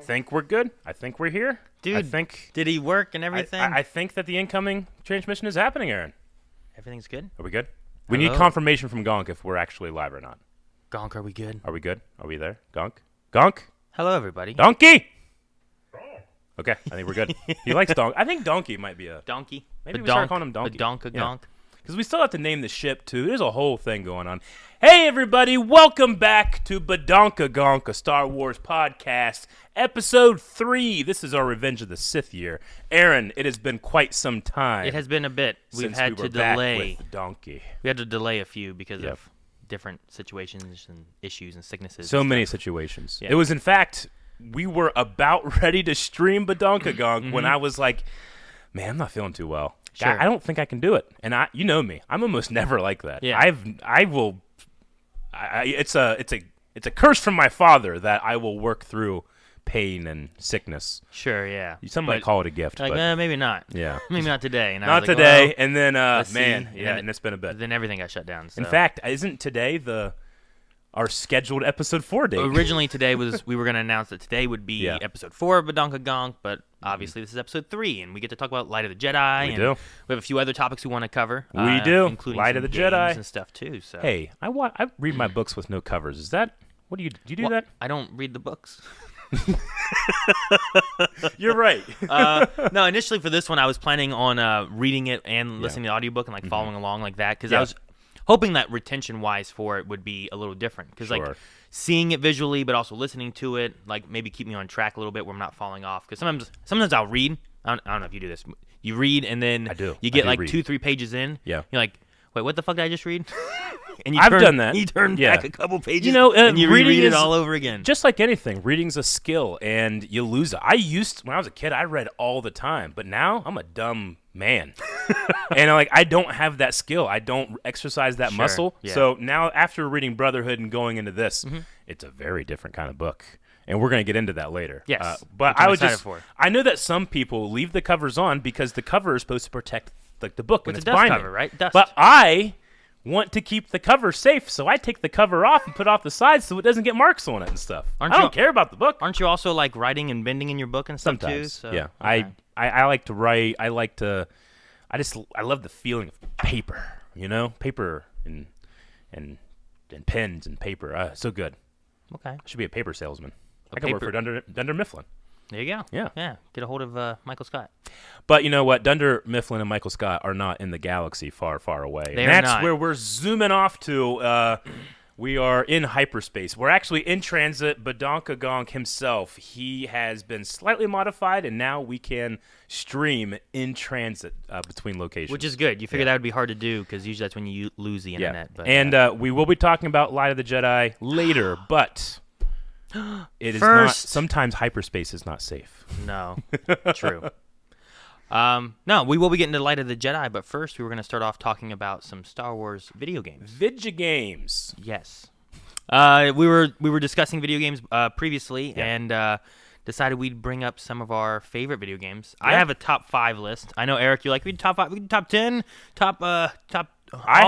think we're good. I think we're here. Dude, did he work and everything? I think that the incoming transmission is happening, Aaron. Everything's good? Are we good? We need confirmation from Gonk if we're actually live or not. Gonk, are we good? Are we good? Are we there? Gonk? Gonk? Hello, everybody. Donkey! Okay, I think we're good. He likes Donk. I think Donkey might be a... Donkey? Maybe we start calling him Donkey. Badonkagonk. Because we still have to name the ship, too. There's a whole thing going on. Hey, everybody. Welcome back to Badonkagonk, a Star Wars podcast, Episode 3. This is our Revenge of the Sith year. Aaron, it has been quite some time. It has been a bit. We've had to delay. With Donkey. We had to delay a few because of different situations and issues and sicknesses. So many situations. Yep. It was, in fact... We were about ready to stream Badonkagonk when I was like, man, I'm not feeling too well. Sure. I don't think I can do it. And you know me. I'm almost never like that. Yeah. It's a curse from my father that I will work through pain and sickness. Sure, yeah. Some might call it a gift. Like, but maybe not. Yeah. Maybe not today. And not I was today. Like, and then, and it's been a bit. Then everything got shut down. So. In fact, isn't today our scheduled episode 4 date? Originally, today we were going to announce that today would be episode 4 of Badonkagonk, but obviously this is episode 3, and we get to talk about Light of the Jedi. We have a few other topics we want to cover. We do. Including Light of the games Jedi and stuff too. So. Hey, I read my books with no covers. Is that what do you do that? I don't read the books. You're right. No, initially for this one, I was planning on reading it and listening to the audiobook and like following along like that because I was hoping that retention-wise for it would be a little different. Because, like, seeing it visually but also listening to it, like, maybe keep me on track a little bit where I'm not falling off. Because sometimes I'll read. I don't know if you do this. You read, and then you get, like, 2-3 pages in. Yeah. You're like, wait, what the fuck did I just read? And I've done that. You turn back a couple pages, and you reread it all over again. Just like anything, reading's a skill, and you lose it. When I was a kid, I read all the time. But now, I'm a dumb man. And I don't have that skill. I don't exercise that muscle. Yeah. So now after reading Brotherhood and going into this, it's a very different kind of book. And we're going to get into that later. Yes. But I know that some people leave the covers on because the cover is supposed to protect the book and its binding. Cover, right? Dust. But I want to keep the cover safe, so I take the cover off and put it off the side so it doesn't get marks on it and stuff. I don't care about the book. Aren't you also like writing and bending in your book and stuff Sometimes, too? So, yeah. Okay. I like to write. I love the feeling of paper. Paper and pens and paper. So good. Okay. I should be a paper salesman. I could work for Dunder Mifflin. There you go. Yeah. Get a hold of Michael Scott. But you know what? Dunder Mifflin and Michael Scott are not in the galaxy far, far away. That's where we're zooming off to. We are in hyperspace. We're actually in transit. Badonkagonk himself, he has been slightly modified, and now we can stream in transit between locations. Which is good. You figure that would be hard to do because usually that's when you lose the internet. But, and we will be talking about Light of the Jedi later, but... It is not. Sometimes hyperspace is not safe. No, true. No, we will be getting to Light of the Jedi, but first we were going to start off talking about some Star Wars video games. Videogames. Yes. We were discussing video games previously and decided we'd bring up some of our favorite video games. Yeah. I have a top 5 list. I know Eric, you like we top 5, we can top 10, top. I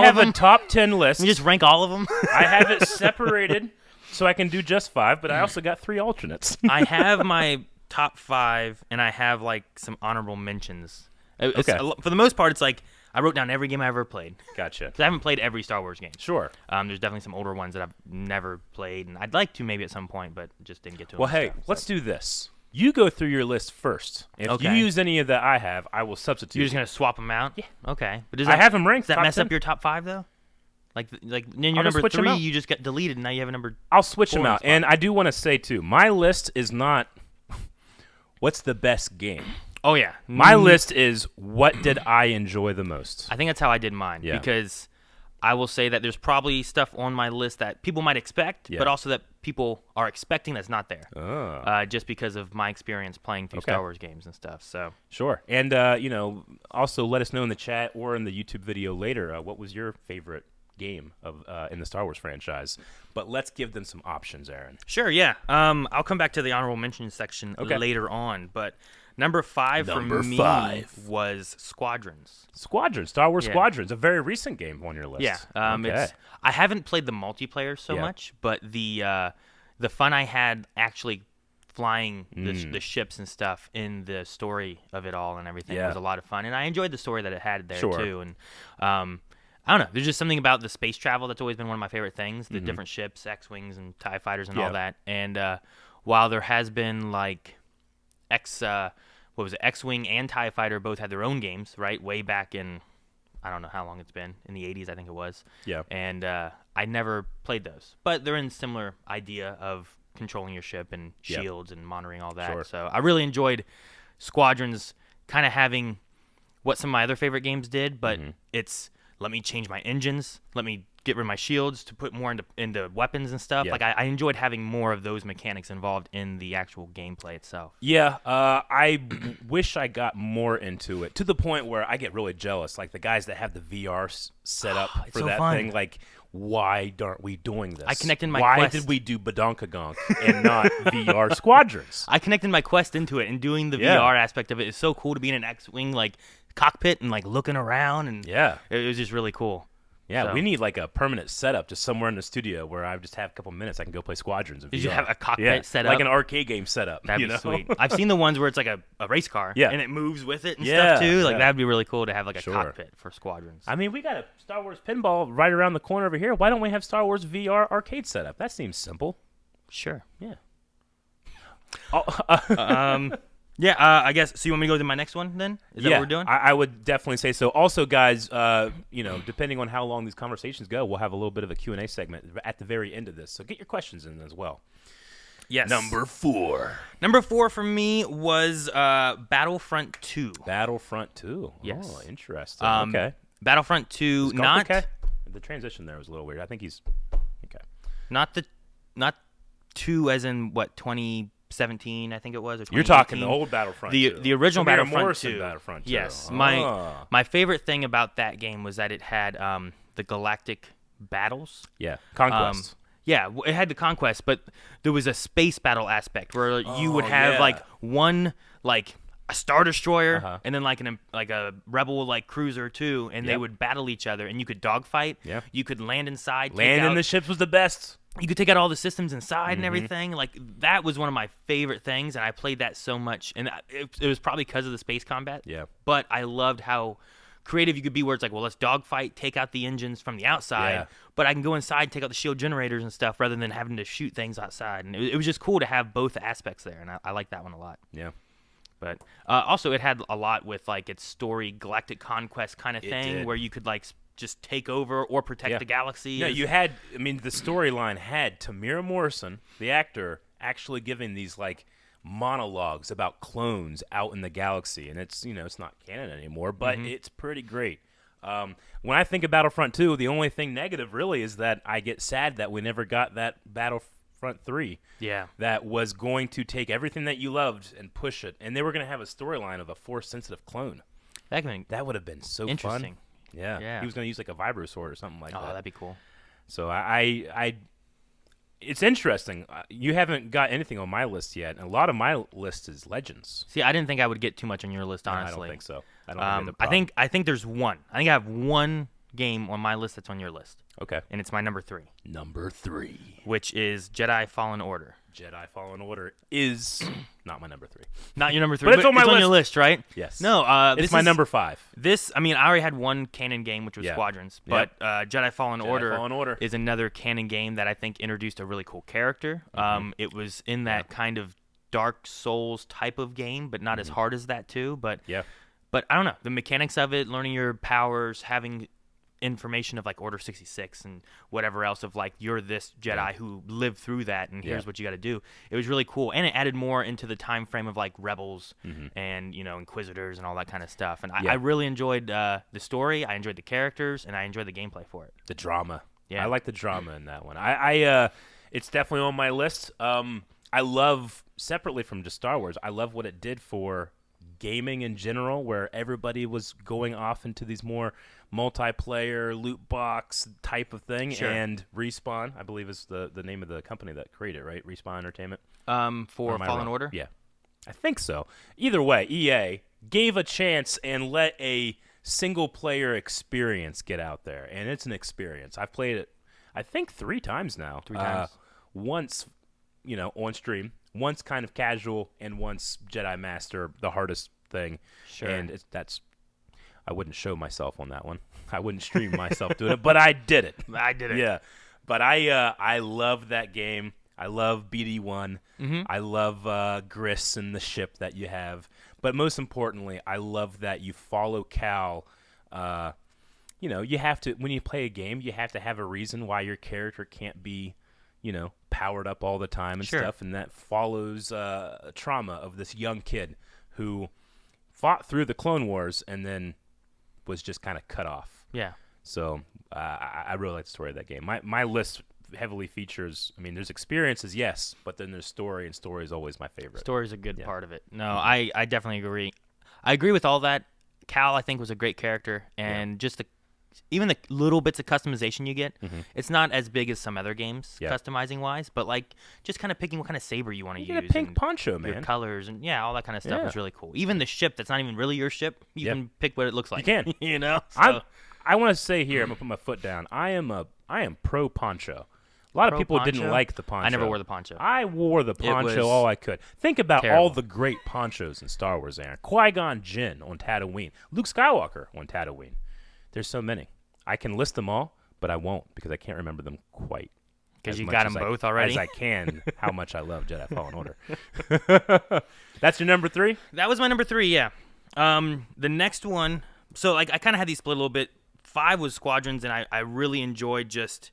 have a top 10 list. We just rank all of them. I have it separated. So I can do just 5, but I also got 3 alternates. I have my top 5, and I have like some honorable mentions. Okay. For the most part, it's like I wrote down every game I ever played. Gotcha. Because I haven't played every Star Wars game. Sure. There's definitely some older ones that I've never played, and I'd like to maybe at some point, but just didn't get to them. Well, hey, let's do this. You go through your list first. If you use any of that I have, I will substitute. You're just going to swap them out? Yeah. Okay. But I have them ranked. Does that mess up your top 5, though? Like in your number 3, you just got deleted, and now you have a number. I'll switch them out, and I do want to say too, my list is not what's the best game. Oh yeah, my list is what did I enjoy the most. I think that's how I did mine because I will say that there's probably stuff on my list that people might expect, but also that people are expecting that's not there. Just because of my experience playing through Star Wars games and stuff. So sure, and also let us know in the chat or in the YouTube video later what was your favorite game of in the Star Wars franchise, but let's give them some options, Aaron. Sure, yeah. I'll come back to the honorable mentions section later on, but number 5 for me was Squadrons. Star Wars Squadrons, a very recent game on your list. Yeah, I haven't played the multiplayer so much, but the fun I had actually flying the ships and stuff in the story of it all and everything. It was a lot of fun, and I enjoyed the story that it had there too. And I don't know, there's just something about the space travel that's always been one of my favorite things. The different ships, X-wings and TIE fighters and all that. And while there has been like X-wing and TIE fighter both had their own games, right? Way back in, I don't know how long it's been, in the 80s I think it was. Yeah. And I never played those, but they're in similar idea of controlling your ship and shields and monitoring all that. So I really enjoyed Squadrons kind of having what some of my other favorite games did, but it's let me change my engines, let me get rid of my shields to put more into weapons and stuff. Like I enjoyed having more of those mechanics involved in the actual gameplay itself. Yeah, I wish I got more into it to the point where I get really jealous. Like the guys that have the VR set up for so that fun. thing, like why aren't we doing this? I connected my Why Quest. did we do Badonkagonk and not VR Squadrons? I connected my Quest into it, and doing the VR aspect of it is so cool to be in an X-wing like cockpit and like looking around, and it was just really cool. Yeah, So. we need like a permanent setup just somewhere in the studio where I just have a couple minutes I can go play Squadrons. Did you have a cockpit set up? Like an arcade game setup. That'd be sweet. I've seen the ones where it's like a race car and it moves with it and stuff too. Like that'd be really cool to have like a cockpit for Squadrons. I mean, we got a Star Wars pinball right around the corner over here. Why don't we have Star Wars VR arcade setup? That seems simple. Sure. Yeah. I guess. So you want me to go to my next one then? Is that what we're doing? I would definitely say so. Also, guys, depending on how long these conversations go, we'll have a little bit of a Q&A segment at the very end of this. So get your questions in as well. Yes. Number 4. Number 4 for me was Battlefront 2. Battlefront 2. Yes. Oh, interesting. Okay. Battlefront 2, not okay. The transition there was a little weird. I think he's okay. Not 2 as in what 2017 I think it was. Or You're talking the old Battlefront. The original Battlefront Morrison 2. Battlefront 2. Yes. My favorite thing about that game was that it had the galactic battles. Yeah. Conquest. It had the conquest, but there was a space battle aspect where you would have like one like a Star Destroyer and then like a rebel like cruiser too, and they would battle each other, and you could dogfight. Yeah. You could land inside. Landing the ships was the best. You could take out all the systems inside and everything. Like that was one of my favorite things, and I played that so much. And it was probably because of the space combat. Yeah. But I loved how creative you could be, where it's like, well, let's dogfight, take out the engines from the outside, but I can go inside, take out the shield generators and stuff, rather than having to shoot things outside. And it was just cool to have both aspects there, and I like that one a lot. Yeah. But also, it had a lot with like its story, galactic conquest kind of thing, where you could like just take over or protect the galaxy. Yeah, you had. I mean, the storyline had Tamira Morrison, the actor, actually giving these like monologues about clones out in the galaxy, and it's not canon anymore, but it's pretty great. When I think of Battlefront 2, the only thing negative really is that I get sad that we never got that Battlefront 3. Yeah, that was going to take everything that you loved and push it, and they were going to have a storyline of a Force-sensitive clone. That would have been so interesting. Fun. Yeah, he was going to use like a vibro sword or something like that. Oh, that'd be cool. So it's interesting. You haven't got anything on my list yet, and a lot of my list is Legends. See, I didn't think I would get too much on your list, honestly. I don't think so. I think there's one. I think I have one game on my list that's on your list. Okay. And it's my number 3. Number 3. Which is Jedi Fallen Order. Jedi Fallen Order is not my number 3. Not your number 3, but it's on my list. On your list, right? Yes. No, it's my number 5. I already had one canon game, which was Squadrons, but Jedi Fallen Order is another canon game that I think introduced a really cool character. It was in that kind of Dark Souls type of game, but not as hard as that too. But I don't know, the mechanics of it, learning your powers, having information of like Order 66 and whatever else of like you're this Jedi who lived through that, and here's what you got to do. It was really cool, and it added more into the time frame of like rebels and Inquisitors and all that kind of stuff. And I really enjoyed the story. I enjoyed the characters, and I enjoyed the gameplay for it. The drama. I like the drama in that one. It's definitely on my list. I love, separately from just Star Wars, I love what it did for gaming in general, where everybody was going off into these more multiplayer loot box type of thing. And Respawn, I believe, is the name of the company that created it, right? Respawn Entertainment. For Fallen Order? Yeah, I think so. Either way, EA gave a chance and let a single player experience get out there, and it's an experience. I've played it, I think, 3 times now. 3 times. Once, on stream Once kind of casual and once Jedi Master, the hardest thing. Sure. And I wouldn't show myself on that one. I wouldn't stream myself doing it, but I did it. I did it. Yeah. But I love that game. I love BD1. Mm-hmm. I love Gris and the ship that you have. But most importantly, I love that you follow Cal. You have to, when you play a game, you have to have a reason why your character can't be, powered up all the time and stuff. And that follows trauma of this young kid who fought through the Clone Wars and then was just kind of cut off. Yeah. So I really like the story of that game. My list heavily features, there's experiences, yes, but then there's story, and story is always my favorite. Story is a good part of it. No, I definitely agree. I agree with all that. Cal, I think, was a great character, and just even the little bits of customization you get, it's not as big as some other games customizing-wise, but just kind of picking what kind of saber you want to use. You get a pink poncho, man. Your colors, and all that kind of stuff is really cool. Even the ship that's not even really your ship, you can pick what it looks like. You can. So. I want to say here, I'm going to put my foot down. I am pro poncho. A lot of people didn't like the poncho. I never wore the poncho. I wore the poncho all I could. Think about terrible. all the great ponchos in Star Wars, Aaron. Qui-Gon Jinn on Tatooine. Luke Skywalker on Tatooine. There's so many. I can list them all, but I won't because I can't remember them quite. Because you got them both already? As I can, how much I love Jedi Fallen Order. That's your number 3? That was my number 3, yeah. The next one, so I kind of had these split a little bit. 5 was Squadrons, and I really enjoyed just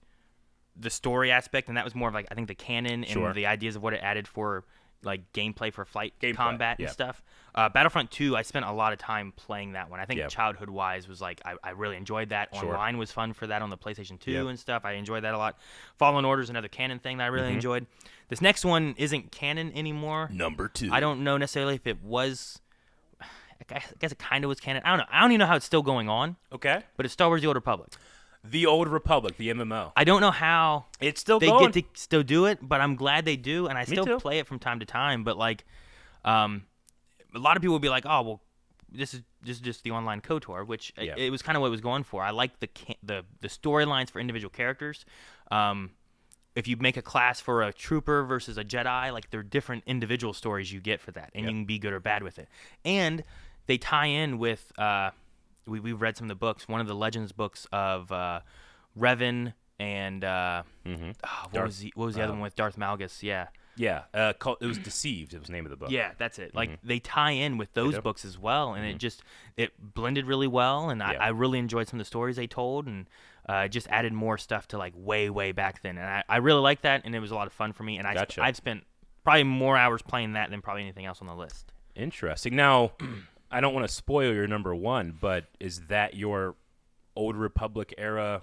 the story aspect, and that was more of I think the canon and the ideas of what it added for gameplay for flight combat and stuff. Battlefront 2, I spent a lot of time playing that one. I think childhood wise was I really enjoyed that. Online was fun for that on the PlayStation 2 and stuff. I enjoyed that a lot. Fallen Order is another canon thing that I really enjoyed. This next one isn't canon anymore. Number 2. I don't know necessarily if it was. I guess it kind of was canon. I don't know. I don't even know how it's still going on. Okay. But it's Star Wars: The Old Republic. The Old Republic, the MMO. I don't know how it's still they going. get to still do it, but I'm glad they do, and I still play it from time to time. But a lot of people will be like, "Oh, well, this is just the online KOTOR," which it was kind of what it was going for. I like the storylines for individual characters. If you make a class for a trooper versus a Jedi, they're different individual stories you get for that, and you can be good or bad with it. And they tie in with we've read some of the books. One of the Legends books of Revan and what was the other one with Darth Malgus? Yeah. Yeah, it was Deceived. It was the name of the book. Yeah, that's it. They tie in with those books as well, and it blended really well, and I really enjoyed some of the stories they told, and just added more stuff to way back then, and I really liked that, and it was a lot of fun for me, and I've spent probably more hours playing that than probably anything else on the list. Interesting. Now, I don't want to spoil your number 1, but is that your Old Republic era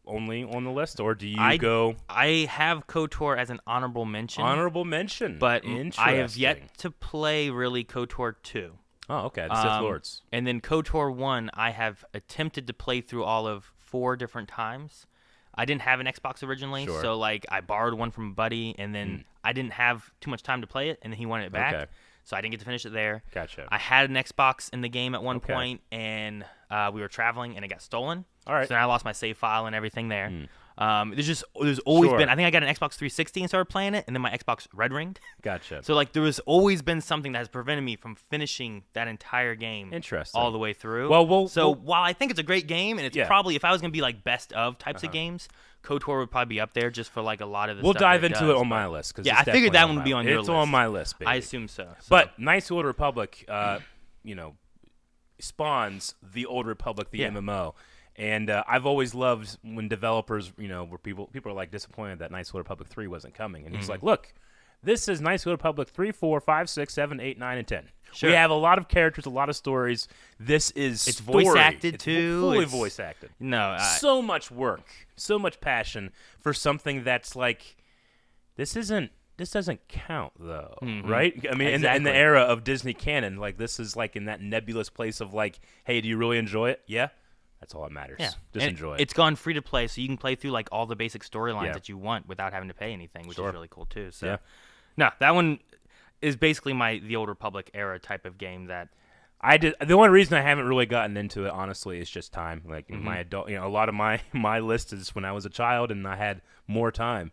only on the list, or do you go? I have KOTOR as an honorable mention. Honorable mention, but I have yet to play really KOTOR 2. Oh, okay. The Sith Lords. And then KOTOR 1, I have attempted to play through all of 4 different times. I didn't have an Xbox originally, so I borrowed one from a buddy, and then I didn't have too much time to play it, and then he wanted it back. Okay. So I didn't get to finish it there. Gotcha. I had an Xbox in the game at one point, and we were traveling, and it got stolen. All right. So then I lost my save file and everything there. There's always been. I think I got an Xbox 360 and started playing it, and then my Xbox red ringed. Gotcha. So there was always been something that has prevented me from finishing that entire game. Interesting. All the way through. While I think it's a great game, and it's probably, if I was gonna be best of types of games, KOTOR would probably be up there just for a lot of the We'll stuff dive into it on my list. I figured that one would be on your list. It's on my list, baby. I assume so. But Knights of the Old Republic, spawns the Old Republic, the MMO. And I've always loved when developers, where people are disappointed that Knights of the Old Republic 3 wasn't coming. And he's like, look, this is Knights of the Old Republic 3, 4, 5, 6, 7, 8, 9, and 10. Sure. We have a lot of characters, a lot of stories. This is It's voice acted, too. Fully voice acted. No. So much work, so much passion for something that's this doesn't count, though, right? I mean, exactly. in the era of Disney canon, this is in that nebulous place of hey, do you really enjoy it? Yeah. That's all that matters. Yeah. Just enjoy it. It's gone free to play, so you can play through all the basic storylines that you want without having to pay anything, which is really cool too. So, no, that one is basically the Old Republic era type of game that The only reason I haven't really gotten into it, honestly, is just time. Like my adult, a lot of my list is when I was a child and I had more time.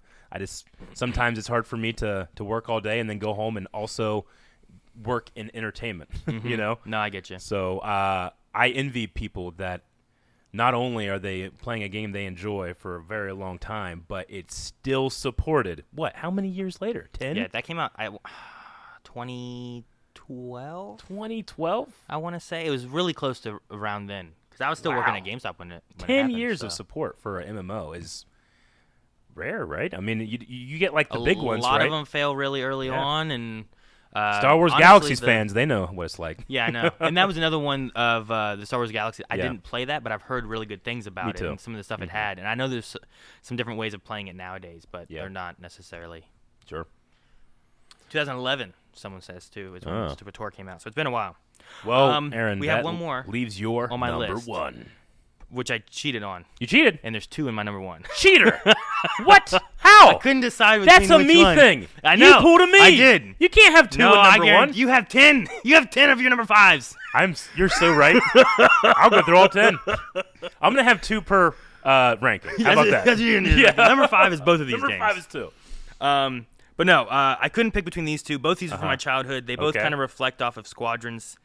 Sometimes it's hard for me to work all day and then go home and also work in entertainment. No, I get you. So I envy people that not only are they playing a game they enjoy for a very long time, but it's still supported. What? How many years later? 10? Yeah, that came out 2012. 2012? I want to say it was really close to around then because I was still working at GameStop when it 10 happened, years of support for an MMO is rare, right? I mean, you get like the big ones, right? A lot of them fail really early on, and Star Wars honestly, Galaxies fans, they know what it's like. Yeah, I know. And that was another one of the Star Wars Galaxy. I didn't play that, but I've heard really good things about it and some of the stuff it had. And I know there's some different ways of playing it nowadays, but they're not necessarily. Sure. 2011, someone says, too, is when Stupitor came out. So it's been a while. Well, Aaron, we have one more leaves your on my number list, one. Which I cheated on. You cheated? And there's 2 in my number 1. Cheater! What? How? I couldn't decide between That's a which me one. thing. I know. You pulled a me. I did. You can't have 2 at number 1. You have 10. You have 10 of your number 5s. You're so right. I'll go through all 10. I'm gonna have 2 per ranking. How about that? That's what you're gonna do. Yeah. Number 5 is both of these Number games. 5 is 2. But no, I couldn't pick between these 2. Both these are from my childhood. They both kind of reflect off of Squadrons.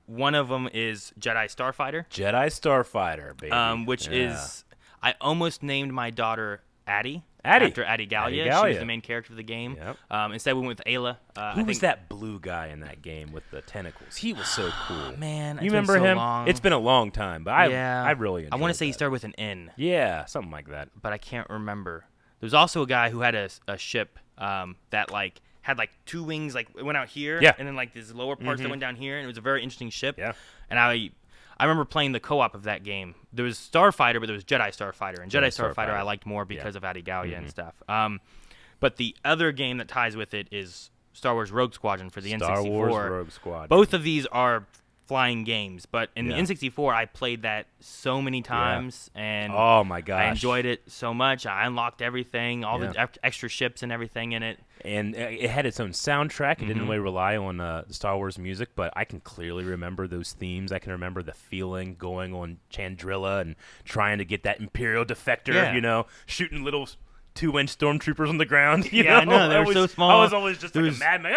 One of them is Jedi Starfighter. Jedi Starfighter, baby. Which is, I almost named my daughter Addie. Addie. After Addie Gallia. Addie Gallia. She was the main character of the game. Yep. Instead, we went with Ayla. Who was that blue guy in that game with the tentacles? He was so cool. Man, you remember him? It's been a long time, but I really enjoyed I want to say that. he started with an N. Yeah, something like that. But I can't remember. There's also a guy who had a ship that like had like 2 wings, like it went out here, and then like these lower parts that went down here, and it was a very interesting ship. Yeah. And I remember playing the co-op of that game. There was Starfighter, but there was Jedi Starfighter, and Jedi Starfighter I liked more because of Addie Gallia and stuff. But the other game that ties with it is Star Wars Rogue Squadron for the N64. Star Wars Rogue Squadron. Both of these are flying games, but in the N64 I played that so many times, and oh my gosh, I enjoyed it so much. I unlocked everything, all the extra ships and everything in it, and it had its own soundtrack. It didn't really rely on the Star Wars music, but I can clearly remember those themes. I can remember the feeling going on Chandrilla and trying to get that Imperial defector, shooting little 2-inch stormtroopers on the ground. I know. They were so small. I was always just like a madman.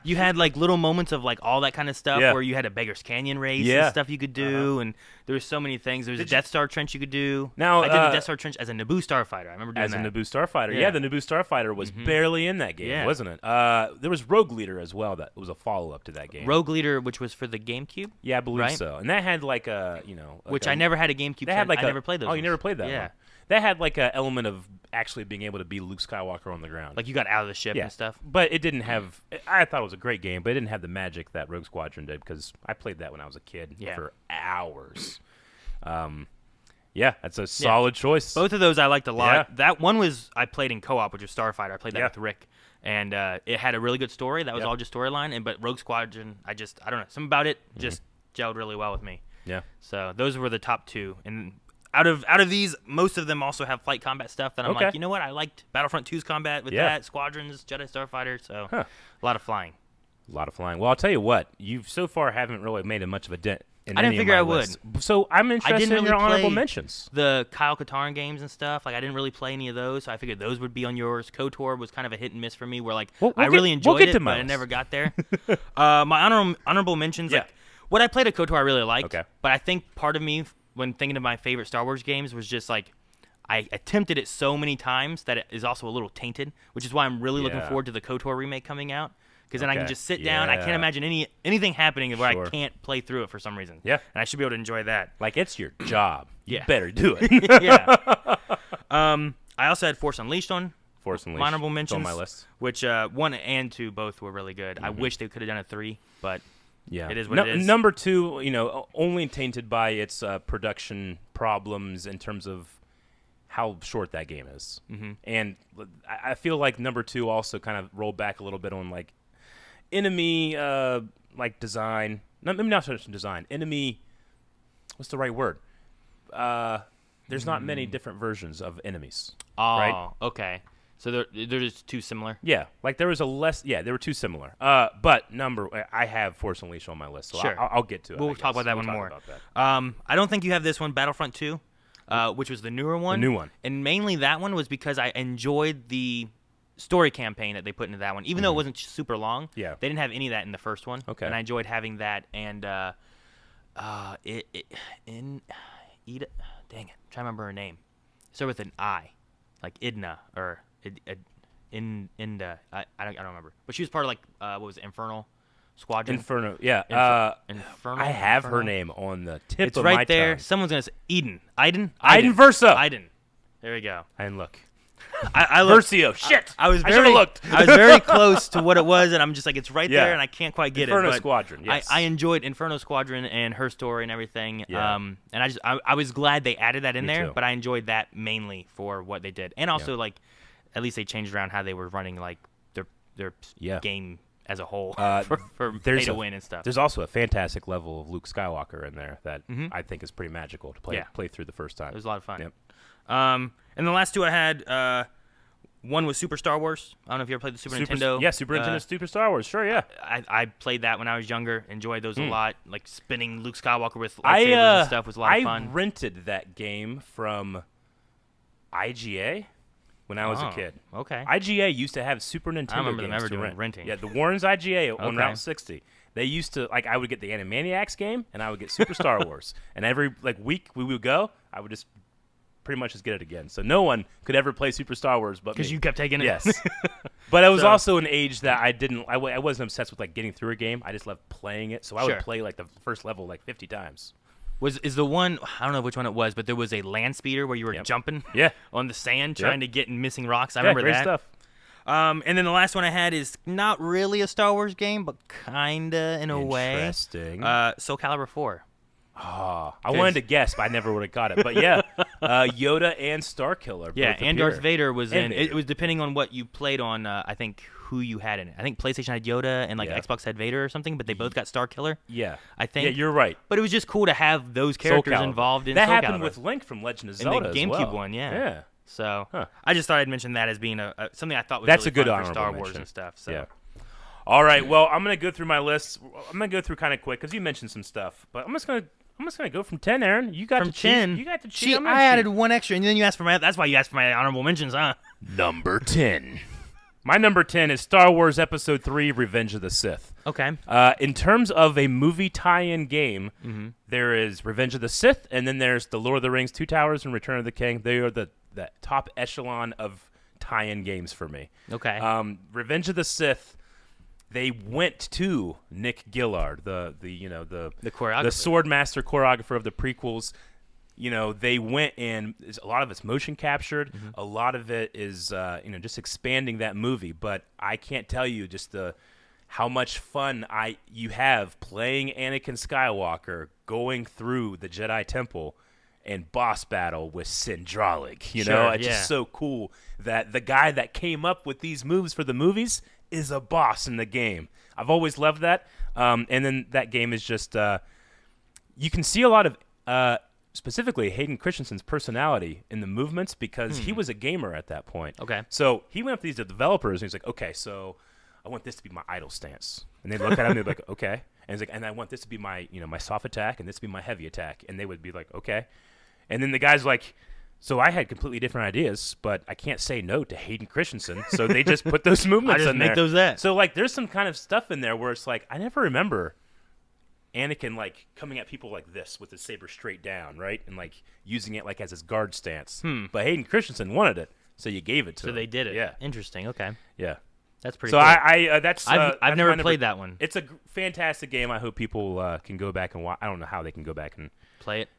You had like little moments of like all that kind of stuff where you had a Beggar's Canyon race and stuff you could do, and there were so many things. There was a Death Star trench you could do. Now, I did the Death Star trench as a Naboo Starfighter. I remember doing that. As a Naboo Starfighter. Yeah, the Naboo Starfighter was barely in that game, wasn't it? There was Rogue Leader as well. That was a follow-up to that game. Rogue Leader, which was for the GameCube? Yeah, I believe so. And that had like a, which I never had a GameCube, so I never played those. Oh, you never played that one? That had like an element of actually being able to be Luke Skywalker on the ground. Like you got out of the ship and stuff. But it didn't have, I thought it was a great game, but it didn't have the magic that Rogue Squadron did because I played that when I was a kid for hours. That's a solid choice. Both of those I liked a lot. That one was, I played in co-op, which was Starfighter. I played that with Rick. And it had a really good story. That was all just storyline. But Rogue Squadron, I don't know. Something about it just gelled really well with me. Yeah. So those were the top 2. And out of these, most of them also have flight combat stuff that I'm like, you know what? I liked Battlefront 2's combat with that, Squadrons, Jedi Starfighter, so a lot of flying. A lot of flying. Well, I'll tell you what, you so far haven't really made much of a dent in I didn't figure I would. So I'm interested in your honorable mentions. The Kyle Katarn games and stuff, like I didn't really play any of those, so I figured those would be on yours. KOTOR was kind of a hit and miss for me, where like I really enjoyed it, but I never got there. My honorable mentions, like what I played at KOTOR I really liked, but I think part of me, when thinking of my favorite Star Wars games, was just like I attempted it so many times that it is also a little tainted, which is why I'm really looking forward to the KOTOR remake coming out, because then I can just sit down. I can't imagine anything happening where I can't play through it for some reason. Yeah, and I should be able to enjoy that. Like it's your job. You better do it. I also had Force Unleashed on. Honorable mentions on my list. Which 1 and 2 both were really good. I wish they could have done a 3, but it is what it is. Number 2, only tainted by its production problems in terms of how short that game is. And I feel like number 2 also kind of rolled back a little bit on like enemy like design. Maybe not so much design. Enemy, what's the right word? There's not many different versions of enemies. Oh, right? Okay. So they're just too similar. Yeah, like there was a less. Yeah, they were too similar. But I have Force Unleashed on my list, so sure. I'll get to it. We'll talk about that one more. I don't think you have this one, Battlefront 2, which was the newer one. The new one. And mainly that one was because I enjoyed the story campaign that they put into that one, even though it wasn't super long. Yeah. They didn't have any of that in the first one. Okay. And I enjoyed having that. And Ida, dang it, I'm trying to remember her name. Start with an I, like Idna or Inda. I don't remember. But she was part of what was it, Infernal Squadron? Inferno. Yeah. Infernal. I have her name on the tip It's of my right there. tongue. Someone's gonna say Eden. Iden Versa. Iden. There we go. I didn't look. I looked. Versio. Shit. I should have looked. I was very close to what it was, and I'm just like, it's right Yeah. there, and I can't quite get Inferno it. But Squadron. Yes. I enjoyed Inferno Squadron and her story and everything. Yeah. And I was glad they added that in Me there, too. but I enjoyed that mainly for what they did, and also at least they changed around how they were running their game as a whole for pay to win and stuff. There's also a fantastic level of Luke Skywalker in there that I think is pretty magical to play through the first time. It was a lot of fun. Yep. And the last two I had, one was Super Star Wars. I don't know if you ever played the Super Nintendo. Yeah, Super Nintendo, Super Star Wars. Sure, yeah. I played that when I was younger. Enjoyed those a lot. Like spinning Luke Skywalker with lightsabers and stuff was a lot of fun. I rented that game from IGA when I was a kid. Okay. IGA used to have Super Nintendo I remember games them ever to doing rent. renting. Yeah, the Warren's IGA on Okay. Route 60. They used to, I would get the Animaniacs game, and I would get Super Star Wars. And every week we would go, I would just pretty much just get it again. So no one could ever play Super Star Wars but me. Because you kept taking it. Yes. But I was also an age that I wasn't obsessed with getting through a game. I just loved playing it. So I would play the first level 50 times. Is the one, I don't know which one it was, but there was a land speeder where you were jumping on the sand trying to get missing rocks. I remember great that. Stuff. And then the last one I had is not really a Star Wars game, but kinda in a way. Interesting. Soul Calibur 4. Oh, I wanted to guess, but I never would have got it. But yeah, Yoda and Starkiller. Yeah, both and appear. Darth Vader was And in. Vader. It was depending on what you played on. I think who you had in it. I think PlayStation had Yoda and Xbox had Vader or something, but they both got Starkiller. Yeah, I think. Yeah, you're right. But it was just cool to have those characters involved in that Soul happened Calibur. with Link from Legend of in Zelda the GameCube as well. one. Yeah. Yeah. So I just thought I'd mention that as being something I thought was That's really a good fun for honorable Star Wars mention. and stuff. So. Yeah. All right. Well, I'm gonna go through my list. I'm gonna go through kind of quick because you mentioned some stuff, but I'm just gonna go from 10. Aaron, you got From to 10. cheat. You got to cheat. See, I'm gonna I added cheat. one extra, and then you asked for my. That's why you asked for my honorable mentions, huh? Number 10. My number 10 is Star Wars Episode 3: Revenge of the Sith. Okay. In terms of a movie tie-in game, there is Revenge of the Sith, and then there's The Lord of the Rings: Two Towers and Return of the King. They are the top echelon of tie-in games for me. Okay. Revenge of the Sith, they went to Nick Gillard, the choreographer, the sword master choreographer of the prequels. They went and a lot of it's motion captured. A lot of it is just expanding that movie. But I can't tell you just how much fun you have playing Anakin Skywalker going through the Jedi Temple and boss battle with Sindralig. It's just so cool that the guy that came up with these moves for the movies is a boss in the game. I've always loved that. And then that game is just you can see a lot of specifically Hayden Christensen's personality in the movements because he was a gamer at that point. Okay. So he went up to these developers and he's like, okay, so I want this to be my idle stance. And they look at him and they're like, okay. And he's like, and I want this to be my, my soft attack and this to be my heavy attack. And they would be like, okay. And then the guy's like, so I had completely different ideas, but I can't say no to Hayden Christensen. So they just put those movements in there. make those that. So there's some kind of stuff in there where it's like, I never remember Anakin coming at people like this with his saber straight down, right? And using it as his guard stance. But Hayden Christensen wanted it, so you gave it to him. So they did it. Yeah. Interesting. Okay. Yeah. That's pretty So cool. I've never my played that one. It's a fantastic game. I hope people can go back and watch. I don't know how they can go back and play it.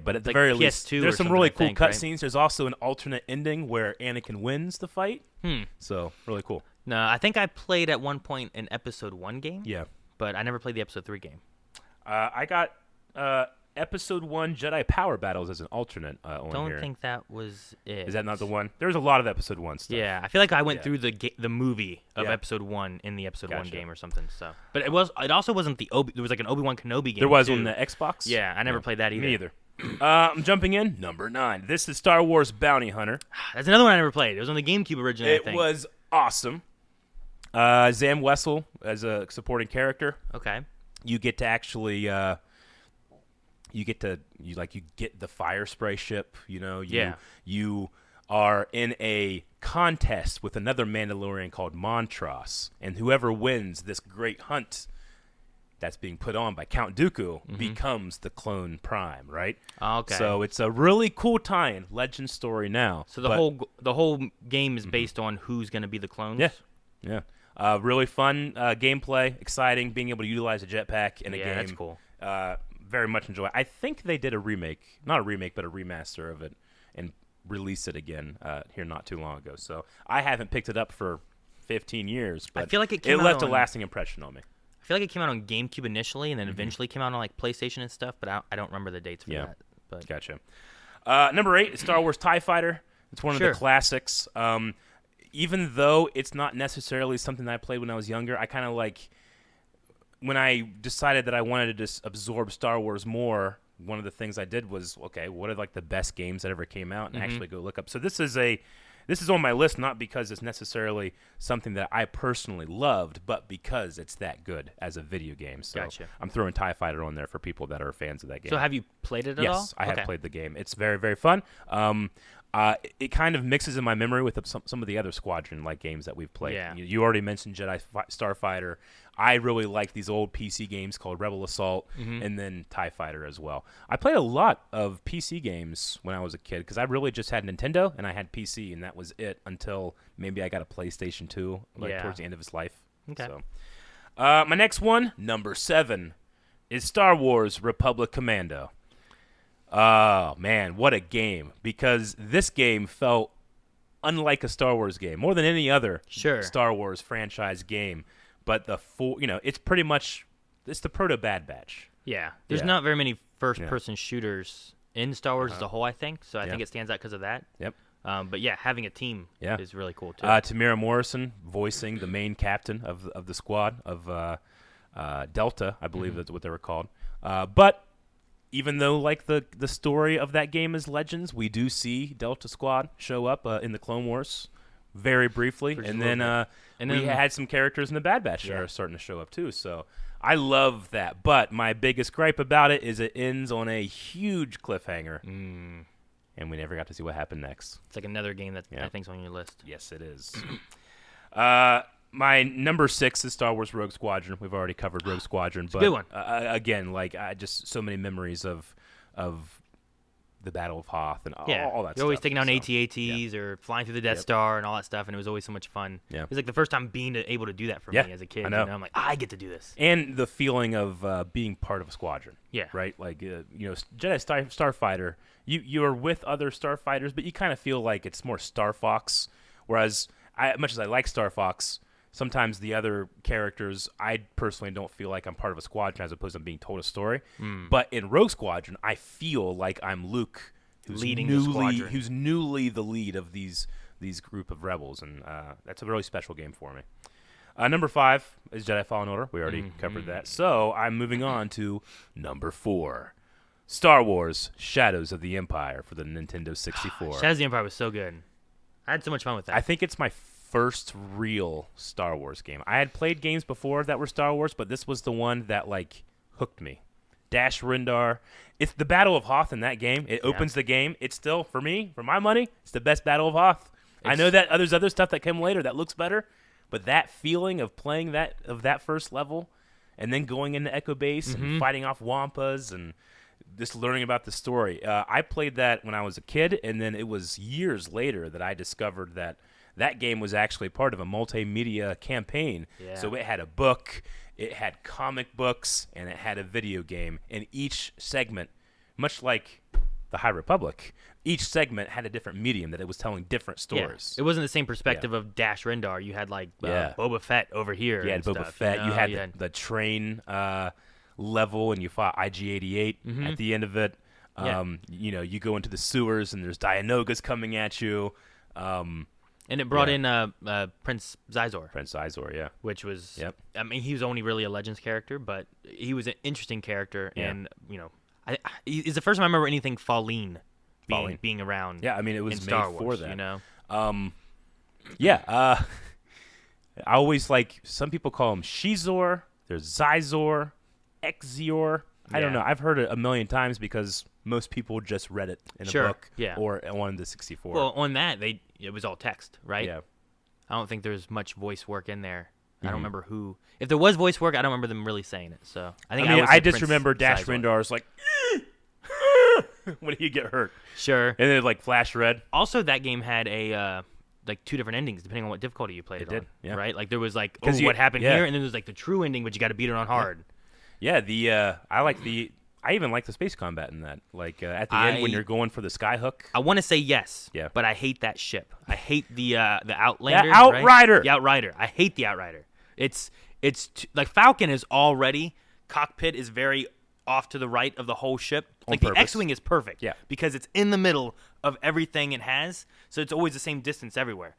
But at the very least, PS2 there's or some something, really I cool think, right? cutscenes. There's also an alternate ending where Anakin wins the fight. So really cool. No, I think I played at one point an Episode 1 game. Yeah. But I never played the Episode 3 game. I got Episode 1 Jedi Power Battles as an alternate on here. Don't think that was it. Is that not the one? There's a lot of Episode 1 stuff. Yeah, I feel like I went through the movie of Episode 1 in the Episode 1 game or something. So, but it also wasn't the there was an Obi-Wan Kenobi game. There was too. on the Xbox. Yeah, I never played that either. Me either. I'm jumping in. Number 9. This is Star Wars Bounty Hunter. That's another one I never played. It was on the GameCube originally, I think. It was awesome. Zam Wessel as a supporting character. Okay. You get to actually, you get the fire spray ship. You are in a contest with another Mandalorian called Montross, and whoever wins this great hunt that's being put on by Count Dooku becomes the clone Prime, right? Okay. So it's a really cool tie-in, legend story now. So the whole game is based on who's going to be the clones? Yeah. Really fun gameplay, exciting, being able to utilize a jetpack in a game. Yeah, that's cool. Very much enjoy. I think they did a remake, not a remake, but a remaster of it, and released it again here not too long ago. So I haven't picked it up for 15 years, but I feel like it left a lasting impression on me. I feel like it came out on GameCube initially, and then eventually came out on like PlayStation and stuff, but I don't remember the dates for that. But Gotcha. Number 8 is Star Wars TIE Fighter. It's one of the classics. Even though it's not necessarily something that I played when I was younger, I kind of like, when I decided that I wanted to just absorb Star Wars more, one of the things I did was, okay, what are like the best games that ever came out, and actually go look up. So this is on my list, not because it's necessarily something that I personally loved, but because it's that good as a video game. So Gotcha. I'm throwing TIE Fighter on there for people that are fans of that game. So have you played it at all? Yes, I have played the game. It's very, very fun. It kind of mixes in my memory with some of the other Squadron-like games that we've played. Yeah. You already mentioned Jedi Starfighter. I really like these old PC games called Rebel Assault, and then TIE Fighter as well. I played a lot of PC games when I was a kid because I really just had Nintendo and I had PC, and that was it until maybe I got a PlayStation 2 towards the end of its life. Okay. So, my next one, number 7, is Star Wars Republic Commando. Oh, man, what a game. Because this game felt unlike a Star Wars game, more than any other Star Wars franchise game. But it's pretty much, it's the proto Bad Batch. Yeah. There's not very many first-person shooters in Star Wars as a whole, I think. So I think it stands out because of that. Yep. But yeah, having a team is really cool, too. Tamira Morrison voicing the main captain of the squad of Delta, I believe that's what they were called. But even though like the story of that game is Legends, we do see Delta Squad show up in the Clone Wars very briefly, and then we had some characters in the Bad Batch that are starting to show up too. So I love that. But my biggest gripe about it is it ends on a huge cliffhanger, and we never got to see what happened next. It's like another game that I think's on your list. Yes, it is. My number 6 is Star Wars Rogue Squadron. We've already covered Rogue Squadron, but a good one. Again, like just so many memories of the Battle of Hoth and all that stuff. You're always taking down AT-ATs or flying through the Death Star and all that stuff, and it was always so much fun. Yeah. It was like the first time being able to do that for me as a kid. I know. I'm like, I get to do this. And the feeling of being part of a squadron. Yeah. Right? Like, Jedi Starfighter, you are with other Starfighters, but you kind of feel like it's more Star Fox, whereas much as I like Star Fox, sometimes the other characters, I personally don't feel like I'm part of a squadron as opposed to being told a story. But in Rogue Squadron, I feel like I'm Luke, who's leading the squadron, who's newly the lead of these group of rebels, and that's a really special game for me. Number 5 is Jedi Fallen Order. We already covered that. So I'm moving on to number 4, Star Wars Shadows of the Empire for the Nintendo 64. Shadows of the Empire was so good. I had so much fun with that. I think it's my first real Star Wars game. I had played games before that were Star Wars, but this was the one that like hooked me. Dash Rendar. It's the Battle of Hoth in that game. It opens the game. It's still, for me, for my money, it's the best Battle of Hoth. I know that there's other stuff that came later that looks better, but that feeling of playing that first level and then going into Echo Base and fighting off Wampas and just learning about the story. I played that when I was a kid, and then it was years later that I discovered that game was actually part of a multimedia campaign. Yeah. So it had a book, it had comic books, and it had a video game. And each segment, much like the High Republic, each segment had a different medium that it was telling different stories. Yeah. It wasn't the same perspective of Dash Rendar. You had like Boba Fett over here. You had Boba Fett. You had the train level, and you fought IG-88 at the end of it. You go into the sewers, and there's Dianogas coming at you. And it brought in Prince Xizor. Prince Xizor, yeah. Which was, I mean, he was only really a Legends character, but he was an interesting character. Yeah. And, It's the first time I remember anything Falleen being around. Yeah, I mean, it was in made Star Wars, for that. You know? I always some people call him Shizor. There's Xizor, Exzior. I don't know. I've heard it a million times because most people just read it in a book or on the 64. Well, on that, it was all text, right? Yeah. I don't think there's much voice work in there. I don't remember who. If there was voice work, I don't remember them really saying it. So I just remember Dash Rendar's like when he get hurt. Sure. And then flash red. Also, that game had a 2 different endings depending on what difficulty you played it on. Yeah. Right? Like there was what happened here, and then there's the true ending, but you got to beat it on hard. Yeah. I even like the space combat in that. At the end when you're going for the skyhook. I want to say yes. Yeah. But I hate that ship. I hate the Outlander. The Outrider. Right? The Outrider. I hate the Outrider. It's Falcon is already cockpit is very off to the right of the whole ship. The X-wing is perfect. Yeah. Because it's in the middle of everything it has, so it's always the same distance everywhere.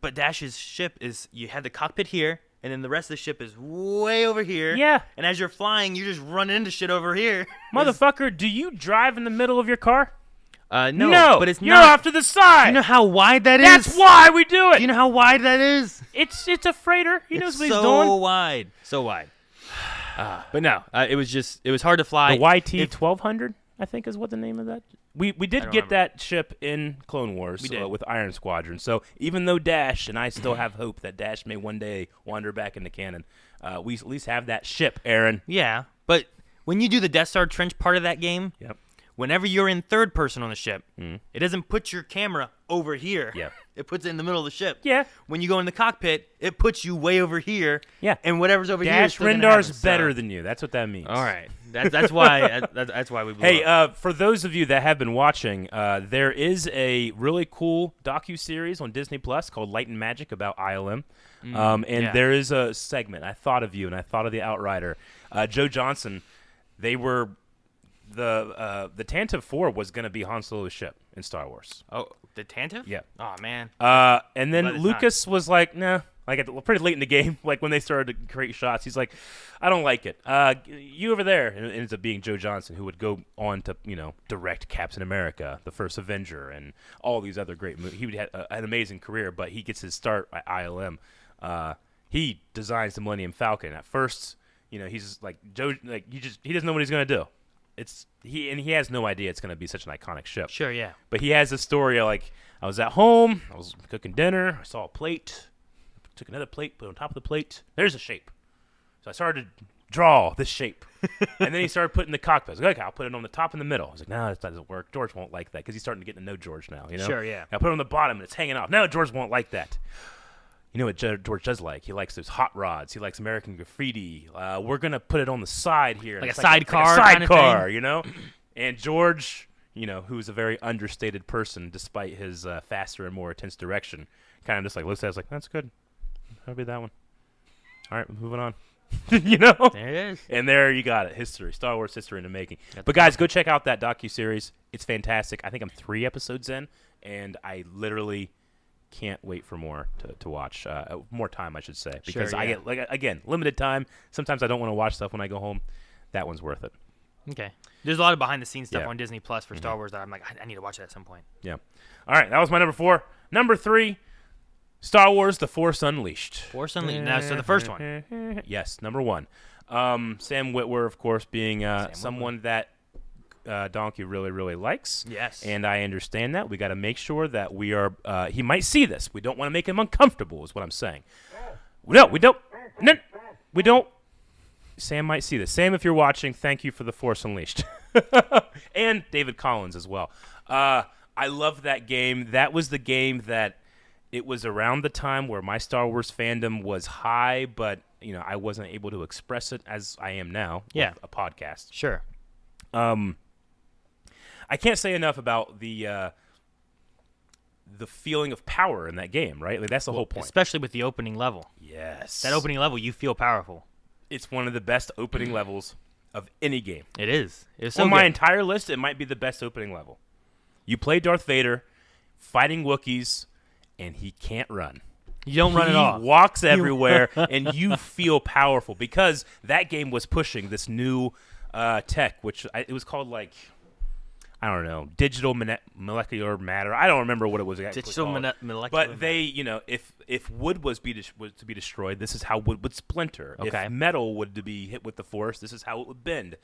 But Dash's ship is you have the cockpit here, and then the rest of the ship is way over here. Yeah. And as you're flying, you just run into shit over here. Motherfucker, do you drive in the middle of your car? No, but it's you're not. off to the side. You know how wide that is? That's why we do it. Do you know how wide that is? It's a freighter. He knows what he's doing. So wide. But no, it was hard to fly. The YT 1200, I think, is what the name of that. We did get that ship in Clone Wars with Iron Squadron. So even though Dash and I still have hope that Dash may one day wander back into canon, we at least have that ship, Aaron. Yeah, but when you do the Death Star trench part of that game, whenever you're in third person on the ship, it doesn't put your camera over here. Yeah. It puts it in the middle of the ship. Yeah. When you go in the cockpit, it puts you way over here. Yeah. And whatever's over here Dash Rendar's better than you. That's what that means. All right. That's why that's why we blew up. For those of you that have been watching, there is a really cool docu-series on Disney Plus called Light and Magic about ILM. There is a segment, I thought of you and I thought of the Outrider. Joe Johnson, they were the Tantive 4 was going to be Han Solo's ship in Star Wars. Oh, the Tantive? Yeah. Oh, man. And then Lucas was like, nah. Pretty late in the game, when they started to create shots, he's like, I don't like it. You over there. And it ends up being Joe Johnson, who would go on to, direct Captain America, The First Avenger, and all these other great movies. He would have an amazing career, but he gets his start at ILM. He designs the Millennium Falcon. At first, he's like, Joe, he doesn't know what he's going to do. He has no idea it's going to be such an iconic ship. Sure, yeah. But he has a story of, I was at home, I was cooking dinner, I saw a plate, took another plate, put it on top of the plate. There's a shape. So I started to draw this shape. And then he started putting the cockpit. I was like, okay, I'll put it on the top and the middle. I was like, no, that doesn't work. George won't like that because he's starting to get to know George now, Sure, yeah. I put it on the bottom and it's hanging off. No, George won't like that. You know what George does like? He likes those hot rods. He likes American Graffiti. We're going to put it on the side here. Like a sidecar kind of thing? And George, who's a very understated person despite his faster and more intense direction, kind of just looks at us like, that's good. That'll be that one. All right, moving on. There it is. And there you got it. History. Star Wars history in the making. But guys, go check out that docuseries. It's fantastic. I think I'm 3 episodes in, and I literally can't wait for more to watch. More time, I should say. Because I get, again, limited time. Sometimes I don't want to watch stuff when I go home. That one's worth it. Okay. There's a lot of behind-the-scenes stuff on Disney Plus for Star Wars that I'm like, I need to watch that at some point. Yeah. All right, that was my number 4. Number 3, Star Wars: The Force Unleashed. Force Unleashed. Now, so the first one. Yes, number 1. Sam Witwer, of course, being someone that Donkey really, really likes. Yes. And I understand that. We got to make sure that we are he might see this. We don't want to make him uncomfortable is what I'm saying. No, we don't. No, we don't. Sam might see this. Sam, if you're watching, thank you for The Force Unleashed. And David Collins as well. I love that game. That was the game that it was around the time where my Star Wars fandom was high, but I wasn't able to express it as I am now. Yeah. With a podcast. Sure. I can't say enough about the feeling of power in that game, right? That's the whole point. Especially with the opening level. Yes. That opening level, you feel powerful. It's one of the best opening levels of any game. It is. It's so on my entire list, it might be the best opening level. You play Darth Vader fighting Wookiees, and he can't run. You don't run at all. He walks everywhere, and you feel powerful because that game was pushing this new tech, which it was called like, I don't know, digital molecular matter. I don't remember what it was exactly called. Molecular but they, if wood was to be destroyed, this is how wood would splinter. Okay. If metal would to be hit with the force, this is how it would bend.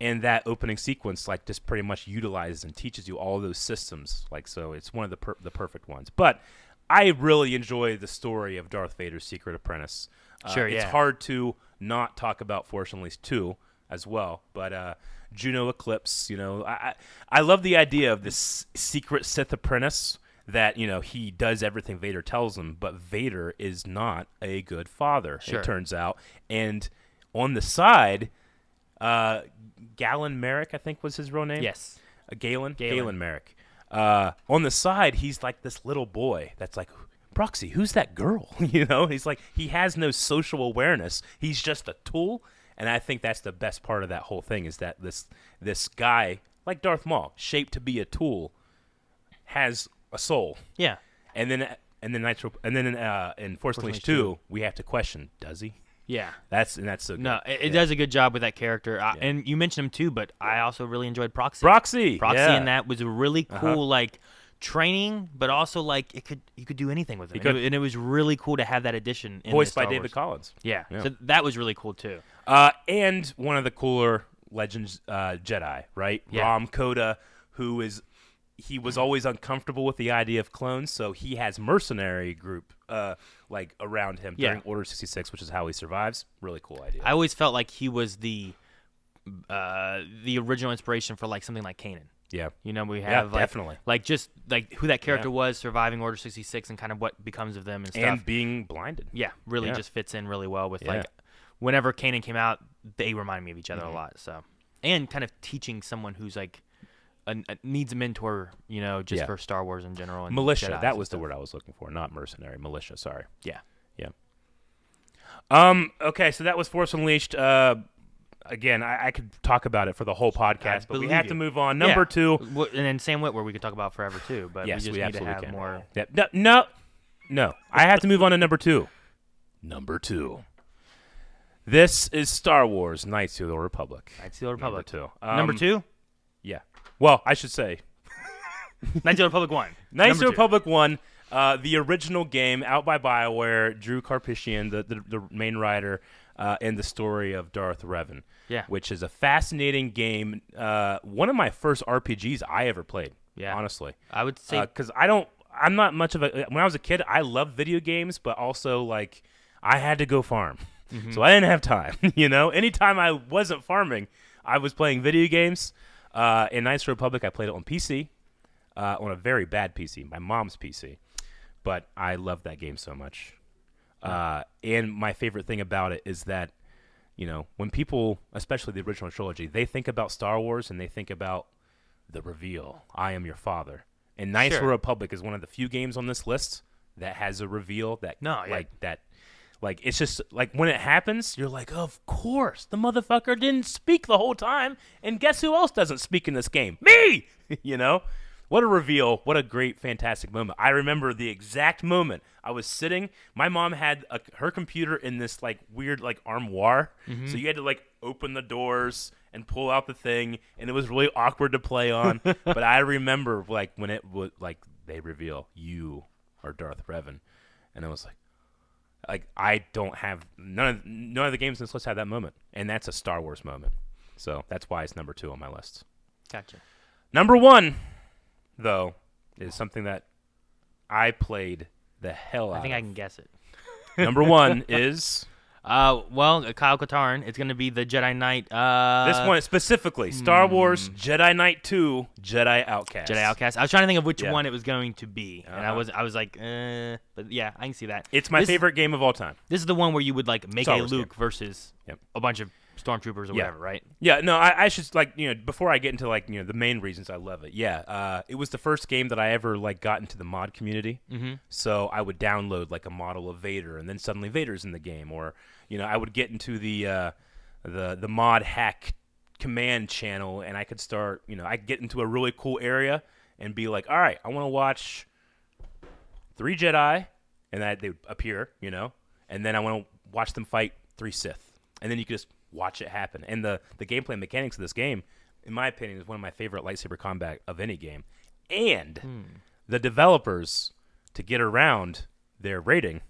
And that opening sequence, like, just pretty much utilizes and teaches you all those systems. Like, so it's one of the perfect ones. But I really enjoy the story of Darth Vader's Secret Apprentice. It's hard to not talk about Force Unleashed 2 as well. But Juno Eclipse, I love the idea of this secret Sith apprentice that, he does everything Vader tells him, but Vader is not a good father, it turns out. And on the side, Galen Merrick, I think was his real name. Yes. Galen Merrick. On the side, he's like this little boy that's like, Proxy, who's that girl? He's like, he has no social awareness. He's just a tool. And I think that's the best part of that whole thing is that this guy, like Darth Maul, shaped to be a tool, has a soul. Yeah. And then in Force Unleashed 2, we have to question, does he? Yeah, that's so good. No, it does a good job with that character. And you mentioned him too, but I also really enjoyed Proxy. Proxy, and that was a really cool like training, but also like you could do anything with it. And it was really cool to have that addition. Voiced by David Collins. Yeah, so that was really cool too. And one of the cooler Legends Jedi, right? Yeah. Ram Koda, he was always uncomfortable with the idea of clones, so he has mercenary group like around him during Order 66, which is how he survives. Really cool idea. I always felt like he was the original inspiration for like something like Canon. Yeah. We have definitely like just like who that character was surviving Order 66 and kind of what becomes of them and stuff. And being blinded. Yeah, really just fits in really well with like whenever Canon came out, they reminded me of each other a lot. So, and kind of teaching someone who's like needs a mentor, just for Star Wars in general. And militia, Jedis that was the word I was looking for, not mercenary. Militia, sorry. Yeah. Okay, so that was Force Unleashed. Again, I could talk about it for the whole podcast, but we have to move on. Number 2. And then Sam Witwer we could talk about forever too, but yes, we just need to have more. Yeah. No. I have to move on to number 2. Number 2. This is Star Wars Knights of the Republic. Knights of the Republic. Number 2. Number 2? Yeah. Well, I should say Knights of the Republic 1. Knights of the Republic 1, the original game out by BioWare, Drew Karpyshyn, the main writer, and the story of Darth Revan, which is a fascinating game. One of my first RPGs I ever played, honestly. I would say. Because I'm not much of a, when I was a kid, I loved video games, but also like I had to go farm. Mm-hmm. So I didn't have time, Anytime I wasn't farming, I was playing video games. In Knights of the Republic, I played it on PC, on a very bad PC, my mom's PC. But I love that game so much. And my favorite thing about it is that, when people, especially the original trilogy, they think about Star Wars and they think about the reveal, I am your father. And Knights of the Republic is one of the few games on this list that has a reveal that, like, it's just, like, when it happens, you're like, of course, the motherfucker didn't speak the whole time, and guess who else doesn't speak in this game? Me! What a reveal. What a great, fantastic moment. I remember the exact moment. I was sitting, my mom had her computer in this, like, weird, like, armoire, so you had to, like, open the doors and pull out the thing, and it was really awkward to play on, but I remember, like, when it was, like, they reveal, you are Darth Revan, and I was like, I don't have none of the games in this list have that moment, and that's a Star Wars moment. So that's why it's number 2 on my list. Gotcha. Number 1, though, is something that I played the hell out of. I think I can guess it. Number 1 is Kyle Katarn. It's going to be the Jedi Knight. This one specifically, Star Wars Jedi Knight 2, Jedi Outcast. Jedi Outcast. I was trying to think of which one it was going to be, and I was like, but yeah, I can see that. It's my favorite game of all time. This is the one where you would like make a Luke versus a bunch of stormtroopers or whatever, right? Yeah, no, I should like before I get into like the main reasons I love it. Yeah, it was the first game that I ever like got into the mod community. Mm-hmm. So I would download like a model of Vader, and then suddenly Vader's in the game, or I would get into the mod hack command channel, and I could start I could get into a really cool area and be like, all right, I want to watch 3 Jedi, and that they would appear, and then I want to watch them fight 3 Sith, and then you could just watch it happen. And the gameplay mechanics of this game, in my opinion, is one of my favorite lightsaber combat of any game. And the developers, to get around their rating,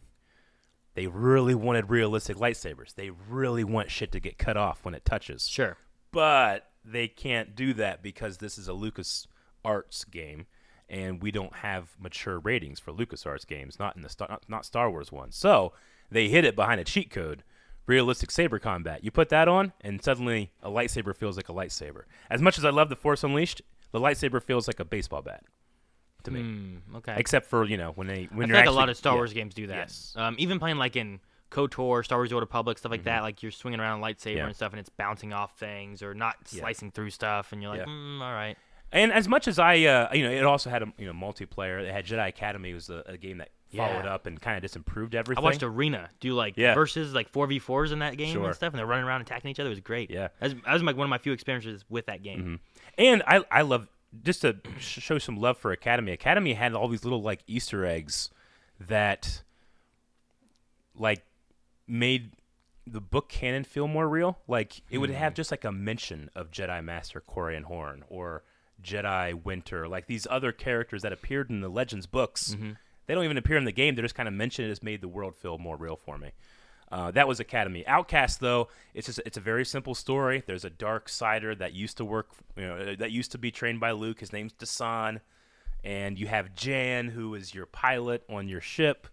they really wanted realistic lightsabers. They really want shit to get cut off when it touches. Sure. But they can't do that because this is a LucasArts game, and we don't have mature ratings for LucasArts games, not in the not Star Wars ones. So they hid it behind a cheat code, realistic saber combat. You put that on, and suddenly a lightsaber feels like a lightsaber. As much as I love the Force Unleashed, the lightsaber feels like a baseball bat to me. Okay. Except for, when I you're feel like actually, a lot of Star Wars games do that. Yes. Even playing like in KOTOR, Star Wars: The Old Republic, stuff like that, like you're swinging around a lightsaber and stuff, and it's bouncing off things or not slicing through stuff, and you're like, all right. And as much as I, it also had a multiplayer. It had Jedi Academy, was a game that followed up and kind of just improved everything. I watched Arena do versus like 4v4s in that game and stuff, and they're running around attacking each other. It was great. Yeah, that was like one of my few experiences with that game. Mm-hmm. And I love, just to show some love for Academy. Academy had all these little like Easter eggs that like made the book canon feel more real. Like it would have just like a mention of Jedi Master Corian Horn or Jedi Winter, like these other characters that appeared in the Legends books. They don't even appear in the game. They're just kind of mentioned. It has made the world feel more real for me. That was Academy. Outcast, though, it's a very simple story. There's a dark sider that used to work, that used to be trained by Luke. His name's Dasan, and you have Jan, who is your pilot on your ship,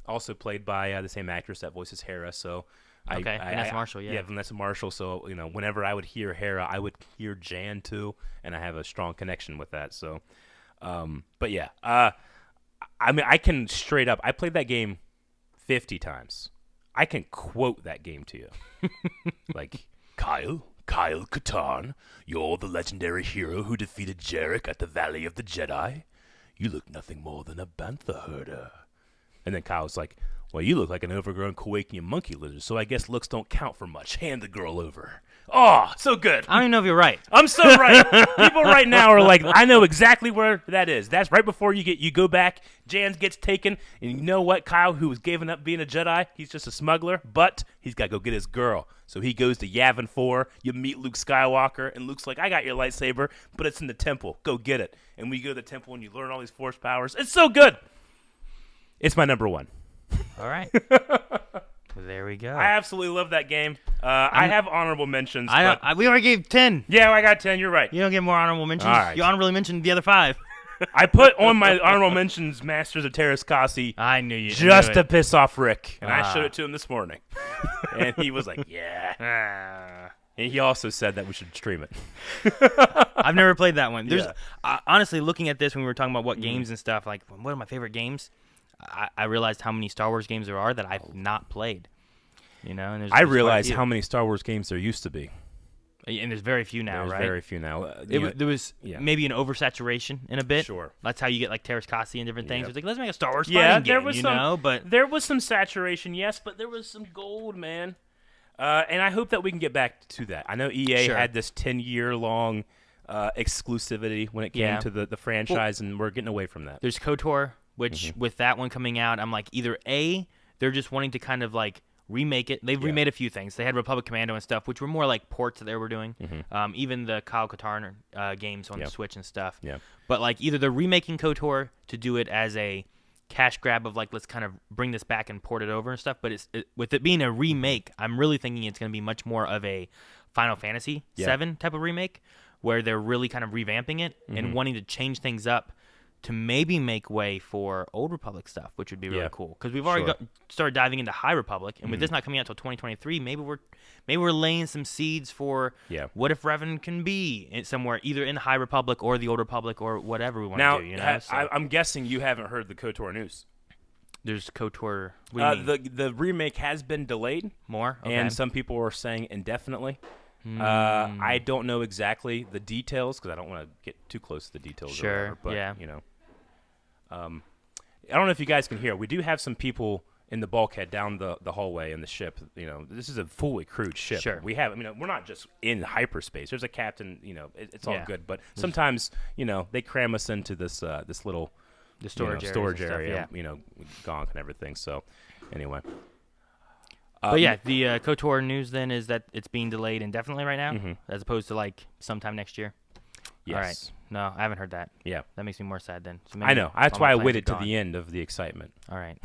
also played by the same actress that voices Hera. So, Vanessa Marshall, yeah, Vanessa Marshall. So whenever I would hear Hera, I would hear Jan too, and I have a strong connection with that. So, but yeah, I mean, I can straight up. I played that game 50 times. I can quote that game to you. Like, Kyle Katarn, you're the legendary hero who defeated Jarek at the Valley of the Jedi. You look nothing more than a bantha herder. And then Kyle's like, well, you look like an overgrown Kowakian monkey lizard, so I guess looks don't count for much. Hand the girl over. Oh, so good. I don't even know if you're right. I'm so right. People right now are like, I know exactly where that is. That's right before you go back. Jan gets taken, and you know what? Kyle, who was giving up being a Jedi, he's just a smuggler, but he's got to go get his girl. So he goes to Yavin 4. You meet Luke Skywalker, and Luke's like, I got your lightsaber, but it's in the temple. Go get it. And we go to the temple, and you learn all these Force powers. It's so good. It's my number one. All right. There we go. I absolutely love that game. I have honorable mentions. We already gave 10. Yeah, I got 10. You're right. You don't get more honorable mentions. All right. You honorably mentioned the other 5. I put on my honorable mentions Masters of Terrascasi. I knew you just to piss off Rick, and I showed it to him this morning, and he was like, "Yeah." And he also said that we should stream it. I've never played that one. There's honestly, looking at this when we were talking about what games and stuff, like what are my favorite games, I realized how many Star Wars games there are that I've not played. And I realized how many Star Wars games there used to be. And there's very few now, right? Very few now. There was maybe an oversaturation in a bit. Sure. That's how you get like Terrascasi and different things. It's like, let's make a Star Wars fighting game, but there was some saturation, yes, but there was some gold, man. And I hope that we can get back to that. I know EA had this 10-year-long exclusivity when it came to the franchise, and we're getting away from that. There's KOTOR, which with that one coming out, I'm like, either A, they're just wanting to kind of like remake it. They've remade a few things. They had Republic Commando and stuff, which were more like ports that they were doing. Even the Kyle Katarn games on the Switch and stuff. Yeah. But like either they're remaking KOTOR to do it as a cash grab of like, let's kind of bring this back and port it over and stuff. But with it being a remake, I'm really thinking it's going to be much more of a Final Fantasy VII type of remake, where they're really kind of revamping it and wanting to change things up to maybe make way for Old Republic stuff, which would be really cool. Because we've already started diving into High Republic, and with this not coming out until 2023, maybe we're laying some seeds for what if Revan can be somewhere either in High Republic or the Old Republic or whatever we want to do. Now, I'm guessing you haven't heard the KOTOR news. There's KOTOR. What do you mean? The remake has been delayed. More? Okay. And some people are saying indefinitely. I don't know exactly the details because I don't want to get too close to the details. Sure. But, I don't know if you guys can hear. We do have some people in the bulkhead down the hallway in the ship. This is a fully crewed ship. Sure. We have. We're not just in hyperspace. There's a captain. It's all good. But sometimes, they cram us into this little storage area. Stuff, Gonk and everything. So, anyway. But yeah, the KOTOR news then is that it's being delayed indefinitely right now, as opposed to like sometime next year. Yes. All right. No, I haven't heard that. Yeah. That makes me more sad then. So I know. That's why I waited to the end of the excitement. All right.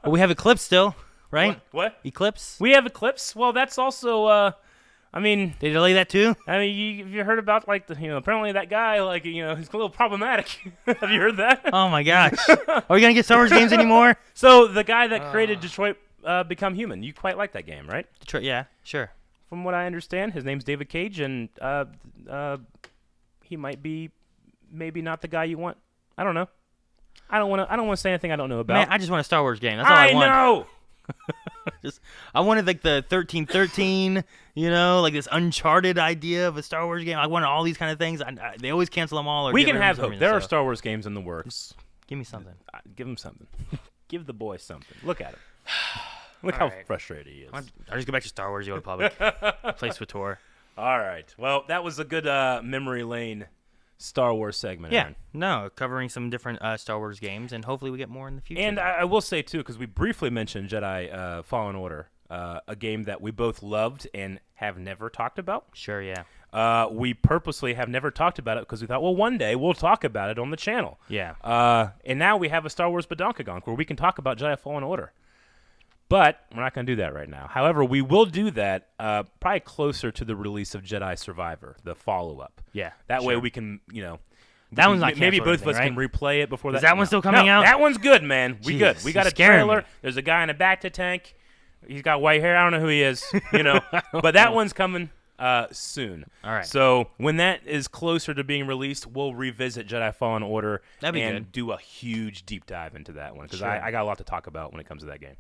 Well, we have Eclipse still, right? What? Eclipse? We have Eclipse. Well, that's also, I mean... They delay that too? I mean, have you heard about, like, apparently that guy, like, he's a little problematic. Have you heard that? Oh, my gosh. Are we going to get Star Wars games anymore? So, the guy that created Detroit Become Human, you quite like that game, right? Detroit, yeah, sure. From what I understand, his name's David Cage, and he might be maybe not the guy you want. I don't know. I don't want to say anything I don't know about. Man, I just want a Star Wars game. That's all I want. I know. I wanted like the 1313, like this Uncharted idea of a Star Wars game. I wanted all these kind of things. They always cancel them all. Or we can have hope. There are Star Wars games in the works. Give me something. Give him something. Give the boy something. Look at him. Look how frustrated he is. I'll just go back to Star Wars, Old Republic. Play SWTOR. All right. Well, that was a good memory lane Star Wars segment. Yeah. Aaron. No, covering some different Star Wars games, and hopefully we get more in the future. And I will say, too, because we briefly mentioned Jedi Fallen Order, a game that we both loved and have never talked about. Sure, yeah. We purposely have never talked about it because we thought, well, one day we'll talk about it on the channel. Yeah. And now we have a Star Wars Badonkagonk where we can talk about Jedi Fallen Order. But we're not going to do that right now. However, we will do that probably closer to the release of Jedi Survivor, the follow-up. Yeah. That way we can, that one's not maybe both of us right? can replay it before that. Is that one still coming out? That one's good, man. We good. We got a trailer. Me. There's a guy in a Bacta tank. He's got white hair. I don't know who he is, But that one's coming soon. All right. So when that is closer to being released, we'll revisit Jedi Fallen Order and do a huge deep dive into that one because I got a lot to talk about when it comes to that game.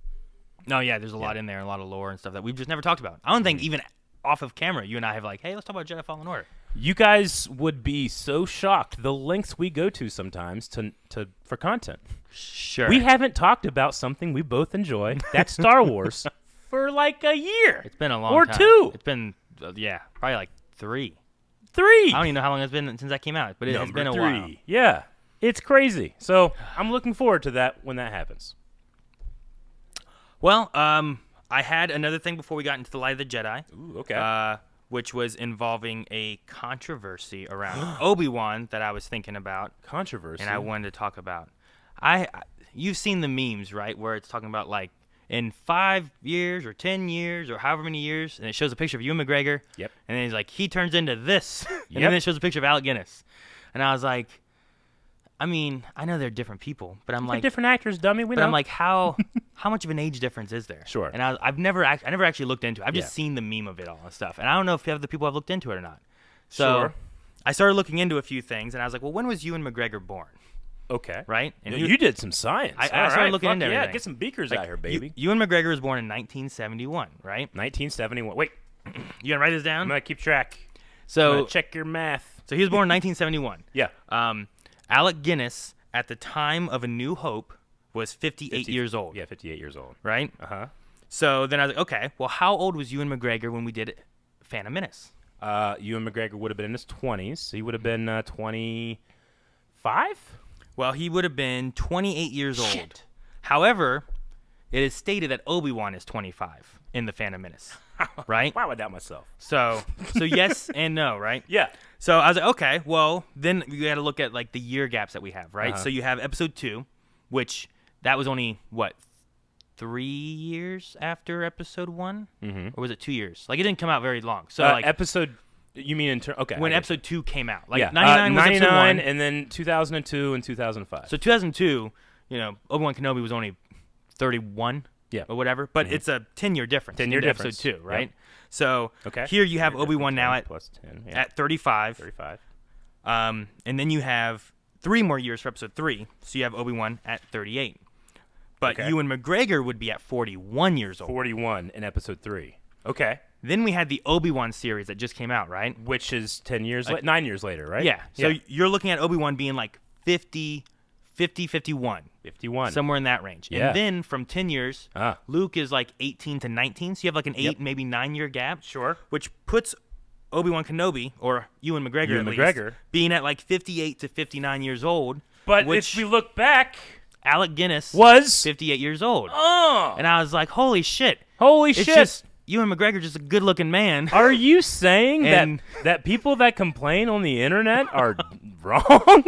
No, yeah, there's a lot in there, a lot of lore and stuff that we've just never talked about. I don't think even off of camera, you and I have like, hey, let's talk about Jedi Fallen Order. You guys would be so shocked the lengths we go to sometimes for content. Sure. We haven't talked about something we both enjoy. That's Star Wars for like a year. It's been a long or time. Two. It's been, probably like 3. 3. I don't even know how long it's been since that came out, but it has been a while. Yeah. It's crazy. So I'm looking forward to that when that happens. Well, I had another thing before we got into the Light of the Jedi. Ooh, okay. Which was involving a controversy around Obi-Wan that I was thinking about. Controversy? And I wanted to talk about. You've seen the memes, right, where it's talking about, like, in 5 years or 10 years or however many years, and it shows a picture of Ewan McGregor. Yep. And then he's like, he turns into this. And then it shows a picture of Alec Guinness. And I was like, I mean, I know they're different people, but I'm like... They're different actors, dummy, we know. But I'm like, how much of an age difference is there? Sure. And I never actually looked into it. I've just seen the meme of it all and stuff. And I don't know if the other people have looked into it or not. So I started looking into a few things, and I was like, well, when was Ewan McGregor born? Okay. Right? And you did some science. I started looking into everything. Yeah, get some beakers out here, baby. Ewan McGregor was born in 1971, right? 1971. Wait. You going to write this down? I'm going to keep track. So check your math. So he was born in 1971. Yeah. Alec Guinness, at the time of A New Hope, was 58 years old. Yeah, 58 years old. Right? Uh-huh. So then I was like, okay, well, how old was Ewan McGregor when we did Phantom Menace? Ewan McGregor would have been in his 20s. So he would have been 25? Well, he would have been 28 years old. However, it is stated that Obi-Wan is 25 in the Phantom Menace, right? Why would I doubt myself? So yes and no, right? Yeah. So I was like, okay, well, then you got to look at like the year gaps that we have, right? Uh-huh. So you have Episode 2, which that was only, 3 years after Episode 1? Mm-hmm. Or was it 2 years? Like, it didn't come out very long. So like episode... You mean okay. When Episode 2 came out. Like, yeah. 99 was Episode 1. And then 2002 and 2005. So 2002, Obi-Wan Kenobi was only 31 or whatever. But it's a 10-year difference. 10-year difference. Episode 2, right? Yep. So here you have Obi-Wan now at 35. 35. And then you have 3 more years for Episode 3. So you have Obi-Wan at 38. But Ewan McGregor would be at 41 years old. 41 in Episode 3. Okay. Then we had the Obi-Wan series that just came out, right? Which is 9 years later, right? Yeah. So you're looking at Obi-Wan being like 50, 51. 51. Somewhere in that range. Yeah. And then from 10 years, Luke is like 18 to 19. So you have like an 8, maybe 9-year gap. Sure. Which puts Obi-Wan Kenobi, or Ewan McGregor at least, being at like 58 to 59 years old. But if we look back... Alec Guinness was 58 years old. Oh. And I was like, holy shit. It's just Ewan McGregor, just a good-looking man. Are you saying that people that complain on the internet are wrong?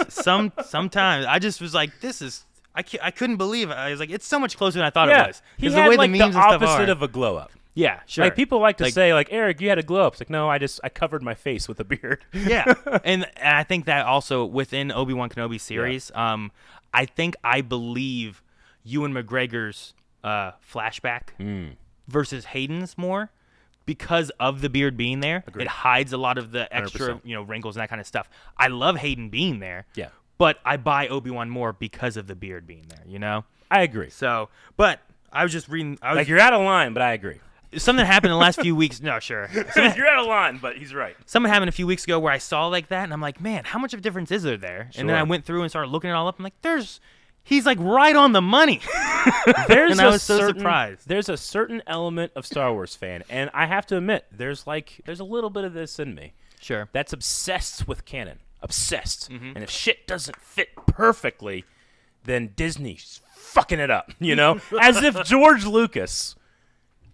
Sometimes. I just was like, this is... I couldn't believe it. I was like, it's so much closer than I thought it was. He had the memes the opposite of a glow-up. Yeah, sure. Like, people like to say, like, Eric, you had a glow-up. It's like, no, I covered my face with a beard. Yeah. And I think that also within Obi-Wan Kenobi series, I believe Ewan McGregor's flashback versus Hayden's more because of the beard being there. Agreed. It hides a lot of the extra 100%. Wrinkles and that kind of stuff. I love Hayden being there. Yeah. But I buy Obi-Wan more because of the beard being there, I agree. So, but I was just reading. You're out of line, but I agree. Something happened in the last few weeks. No, sure. You're out of line, but he's right. Something happened a few weeks ago where I saw like that, and I'm like, man, how much of a difference is there? Sure. And then I went through and started looking it all up. I'm like, he's like right on the money. And I was so surprised. There's a certain element of Star Wars fan, and I have to admit, there's a little bit of this in me. Sure. That's obsessed with canon. Obsessed. Mm-hmm. And if shit doesn't fit perfectly, then Disney's fucking it up, As if George Lucas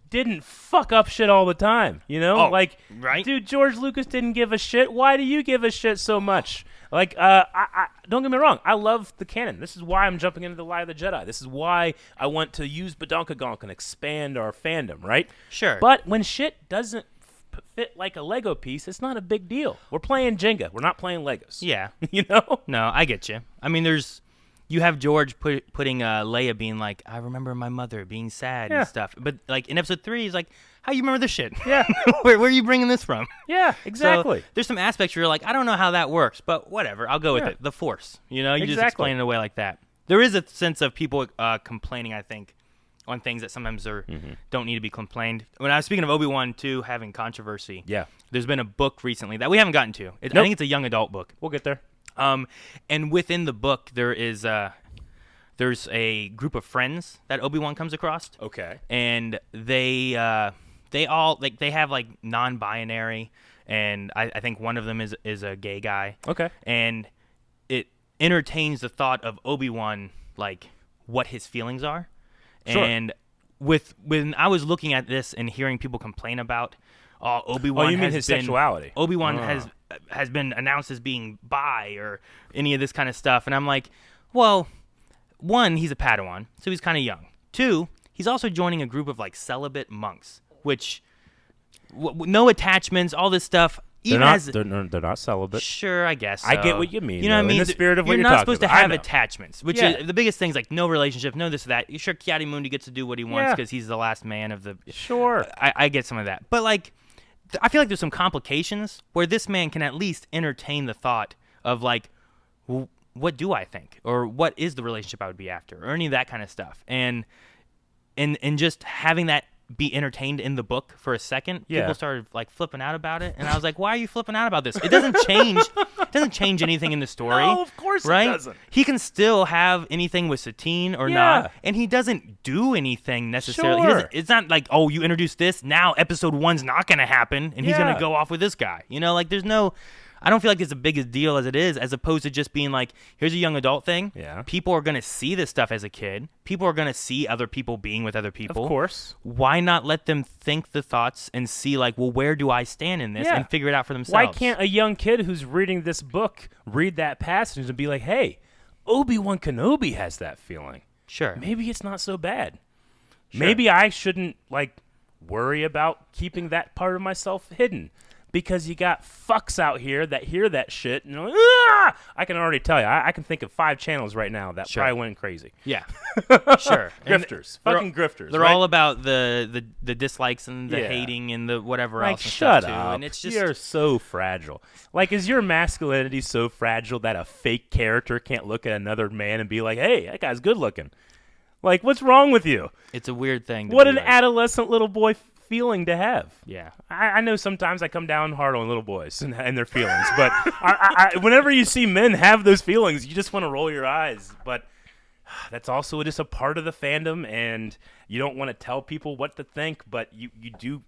didn't fuck up shit all the time, right? Dude, George Lucas didn't give a shit. Why do you give a shit so much? Like, I don't get me wrong, I love the canon. This is why I'm jumping into the Light of the Jedi. This is why I want to use Badonkagonk and expand our fandom, right? Sure. But when shit doesn't fit like a Lego piece, it's not a big deal. We're playing Jenga. We're not playing Legos. Yeah. No, I get you. I mean, you have George putting Leia being like, I remember my mother being sad and stuff. But like in episode 3, he's like, how you remember this shit? Yeah. where are you bringing this from? Yeah, exactly. So there's some aspects where you're like, I don't know how that works, but whatever. I'll go with it. The Force. You just explain it away like that. There is a sense of people complaining, I think, on things that sometimes don't need to be complained. When I was speaking of Obi-Wan II having controversy, there's been a book recently that we haven't gotten to. I think it's a young adult book. We'll get there. And within the book, there's a group of friends that Obi-Wan comes across. Okay. And they all they have like non-binary, and I think one of them is a gay guy. Okay. And it entertains the thought of Obi-Wan, like what his feelings are. Sure. And when I was looking at this and hearing people complain about Obi-Wan, you mean his sexuality? Obi-Wan has been announced as being bi or any of this kind of stuff, and I'm like, well, one, he's a Padawan, so he's kind of young. 2, he's also joining a group of like celibate monks, which no attachments, all this stuff. They're not celibate. Sure, I guess so. I get what you mean. You know what I mean? In the spirit of what you're not talking supposed to about. have attachments, which is the biggest things, like no relationship, no this or that. Sure, Ki-Adi-Mundi gets to do what he wants because he's the last man of the... Sure. I get some of that. But like, I feel like there's some complications where this man can at least entertain the thought of like, what do I think? Or what is the relationship I would be after? Or any of that kind of stuff. And just having that be entertained in the book for a second, people started like flipping out about it, and I was like, why are you flipping out about this? It doesn't change anything in the story. No, of course right? It doesn't. He can still have anything with Satine or not, and he doesn't do anything necessarily. Sure. It's not like, oh, you introduced this, now episode 1's not going to happen, and he's going to go off with this guy. Like there's no... I don't feel like it's as big a deal as it is, as opposed to just being like, here's a young adult thing. Yeah. People are going to see this stuff as a kid. People are going to see other people being with other people. Of course. Why not let them think the thoughts and see, like, well, where do I stand in this and figure it out for themselves? Why can't a young kid who's reading this book read that passage and be like, hey, Obi-Wan Kenobi has that feeling. Sure. Maybe it's not so bad. Sure. Maybe I shouldn't, like, worry about keeping that part of myself hidden. Because you got fucks out here that hear that shit, and like, ah! I can already tell you, I can think of 5 channels right now that probably went crazy. Yeah, sure. Grifters, fucking grifters. They're all about the dislikes and the hating and the whatever like, else. And shut stuff up! Too. And it's just you're so fragile. Like, is your masculinity so fragile that a fake character can't look at another man and be like, "Hey, that guy's good looking"? Like, what's wrong with you? It's a weird thing. What an adolescent little boy feeling to have. Yeah. I know sometimes I come down hard on little boys and their feelings, but whenever you see men have those feelings, you just want to roll your eyes. But that's also just a part of the fandom, and you don't want to tell people what to think, but you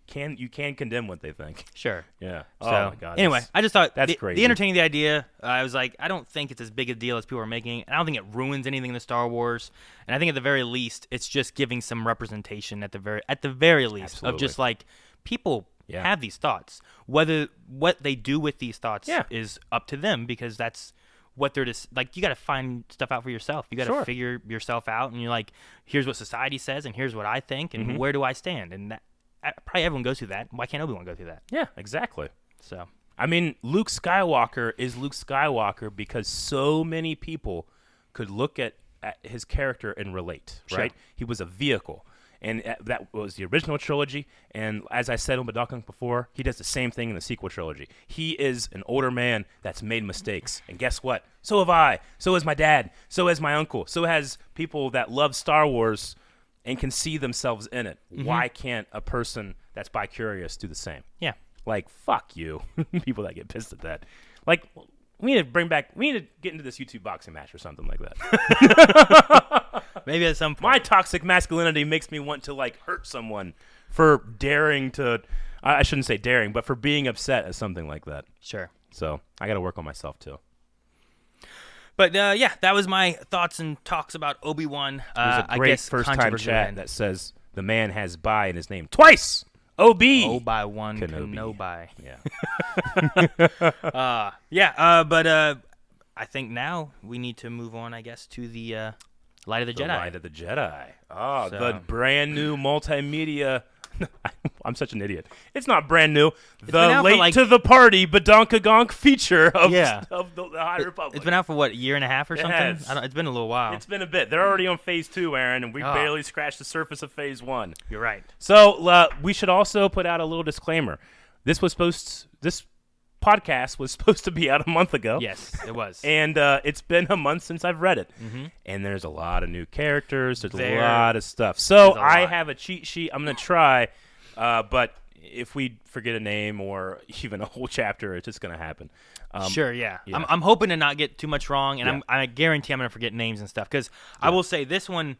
can condemn what they think. Sure. Yeah. So, oh my God. Anyway, I just thought that's crazy. The entertaining the idea. I was like, I don't think it's as big a deal as people are making. I don't think it ruins anything in the Star Wars, and I think at the very least, it's just giving some representation at the very least Absolutely. of just like people have these thoughts. Whether what they do with these thoughts is up to them, because that's what they're just like. You got to find stuff out for yourself. You got to figure yourself out, and you're like, here's what society says, and here's what I think, and where do I stand? And that probably everyone goes through that. Why can't Obi-Wan go through that? Yeah, exactly. So I mean, Luke Skywalker is Luke Skywalker because so many people could look at his character and relate. Right? Sure. He was a vehicle. And that was the original trilogy. And as I said on Badonkagonk before, he does the same thing in the sequel trilogy. He is an older man that's made mistakes. And guess what? So have I. So has my dad. So has my uncle. So has people that love Star Wars and can see themselves in it. Why can't a person that's bi-curious do the same? yeah. Like, fuck you. People that get pissed at that. Like, we need to get into this YouTube boxing match or something like that. Maybe at some point. My toxic masculinity makes me want to, like, hurt someone for daring to, I shouldn't say daring, but for being upset at something like that. Sure. So I got to work on myself, too. But, that was my thoughts and talks about Obi-Wan. There's a great I guess first-time chat that says the man has bi in his name twice. Obi-Wan Kenobi. Yeah. But I think now we need to move on, I guess, to the Light of the Jedi. Light of the Jedi. Oh, So- the brand new multimedia. I'm such an idiot. It's not brand new. been The out for, late like- to the party Badonkagonk feature of Yeah. of the High Republic. It's been out for, what, a year and a half or something? has. It's been a little while. It's been a bit. They're already on phase 2, Aaron, and we Oh. barely scratched the surface of phase 1. You're right. So we should also put out a little disclaimer. This podcast was supposed to be out a month ago. Yes, it was. And it's been a month since I've read it. Mhm. And there's a lot of new characters. There's a There lot of stuff. So is a I lot. have a cheat sheet. I'm going to try. But if we forget a name or even a whole chapter, it's just going to happen. Sure, yeah. yeah. I'm hoping to not get too much wrong, and Yeah. I guarantee I'm going to forget names and stuff. Because I will say this one,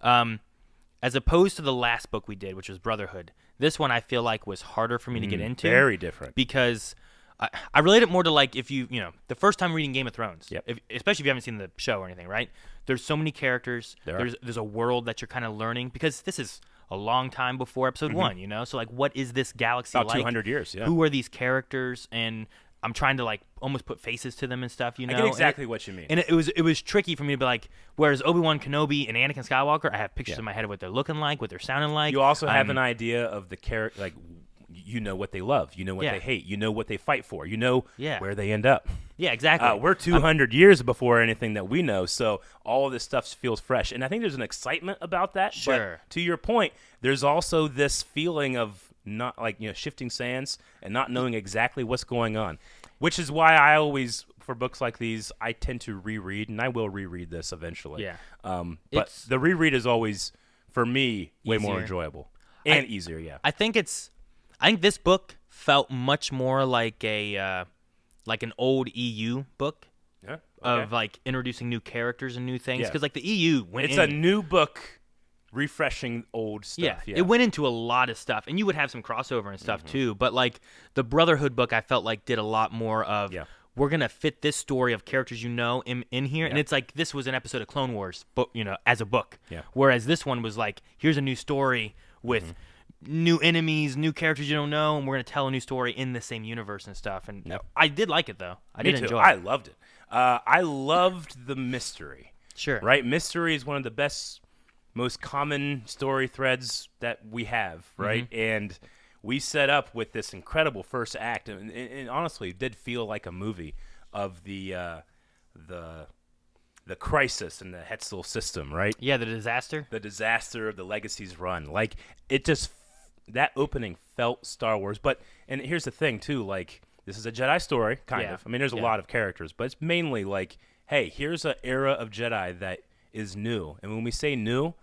as opposed to the last book we did, which was Brotherhood, this one I feel like was harder for me to get into. Very different. Because I relate it more to, like, if you the first time reading Game of Thrones, Yep. especially if you haven't seen the show or anything, right? There's so many characters. There's a world that you're kind of learning, because this is a long time before episode 1, so, like, what is this galaxy About like? 200 years, yeah. Who are these characters? And I'm trying to, like, almost put faces to them and stuff, I get exactly what you mean. And it was tricky for me to be like, whereas Obi-Wan Kenobi and Anakin Skywalker, I have pictures in my head of what they're looking like, what they're sounding like. You also have an idea of the character, like, you know what they love. You know what they hate. You know what they fight for. You know where they end up. Yeah, exactly. We're 200 years before anything that we know, so all of this stuff feels fresh. And I think there's an excitement about that. Sure. But to your point, there's also this feeling of not, like, shifting sands and not knowing exactly what's going on, which is why I always, for books like these, I tend to reread, and I will reread this eventually. Yeah. But the reread is always, for me, way more Easier. enjoyable and easier, yeah. I think this book felt much more like like an old EU book Yeah. of, like, introducing new characters and new things. Yeah. Because, like, the EU went It's a new book refreshing old stuff. Yeah. It went into a lot of stuff, and you would have some crossover and stuff too. But, like, the Brotherhood book, I felt like did a lot more of we're gonna fit this story of characters in here, and it's like this was an episode of Clone Wars, but as a book. Yeah. Whereas this one was like, here's a new story with new enemies, new characters you don't know, and we're gonna tell a new story in the same universe and stuff. And I did like it though. I Me did too. enjoy I it. loved it. I loved the mystery. Sure. Right? Mystery is one of the best, most common story threads that we have, right? And we set up with this incredible first act, and honestly, it did feel like a movie of the crisis in the Hetzel system, right? Yeah, the disaster. The disaster of the Legacy's run. Like, it just, that opening felt Star Wars. But, and here's the thing, too, like, this is a Jedi story, kind of. I mean, there's a lot of characters, but it's mainly like, hey, here's an era of Jedi that is new. And when we say new,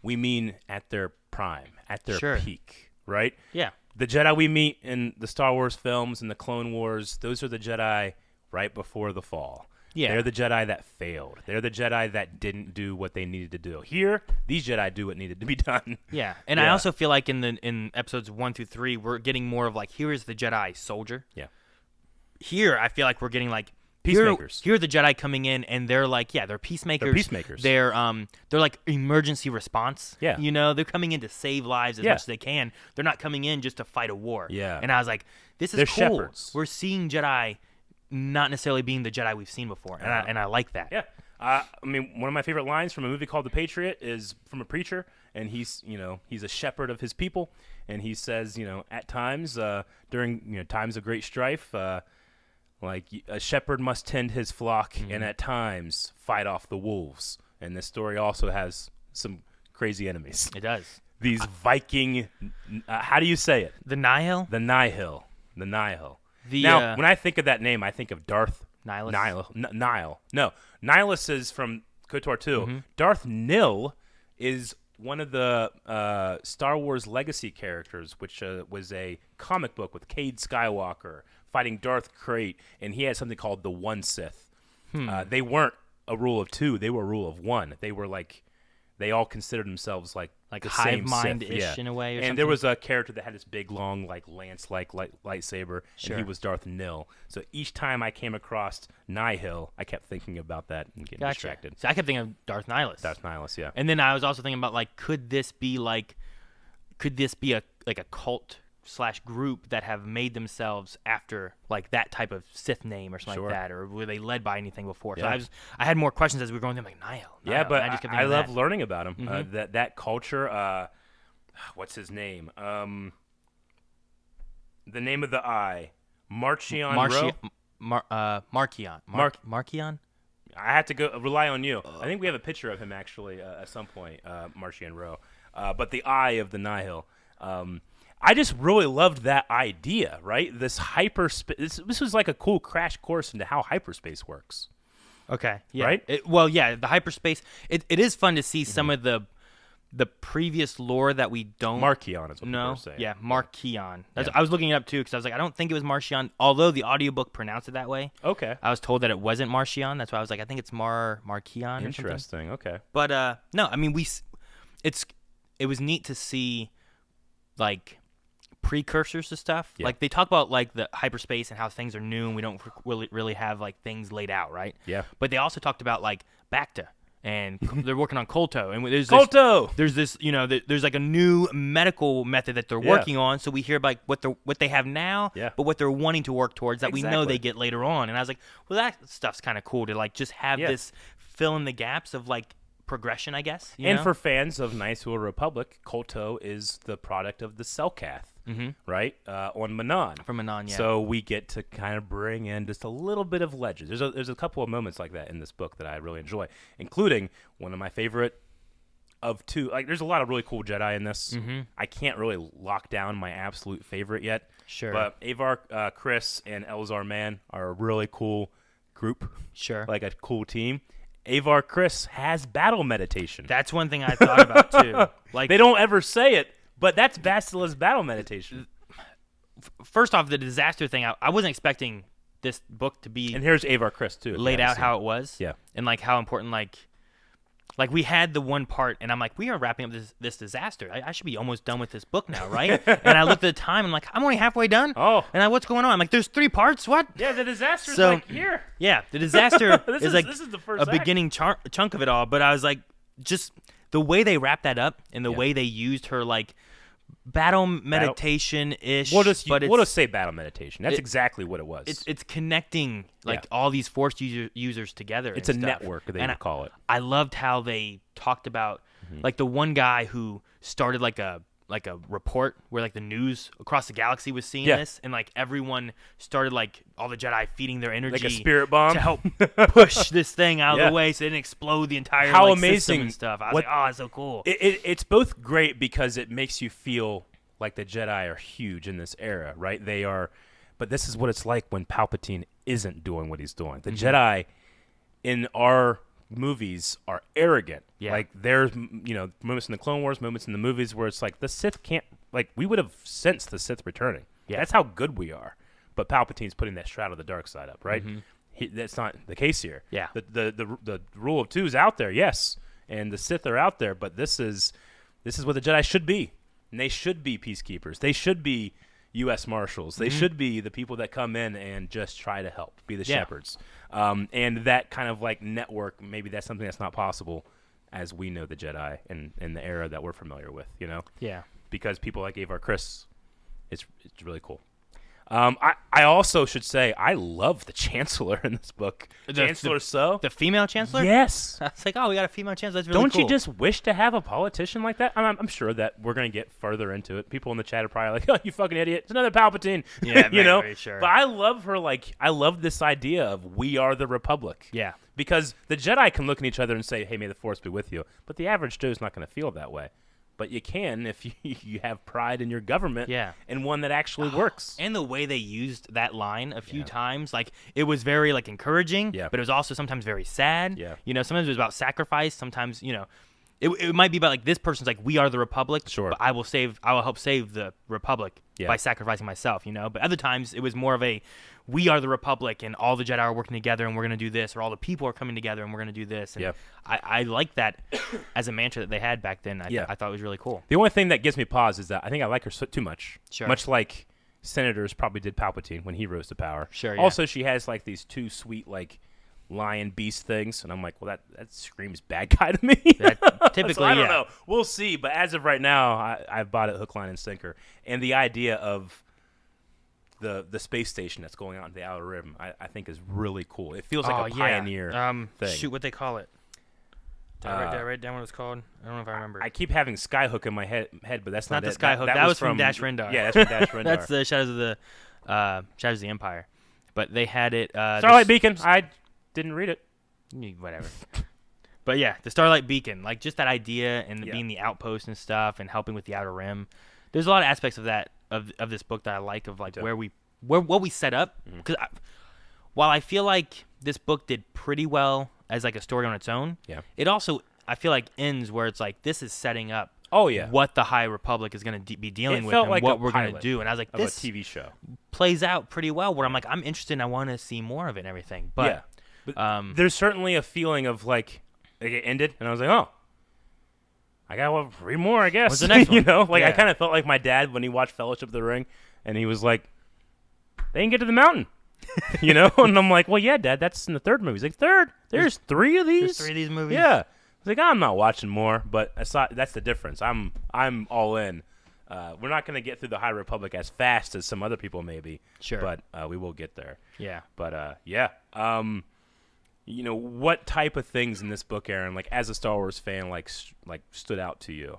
we mean at their prime, at their peak, right? Yeah. The Jedi we meet in the Star Wars films and the Clone Wars, those are the Jedi right before the fall. Yeah. They're the Jedi that failed. They're the Jedi that didn't do what they needed to do. Here, these Jedi do what needed to be done. Yeah, and I also feel like in episodes 1 through 3, we're getting more of like, here is the Jedi soldier. Yeah. Here, I feel like we're getting like peacemakers. Here are the Jedi coming in, and they're like, they're peacemakers. They're peacemakers. They're like emergency response. Yeah. They're coming in to save lives as much as they can. They're not coming in just to fight a war. Yeah. And I was like, this is they're cool. shepherds. We're seeing Jedi not necessily being the Jedi we've seen before, and I like that. Yeah. I mean, one of my favorite lines from a movie called The Patriot is from a preacher, and he's a shepherd of his people, and he says, at times, during times of great strife, like a shepherd must tend his flock, and at times fight off the wolves. And this story also has some crazy enemies. It does. These Viking, how do you say it? The Nihil. The Nihil. The, now, when I think of that name, I think of Darth Nihilus. Nihil. No, Nihilus is from KOTOR 2. Mm-hmm. Darth Nihil is one of the Star Wars Legacy characters, which was a comic book with Cade Skywalker fighting Darth Krayt, and he had something called the One Sith. They weren't a rule of 2; they were a rule of 1. They were they all considered themselves like the hive same mind-ish Sith, in a way, or and something. there was a character that had this big, long, lance-like lightsaber, Sure. and he was Darth Nihil. So each time I came across Nihil, I kept thinking about that and getting distracted. So I kept thinking of Darth Nihilus. Darth Nihilus, yeah. And then I was also thinking about could this be a cult / group that have made themselves after that type of Sith name or something like that, or were they led by anything before? Yeah. So I had more questions as we were going through. I'm like, Nihil. Yeah, but I just kept I thinking love that. learning about him. That culture. What's his name? The name of the eye, Marchion. Marchion. Marchion. I had to rely on you. I think we have a picture of him actually at some point, Marchion Rowe. But the eye of the Nihil. I just really loved that idea, right? This hyperspace. This was like a cool crash course into how hyperspace works. Okay. Yeah. Right? The hyperspace. It is fun to see some of the previous lore that we don't Marchion is what know. people are saying. Yeah, Marchion. I was looking it up too because I was like, I don't think it was Marchion, although the audiobook pronounced it that way. Okay. I was told that it wasn't Marchion. That's why I was like, I think it's Marchion. Interesting. Okay. But no, I mean it was neat to see precursors to stuff. Yeah. They talk about the hyperspace and how things are new and we don't really have things laid out, right? Yeah. But they also talked about Bacta. And they're working on Kolto, and there's this, there's a new medical method that they're working on. So we hear about what they have now, but what they're wanting to work towards that we know they get later on. And I was like, well, that stuff's kind of cool to just have this fill in the gaps of progression, I guess. And for fans of Knights of the Republic, Kolto is the product of the Selkath, right? On Manon. From Manon, yeah. So we get to kind of bring in just a little bit of legend. There's a couple of moments like that in this book that I really enjoy, including one of my favorite of 2. There's a lot of really cool Jedi in this. I can't really lock down my absolute favorite yet. Sure. But Avar, Chris, and Elzar Man are a really cool group. Sure. A cool team. Avar Chris has battle meditation. That's one thing I thought about too. They don't ever say it, but that's Bastila's battle meditation. First off, the disaster thing, I wasn't expecting this book to be and here's Avar Chris too, laid out how it was. Yeah. And how important we had the one part, and I'm like, we are wrapping up this disaster. I should be almost done with this book now, right? And I looked at the time, and I'm only halfway done. Oh. And what's going on? I'm like, there's 3 parts? What? Yeah, the disaster's here. Yeah, the disaster this is the first a beginning chunk of it all. But I was like, just the way they wrapped that up and the way they used her battle meditation-ish. We'll just say battle meditation. That's exactly what it was. It's connecting all these Force users together. It's a network, they would call it. I loved how they talked about the one guy who started a report where the news across the galaxy was seeing this, and everyone started all the Jedi feeding their energy a spirit bomb to help push this thing out of the way so it didn't explode the entire amazing system and stuff. I was oh, it's so cool. It's both great because it makes you feel like the Jedi are huge in this era, right? They are, but this is what it's like when Palpatine isn't doing what he's doing. The Jedi in our movies are arrogant. Yeah. There's moments in the Clone Wars, moments in the movies where it's the Sith can't we would have sensed the Sith returning. Yeah. That's how good we are. But Palpatine's putting that shroud of the dark side up, right? That's not the case here. Yeah. The rule of two is out there, yes, and the Sith are out there, but this is what the Jedi should be. And they should be peacekeepers. They should be U.S. Marshals. They should be the people that come in and just try to help, be the shepherds. And that kind of like network, maybe that's something that's not possible as we know the Jedi in the era that we're familiar with, you know? Yeah. Because people like Avar Kriss, it's really cool. I also should say I love the Chancellor in this book. Chancellor So. The female Chancellor? Yes. I was like, oh, we got a female Chancellor. That's really Don't cool. you just wish to have a politician like that? I'm sure that we're going to get further into it. People in the chat are probably like, oh, you fucking idiot. It's another Palpatine. Yeah, you know? very sure. But I love her. Like, I love this idea of we are the Republic. Yeah. Because the Jedi can look at each other and say, hey, may the Force be with you. But the average Joe's not going to feel that way. But you can if you have pride in your government and one that actually works. And the way they used that line a few times, like it was very like encouraging, but it was also sometimes very sad. Yeah. You know, sometimes it was about sacrifice. Sometimes, you know, it might be about like this person's like, we are the Republic. Sure. But I will help save the Republic by sacrificing myself, you know. But other times it was more of a, we are the Republic and all the Jedi are working together and we're going to do this, or all the people are coming together and we're going to do this. And I like that as a mantra that they had back then. I thought it was really cool. The only thing that gives me pause is that I think I like her too much. Sure. Much like senators probably did Palpatine when he rose to power. Sure, yeah. Also, she has like these two sweet like lion beast things, and I'm like, well, that screams bad guy to me. Typically, so I don't know. We'll see. But as of right now, I've bought it hook, line, and sinker. And the idea of the space station that's going on in the Outer Rim, I think is really cool. It feels like a pioneer thing. Shoot, what they call it? Did I write down what it's called? I don't know if I remember. I keep having Skyhook in my head, but that's not the it. Skyhook. That was from Dash Rendar. Yeah, that's from Dash Rendar. That's the Shadows of the Empire. But they had it. Starlight Beacon. I didn't read it. Whatever. But yeah, the Starlight Beacon, like just that idea and being the outpost and stuff and helping with the Outer Rim. There's a lot of aspects of that of this book that I like, of like what we set up. Because while I feel like this book did pretty well as like a story on its own, it also, I feel like, ends where it's like, this is setting up what the High Republic is going to be dealing with and like what we're going to do. And I was like, this a TV show plays out pretty well, where I'm like, I'm interested and I want to see more of it and everything. But there's certainly a feeling of like it ended, and I was like, oh, I got to read more, I guess. What's the next one? You know, like I kind of felt like my dad when he watched Fellowship of the Ring, and he was like, they didn't get to the mountain. You know, and I'm like, well, yeah, Dad, that's in the third movie. He's like, third? There's three of these? There's 3 of these movies? Yeah. I was like, I'm not watching more, but that's the difference. I'm all in. We're not going to get through the High Republic as fast as some other people maybe. Sure. But we will get there. Yeah. But, yeah. You know, what type of things in this book, Aaron, like as a Star Wars fan, like stood out to you?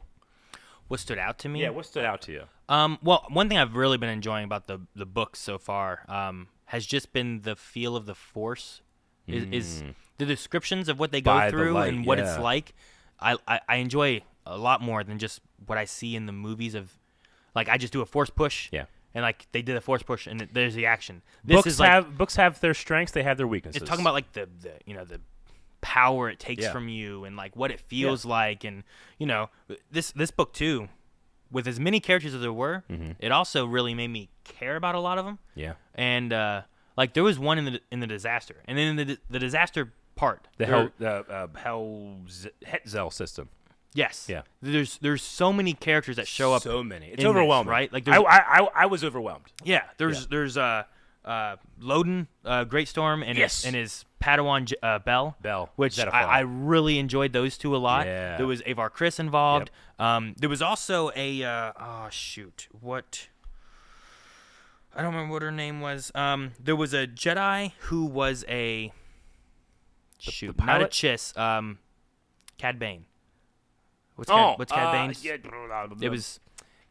What stood out to me? Yeah, what stood out to you? Well, one thing I've really been enjoying about the book so far has just been the feel of the Force. Is the descriptions of what they go through and what it's like. I enjoy a lot more than just what I see in the movies of, like, I just do a Force push. Yeah. And like they did a Force push and there's the action. Books have their strengths, they have their weaknesses. It's talking about like the power it takes from you and like what it feels like, and you know, this book too, with as many characters as there were, it also really made me care about a lot of them. Yeah. And like there was one in the disaster, and then in the disaster part, the Hetzel system. Yes. Yeah. There's so many characters that show up. So many. It's overwhelming, this, right? Like I was overwhelmed. Yeah. There's Loden, Great Storm, and his Padawan Bell, which I really enjoyed those two a lot. Yeah. There was Avar Kriss involved. Yep. There was also a I don't remember what her name was. There was a Jedi who was not a Chiss. Cad Bane. What's Cad Bane's? It was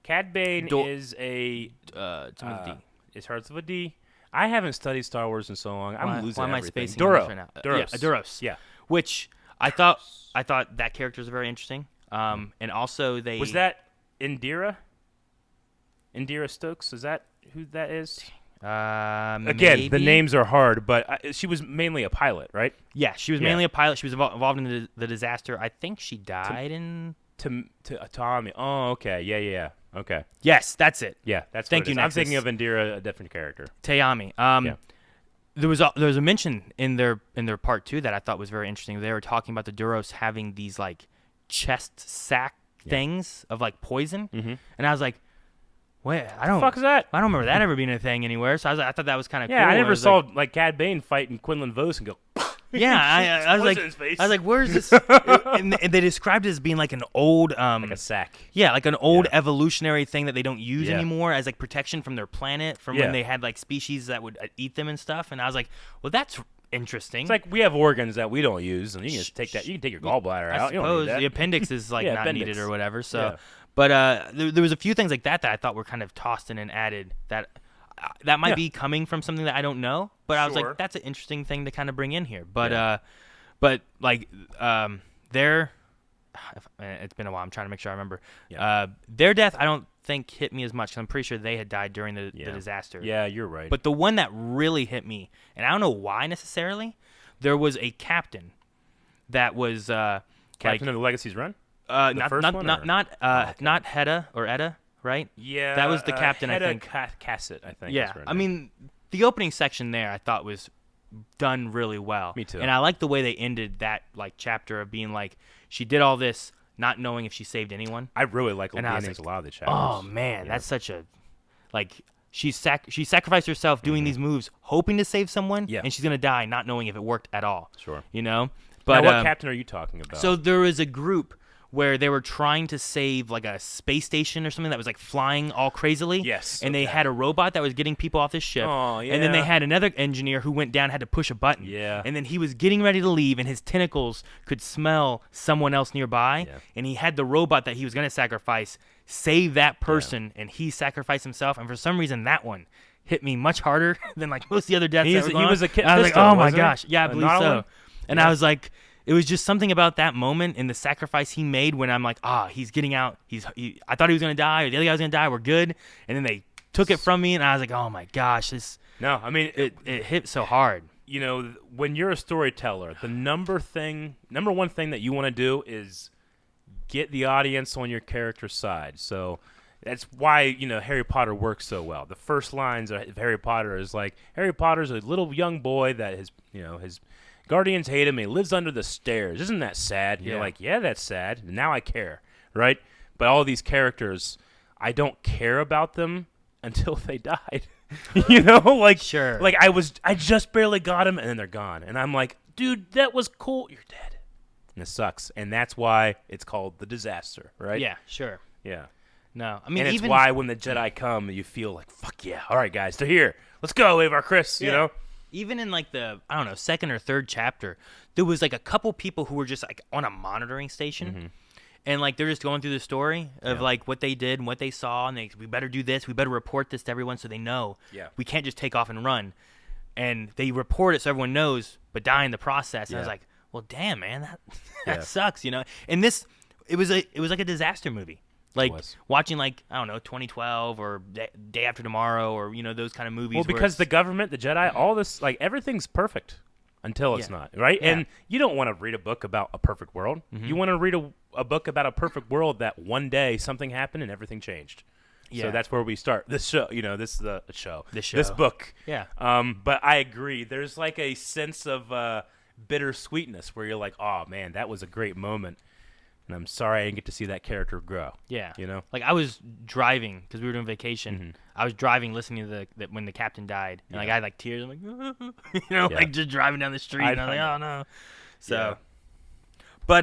Cad Bane is a it starts with a D. I haven't studied Star Wars in so long. I'm losing everything. Why am I spacing Duros. right now? Duros. Yeah, Duros. Yeah. Which I thought that character was very interesting. And also was that Indira? Indira Stokes? Is that who that is? Again, maybe? The names are hard, but she was mainly a pilot, right? Yeah, she was mainly a pilot. She was involved in the disaster. I think she died to Tommy. Oh, okay. Yeah. Okay. Yes, that's it. Yeah, that's Thank you, I'm Nexus. thinking of Indira, a different character. Tayami. there was a mention in their part 2 that I thought was very interesting. They were talking about the Duros having these like chest sack things of like poison, and I was like, wait, I don't. The fuck is that? I don't remember that ever being a thing anywhere. So I thought that was kind of cool. Yeah, I never saw like Cad Bane fighting Quinlan Vos and go. Yeah, I was like, where's this? and they described it as being like an old, like a sack. Yeah, like an old evolutionary thing that they don't use anymore as like protection from their planet from when they had like species that would eat them and stuff. And I was like, well, that's interesting. It's like we have organs that we don't use, and you can just take that. You can take your gallbladder out. You don't need that. The appendix is like not appendix. needed or whatever. So, but there was a few things like that I thought were kind of tossed in and added that might be coming from something that I don't know. But I was like, that's an interesting thing to kind of bring in here. But like their it's been a while. I'm trying to make sure I remember. Their death I don't think hit me as much. I'm pretty sure they had died during the disaster. Yeah, you're right. But the one that really hit me, and I don't know why necessarily, there was a captain that was Captain of the Legacy's Run. Not Hedda or Edda, right? Yeah, that was the captain. Hedda I think Cassett, I think. Yeah, I mean, the opening section there I thought was done really well. Me too. And I like the way they ended that like chapter of being like she did all this not knowing if she saved anyone. I really like the endings of a lot of the chapters. Oh man, that's such a like she sacrificed herself doing these moves hoping to save someone, and she's gonna die not knowing if it worked at all. Sure. You know. But now, what captain are you talking about? So there was a group where they were trying to save like a space station or something that was like flying all crazily. Yes. And they had a robot that was getting people off this ship. Oh, yeah. And then they had another engineer who went down, had to push a button. Yeah. And then he was getting ready to leave, and his tentacles could smell someone else nearby. Yeah. And he had the robot that he was going to sacrifice save that person, and he sacrificed himself. And for some reason, that one hit me much harder than like most of the other deaths. He was a kid. I was like, oh my gosh. Yeah, I believe so. One? And I was like, it was just something about that moment and the sacrifice he made when I'm like, he's getting out. I thought he was going to die, or the other guy was going to die. We're good. And then they took it from me, and I was like, oh my gosh. No, I mean, it hit so hard. You know, when you're a storyteller, the number one thing that you want to do is get the audience on your character's side. So that's why, you know, Harry Potter works so well. The first lines of Harry Potter is like, Harry Potter's a little young boy that his guardians hate him. He lives under the stairs. Isn't that sad? You're like, yeah, that's sad. Now I care, right? But all these characters, I don't care about them until they died. You know, like sure. Like I just barely got him, and then they're gone, and I'm like, dude, that was cool. You're dead, and it sucks, and that's why it's called the disaster, right? Yeah, sure. Yeah. No, I mean, and it's why when the Jedi come, you feel like, fuck yeah, all right, guys, they're here. Let's go, wave our Chris. You know. Even in like the, I don't know, second or third chapter, there was like a couple people who were just like on a monitoring station, and like they're just going through the story of like what they did and what they saw, and we better do this, we better report this to everyone so they know. Yeah. We can't just take off and run, and they report it so everyone knows, but die in the process. And I was like, well, damn, man, that sucks, you know. And it was like a disaster movie. Like watching, like, I don't know, 2012 or Day After Tomorrow, or you know, those kind of movies. Well, because the government, the Jedi, all this, like, everything's perfect until it's not, right? Yeah. And you don't want to read a book about a perfect world. You want to read a book about a perfect world that one day something happened and everything changed. Yeah. So that's where we start this show. You know, this book. Yeah. But I agree. There's like a sense of bittersweetness where you're like, oh man, that was a great moment. And I'm sorry I didn't get to see that character grow. Yeah. You know? Like, I was driving, because we were doing vacation. I was driving, listening to when the captain died. And, like, I had, like, tears. I'm like, you know, like, just driving down the street. And I'm like, oh, no. So, but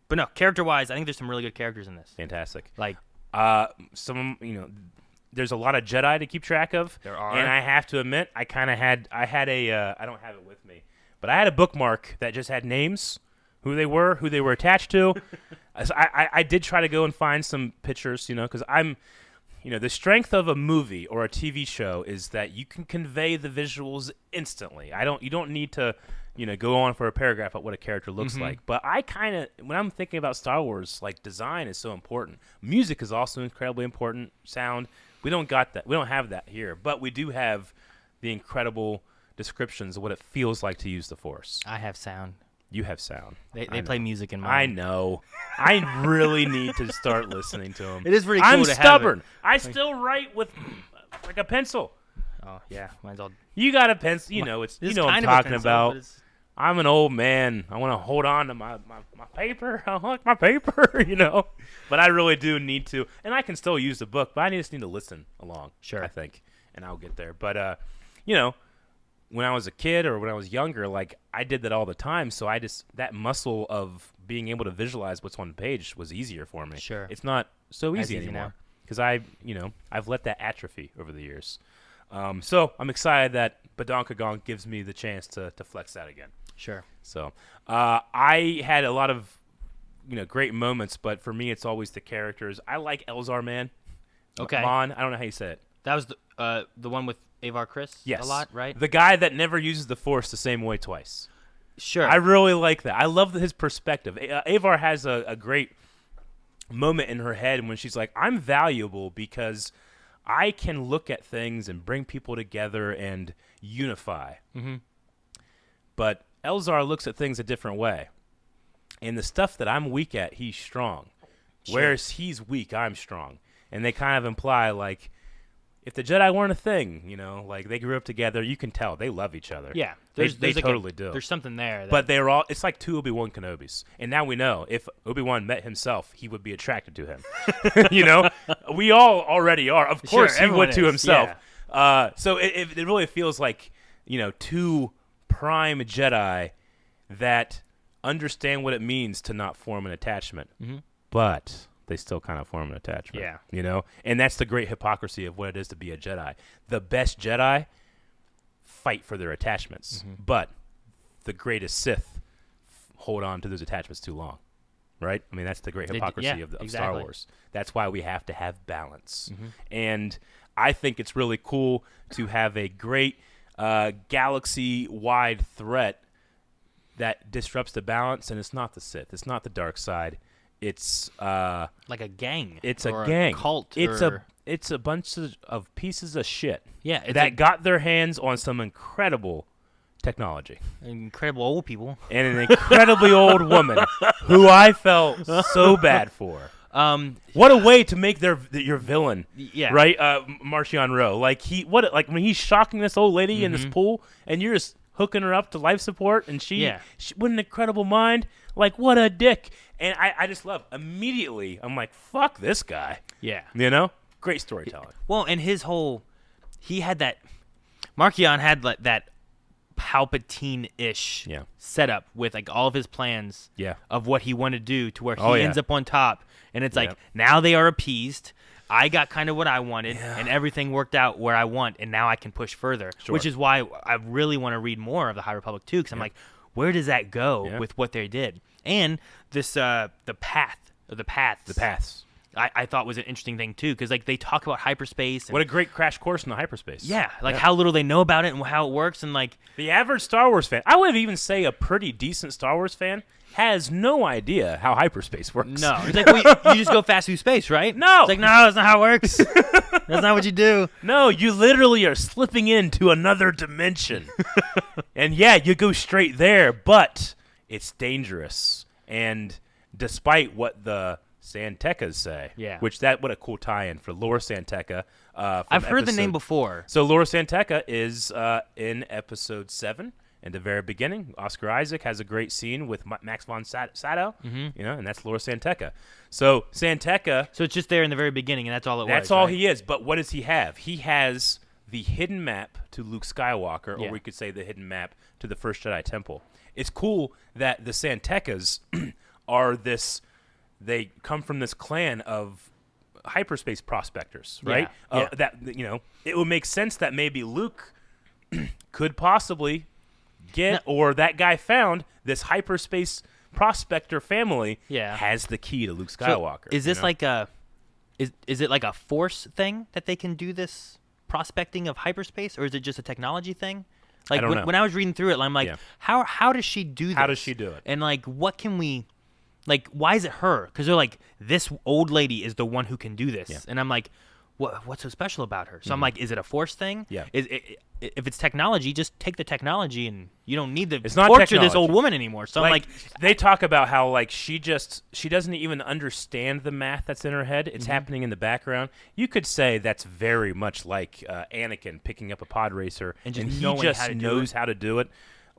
no, character-wise, I think there's some really good characters in this. Fantastic. Like, some, you know, there's a lot of Jedi to keep track of. There are. And I have to admit, I don't have it with me, but I had a bookmark that just had names. Who they were attached to. So I did try to go and find some pictures, you know, because the strength of a movie or a TV show is that you can convey the visuals instantly. You don't need to, you know, go on for a paragraph about what a character looks like. But when I'm thinking about Star Wars, like, design is so important. Music is also incredibly important. Sound. We don't got that. We don't have that here, but we do have the incredible descriptions of what it feels like to use the Force. I have sound. You have sound. They play music in mine. I know. I really need to start listening to them. It is pretty cool I'm to stubborn. have it. I still write with like a pencil. Oh yeah, mine's all. You got a pencil. You know, you know what I'm talking about. I'm an old man. I want to hold on to my paper. I like my paper, you know. But I really do need to. And I can still use the book, but I just need to listen along, sure. I think. And I'll get there. But, you know, when I was a kid or when I was younger, like, I did that all the time. So that muscle of being able to visualize what's on the page was easier for me. Sure. It's not so easy anymore. Because I've let that atrophy over the years. So I'm excited that Badonkagonk gives me the chance to flex that again. Sure. So I had a lot of great moments, but for me it's always the characters. I like Elzar, man. Okay. Mon, I don't know how you say it. That was the one with Avar Chris. Yes. A lot, right? The guy that never uses the Force the same way twice. Sure. I really like that. I love his perspective. Avar has a great moment in her head when she's like, I'm valuable because I can look at things and bring people together and unify. Mm-hmm. But Elzar looks at things a different way. And the stuff that I'm weak at, he's strong. Sure. Whereas he's weak, I'm strong. And they kind of imply, like, if the Jedi weren't a thing, like they grew up together, you can tell they love each other. Yeah. They like totally do. There's something there. But they're all, it's like two Obi-Wan Kenobis. And now we know if Obi-Wan met himself, he would be attracted to him. We all already are. Of course, he would to himself. Yeah. So it really feels like, two prime Jedi that understand what it means to not form an attachment. Mm-hmm. But they still kind of form an attachment. Yeah. And that's the great hypocrisy of what it is to be a Jedi. The best Jedi fight for their attachments, but the greatest Sith hold on to those attachments too long, right? I mean, that's the great hypocrisy of Star Wars. That's why we have to have balance. Mm-hmm. And I think it's really cool to have a great galaxy-wide threat that disrupts the balance, and it's not the Sith. It's not the dark side. It's like a gang. It's or a gang. Cult. It's a bunch of pieces of shit. Yeah, that got their hands on some incredible technology. Incredible old people. And an incredibly old woman who I felt so bad for. What a way to make your villain. Yeah. Right? Marchion Rowe. Like when he's shocking this old lady in this pool and you're just hooking her up to life support and she with an incredible mind. Like, what a dick. And I just love immediately. I'm like, fuck this guy. Yeah. Great storytelling. Well, and he had that, Marchion had that Palpatine-ish setup with like all of his plans of what he wanted to do to where he ends up on top. And it's like, now they are appeased. I got kind of what I wanted, and everything worked out where I want, and now I can push further. Sure. Which is why I really want to read more of the High Republic 2, because I'm like, where does that go with what they did? And this the paths. I thought was an interesting thing too, because like they talk about hyperspace. And what a great crash course in the hyperspace. Yeah, how little they know about it and how it works, and like the average Star Wars fan, I would even say a pretty decent Star Wars fan, has no idea how hyperspace works. No, it's like you just go fast through space, right? No, it's like no, that's not how it works. That's not what you do. No, you literally are slipping into another dimension, and you go straight there, but it's dangerous. And despite what the Santekas say, what a cool tie-in for Lore Santeca. I've heard the name before. So Lore Santeca is in episode 7. In the very beginning, Oscar Isaac has a great scene with Max von Sydow, and that's Lore Santeca. So Santeca. So it's just there in the very beginning, and that's all it was. That's all he is. But what does he have? He has the hidden map to Luke Skywalker, or we could say the hidden map to the First Jedi Temple. It's cool that the Santekas are this. They come from this clan of hyperspace prospectors, right? That it would make sense that maybe Luke could possibly or that guy found this hyperspace prospector family has the key to Luke Skywalker. So is this like a is it like a force thing that they can do this prospecting of hyperspace, or is it just a technology thing? Like I don't know. When I was reading through it, I'm like, how does she do this? How does she do it? And like, what can we? Like, why is it her? Because they're like, this old lady is the one who can do this, and I'm like, what's so special about her? So I'm like, is it a Force thing? Yeah. If it's technology, just take the technology, and you don't need to It's not torture technology. this old woman anymore. So I'm like, they talk about how like she doesn't even understand the math that's in her head. It's happening in the background. You could say that's very much like Anakin picking up a pod racer, And he just knowing just how to do knows it. how to do it,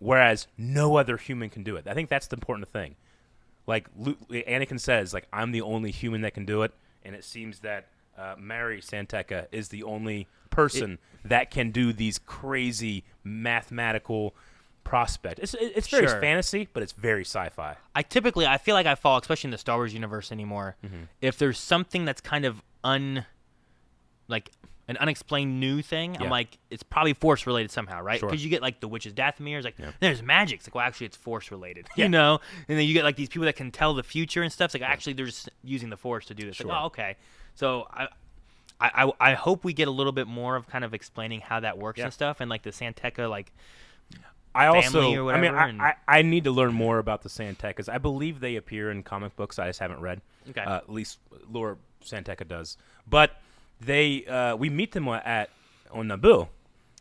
whereas no other human can do it. I think that's the important thing. Like Anakin says, like, I'm the only human that can do it, and it seems that Mary Santeca is the only person that can do these crazy mathematical prospects. It's very Sure. fantasy, but it's very sci-fi. I feel like I fall, especially in the Star Wars universe anymore. If there's something that's kind of like an unexplained new thing, I'm like, it's probably Force related somehow, right? Sure. Because you get like the witches' Dathomir, like there's magic. It's like, well, actually, it's Force related, Yeah. you know. And then you get like these people that can tell the future and stuff. It's like actually, they're just using the Force to do this. Sure. Like, oh, okay. So I hope we get a little bit more of kind of explaining how that works and stuff, and like the Santeca like. I or whatever, I need to learn more about the Santecas. I believe they appear in comic books. I just haven't read. Okay. At least Laura Santeca does. But we meet them on Naboo,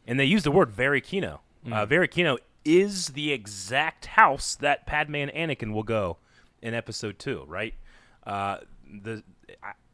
and they use the word Varikino. Varikino is the exact house that Padme and Anakin will go in Episode 2, right?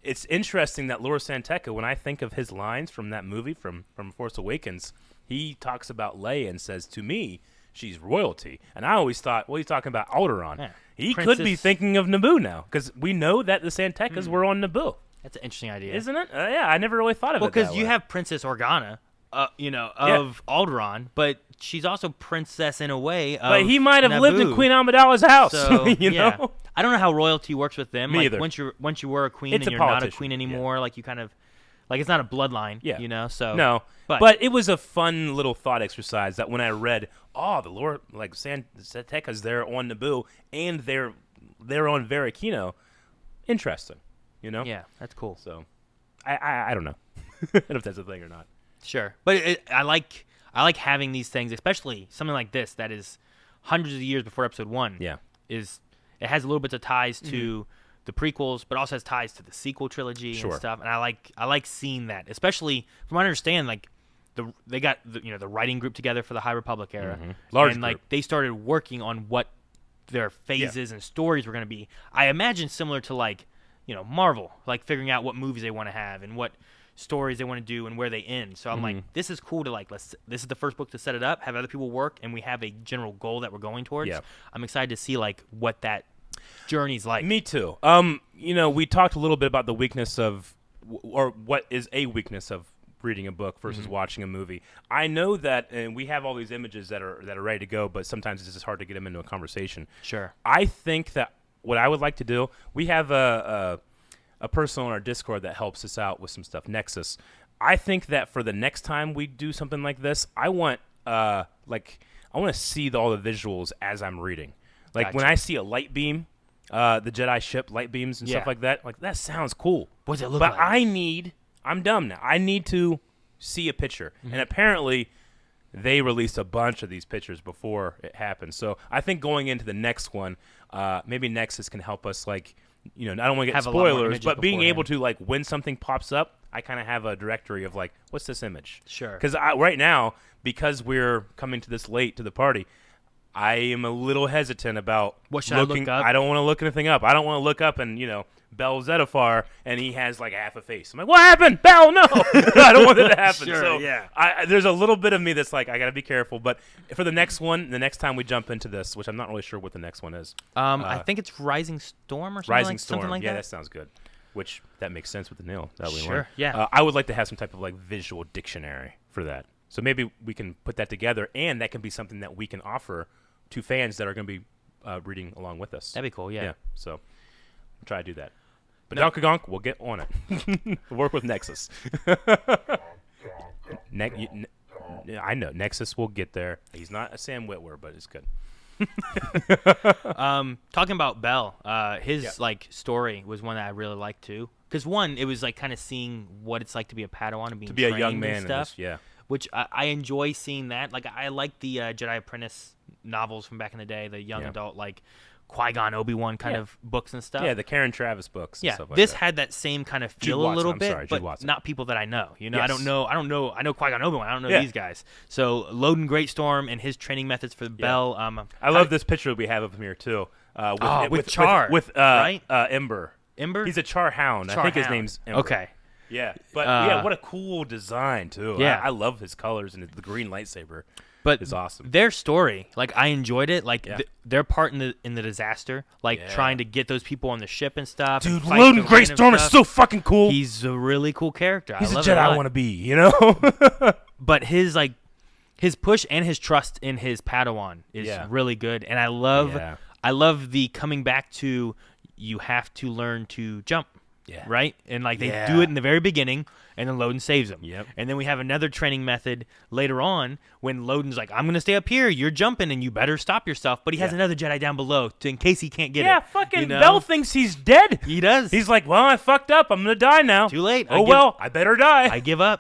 It's interesting that Laura Santeca, when I think of his lines from that movie, from Force Awakens, he talks about Leia and says, to me, she's royalty. And I always thought, well, he's talking about Alderaan. Yeah. He could be thinking of Naboo now, because we know that the Santecas were on Naboo. That's an interesting idea, Isn't it? Yeah, I never really thought of it that because you way. have Princess Organa, of Alderaan, but she's also princess in a way. But he might have lived in Naboo. Queen Amidala's house. So you yeah. know? I don't know how royalty works with them. Me like either. once you were a queen It's and a you're not a politician. queen anymore, like you kind of like it's not a bloodline. Yeah. You know. So No, but, but it was a fun little thought exercise that when I read, the Lord, like Santecas, they're on Naboo and they're on Varikino. Interesting, you know? yeah, that's cool. So, I don't know. I don't know if that's a thing or not. Sure, but I like having these things, especially something like this that is hundreds of years before Episode 1. Yeah. It has a little bit of ties to the prequels, but also has ties to the sequel trilogy Sure. and stuff. And I like seeing that, especially from what I understand, like they got the writing group together for the High Republic era, Large and group. like they started working on what their phases and stories were going to be. I imagine similar to like Marvel, like figuring out what movies they want to have and what stories they want to do and where they end. So I'm like, this is cool to like this is the first book to set it up, have other people work, and we have a general goal that we're going towards. Yeah. I'm excited to see like what that journey's like. Me too. We talked a little bit about the weakness of, or what is a weakness of reading a book versus watching a movie. I know that, and we have all these images that are ready to go, but sometimes it's just hard to get them into a conversation. Sure. I think that what I would like to do, we have a person on our Discord that helps us out with some stuff, Nexus. I think that for the next time we do something like this, I want I want to see all the visuals as I'm reading. Like when Gotcha. I see a light beam, the Jedi ship light beams and stuff like that sounds cool. What does it look but like? I'm dumb now. I need to see a picture. And apparently they released a bunch of these pictures before it happened. So I think going into the next one, maybe Nexus can help us, like, I don't want to get Have a lot more spoilers, images but being beforehand. able to, like, when something pops up, I kind of have a directory of, like, what's this image? Sure. Because right now, because we're coming to this late to the party, I am a little hesitant about What should I look up? I don't want to look anything up. I don't want to look up and, Bell Zettifar, and he has like half a face. I'm like, what happened? Bell, no. I don't want that to happen. Sure, so yeah. there's a little bit of me that's like, I got to be careful. But for the next one, the next time we jump into this, which I'm not really sure what the next one is. I think it's Rising Storm or something Rising like, Storm. something like yeah, that. that sounds good. Which, that makes sense with the Nihil. That we Sure, learned. yeah. I would like to have some type of like visual dictionary for that. So maybe we can put that together, and that can be something that we can offer to fans that are going to be reading along with us. That'd be cool, yeah. So we'll try to do that. But Badonkagonk, we'll get on it. We'll work with Nexus. I know. Nexus will get there. He's not a Sam Witwer, but it's good. Talking about Bell, his like story was one that I really liked too. Because one, it was like kind of seeing what it's like to be a Padawan and being To be a trained young and man in stuff. this, yeah. Which I enjoy seeing that. Like I like the Jedi Apprentice novels from back in the day, the young adult like Qui-Gon, Obi-Wan kind of books and stuff. Yeah, the Karen Travis books. And stuff like this that. had that same kind of feel a little bit, but not people that I know. You know, Yes. I know Qui-Gon, Obi-Wan. I don't know these guys. So Loden Greatstorm and his training methods for the Bell. I love this picture we have of him here too. With Char, right? Ember. Ember. He's a Char Hound. I think his name's Ember. Okay. Yeah, but what a cool design too. Yeah, I love his colors and the green lightsaber. But is awesome. Their story, like I enjoyed it. Like their part in the disaster, like trying to get those people on the ship and stuff. Dude, Loden Greatstorm is so fucking cool. He's a really cool character. He's a Jedi I want to be, you know. But his push and his trust in his Padawan is really good, and I love the coming back to you have to learn to jump. Yeah. Right? And like they do it in the very beginning, and then Loden saves him. Yep. And then we have another training method later on when Loden's like, I'm going to stay up here. You're jumping, and you better stop yourself. But he has another Jedi down below in case he can't get it. Yeah, fucking Bell thinks he's dead. He does. He's like, well, I fucked up. I'm going to die now. Too late. I better die. I give up.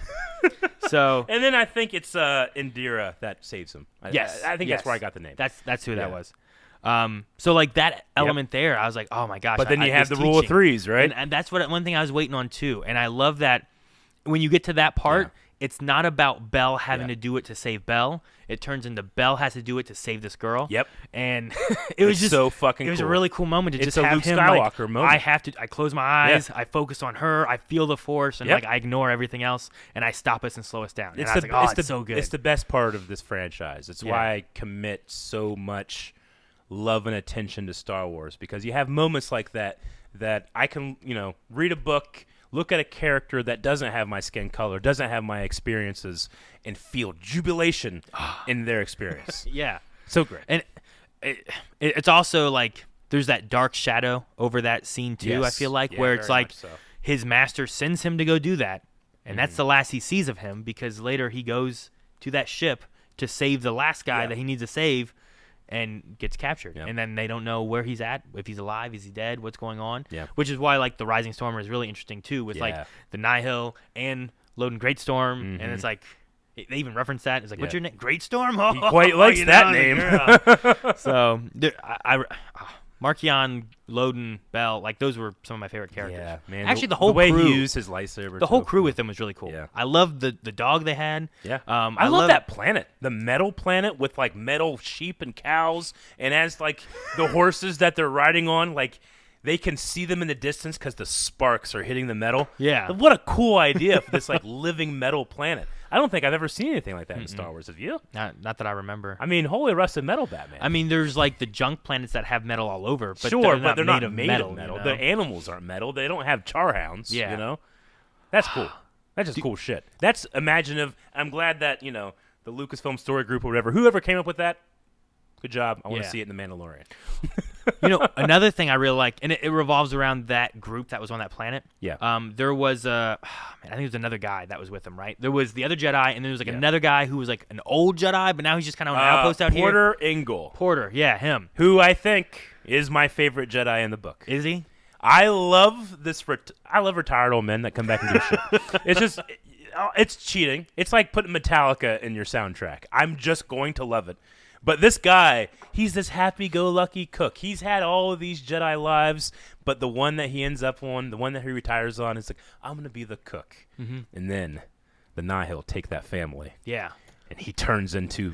So. And then I think it's Indira that saves him. Yes. I think that's where I got the name. That's who that was. So like that element there, I was like, oh my gosh. But then you have the rule of threes, right? And that's one thing I was waiting on too. And I love that when you get to that part, it's not about Bell having to do it to save Bell. It turns into Bell has to do it to save this girl. Yep. And it was just so fucking. It was cool. a really cool moment to just have Luke him Skywalker like, moment. I close my eyes, I focus on her, I feel the Force, and like I ignore everything else, and I stop us and slow us down. And I was like, it's so good. It's the best part of this franchise. It's why I commit so much love and attention to Star Wars, because you have moments like that I can, read a book, look at a character that doesn't have my skin color, doesn't have my experiences, and feel jubilation in their experience. Yeah. So great. And it's also like there's that dark shadow over that scene too, yes. I feel like, where it's like his master sends him to go do that, and that's the last he sees of him, because later he goes to that ship to save the last guy that he needs to save, and gets captured. And then they don't know where he's at, if he's alive, is he dead, what's going on. Which is why like the Rising Stormer is really interesting too, with like the Nihil and Loden Greatstorm. And it's like they even reference that. It's like, what's your name? Greatstorm? He quite likes that name. So Marchion, Loden, Bell, like those were some of my favorite characters. Yeah, man. Actually, the whole way crew, he used his lightsaber. The whole crew with him was really cool. Yeah. I loved the dog they had. Yeah. I love that planet, the metal planet with like metal sheep and cows, and as like the horses that they're riding on, like they can see them in the distance because the sparks are hitting the metal. Yeah. What a cool idea for this like living metal planet. I don't think I've ever seen anything like that in Star Wars. Have you? Not that I remember. I mean, holy rusted metal, Batman. I mean, there's like the junk planets that have metal all over, but sure, they're but they're not not made of metal. You know? The animals aren't metal. They don't have char hounds. Yeah. You know? That's cool. That's just cool shit. That's imaginative. I'm glad that, the Lucasfilm Story Group or whatever, whoever came up with that, good job. I want to see it in The Mandalorian. Another thing I really liked, and it revolves around that group that was on that planet. Yeah. There was I think it was another guy that was with them, right? There was the other Jedi, and there was like another guy who was like an old Jedi, but now he's just kind of on an outpost out here. Engle. Porter, yeah, him. Who I think is my favorite Jedi in the book. Is he? I love this. I love retired old men that come back and do shit. It's just, it's cheating. It's like putting Metallica in your soundtrack. I'm just going to love it. But this guy, he's this happy-go-lucky cook. He's had all of these Jedi lives, but the one that he ends up on, the one that he retires on, is like, I'm going to be the cook. Mm-hmm. And then the Nihil take that family. Yeah. And he turns into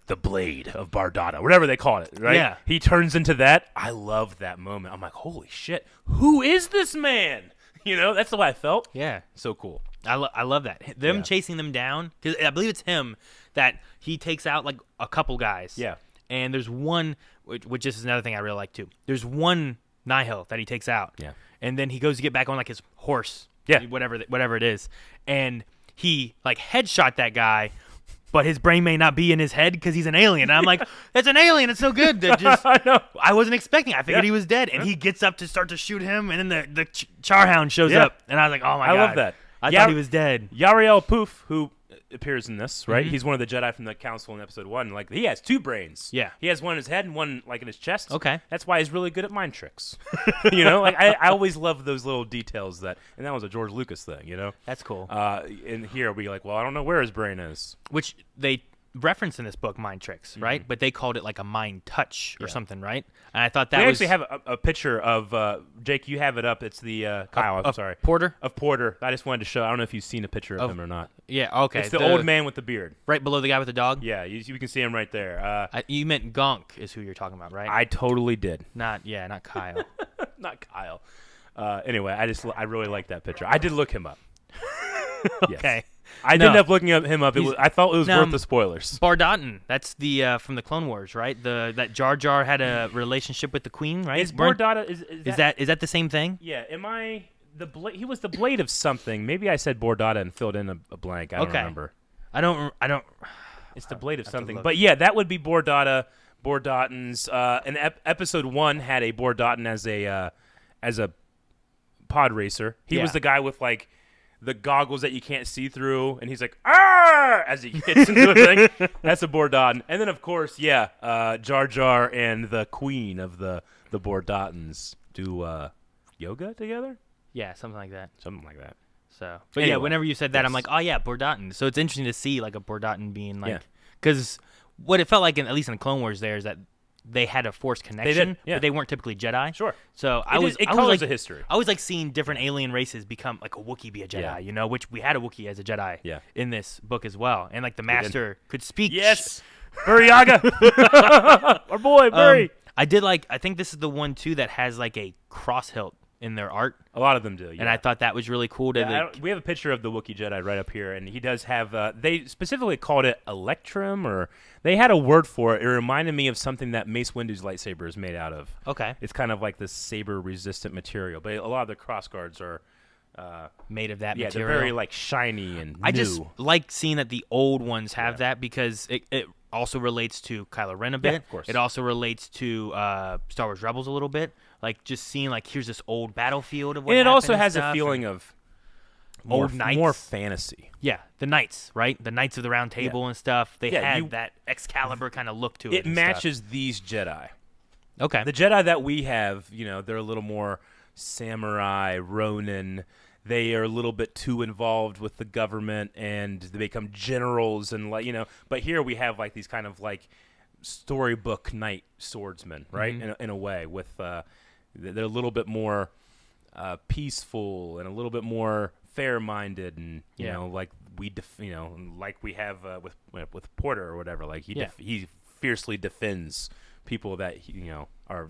the blade of Bardada, whatever they call it, right? Yeah. He turns into that. I love that moment. I'm like, holy shit, who is this man? That's the way I felt. Yeah. So cool. I love that. Them chasing them down, because I believe it's him that he takes out like a couple guys. Yeah. And there's one, which is another thing I really like too. There's one Nihil that he takes out. Yeah. And then he goes to get back on like his horse. Yeah. Whatever it is. And he like headshot that guy, but his brain may not be in his head because he's an alien. And I'm like, that's an alien. It's so good. I know. I wasn't expecting. I figured he was dead. And he gets up to start to shoot him, and then the Charhound shows up. And I was like, oh my God. I love that. I thought he was dead. Yariel Poof, who appears in this, right? Mm-hmm. He's one of the Jedi from the Council in Episode 1. Like, he has two brains. Yeah. He has one in his head and one, like, in his chest. Okay. That's why he's really good at mind tricks. I always love those little details and that was a George Lucas thing, That's cool. And here we like, well, I don't know where his brain is. Which they referenced in this book mind tricks, right? But they called it like a mind touch or something, right? And I thought that we was... actually have a picture of Jake. You have it up. It's the Kyle. I'm sorry, Porter. Of Porter. I just wanted to show. I don't know if you've seen a picture of him or not. Yeah. Okay. It's the old man with the beard, right below the guy with the dog. Yeah, you can see him right there. You meant Gonk is who you're talking about, right? I totally did. Not Kyle. Not Kyle. Anyway, I really like that picture. I did look him up. Okay. Yes. I did end up looking him up. I thought it was worth the spoilers. Bardotan, that's the from the Clone Wars, right? That Jar Jar had a relationship with the Queen, right? Is Bordata is that the same thing? Yeah. Am I he was the blade of something? Maybe I said Bordata and filled in a blank. I don't remember. I don't. It's the blade of something. But yeah, that would be Bordata. Bordatan's and episode 1 had a Bordatan as a pod racer. He was the guy with like the goggles that you can't see through, and he's like, "Arr!" as he hits into a thing. That's a Bordatan. And then, of course, Jar Jar and the queen of the Bordatans do yoga together? Yeah, something like that. Something like that. So, but anyway, whenever you said that, I'm like, oh, yeah, Bordatan. So it's interesting to see, like, a Bordatan being, like, because what it felt like, at least in the Clone Wars there, is that they had a Force connection, but they weren't typically Jedi. Sure. So it colors a history. I was like seeing different alien races become like a Wookiee be a Jedi, you know, which we had a Wookiee as a Jedi in this book as well. And like the Master could speak. Yes. Burryaga. Our boy, Burry. I think this is the one too that has like a cross hilt in their art. A lot of them do, and I thought that was really cool. We have a picture of the Wookiee Jedi right up here, and he does have. They specifically called it Electrum, or they had a word for it. It reminded me of something that Mace Windu's lightsaber is made out of. Okay, it's kind of like this saber-resistant material, but a lot of the crossguards are made of that material. Yeah, they're very like shiny and new. I just like seeing that the old ones have that because it also relates to Kylo Ren a bit. Yeah, of course. It also relates to Star Wars Rebels a little bit. Like just seeing like here's this old battlefield of what happened. And it also has a feeling of old knights, more fantasy. Yeah, the knights, right? The Knights of the Round Table and stuff. They had that Excalibur kind of look to it. It matches these Jedi. Okay. The Jedi that we have, they're a little more samurai, Ronin. They are a little bit too involved with the government, and they become generals, and But here we have like these kind of like storybook knight swordsmen, right? Mm-hmm. In a way, with they're a little bit more peaceful and a little bit more fair-minded, and like we have with Porter or whatever. Like he fiercely defends people that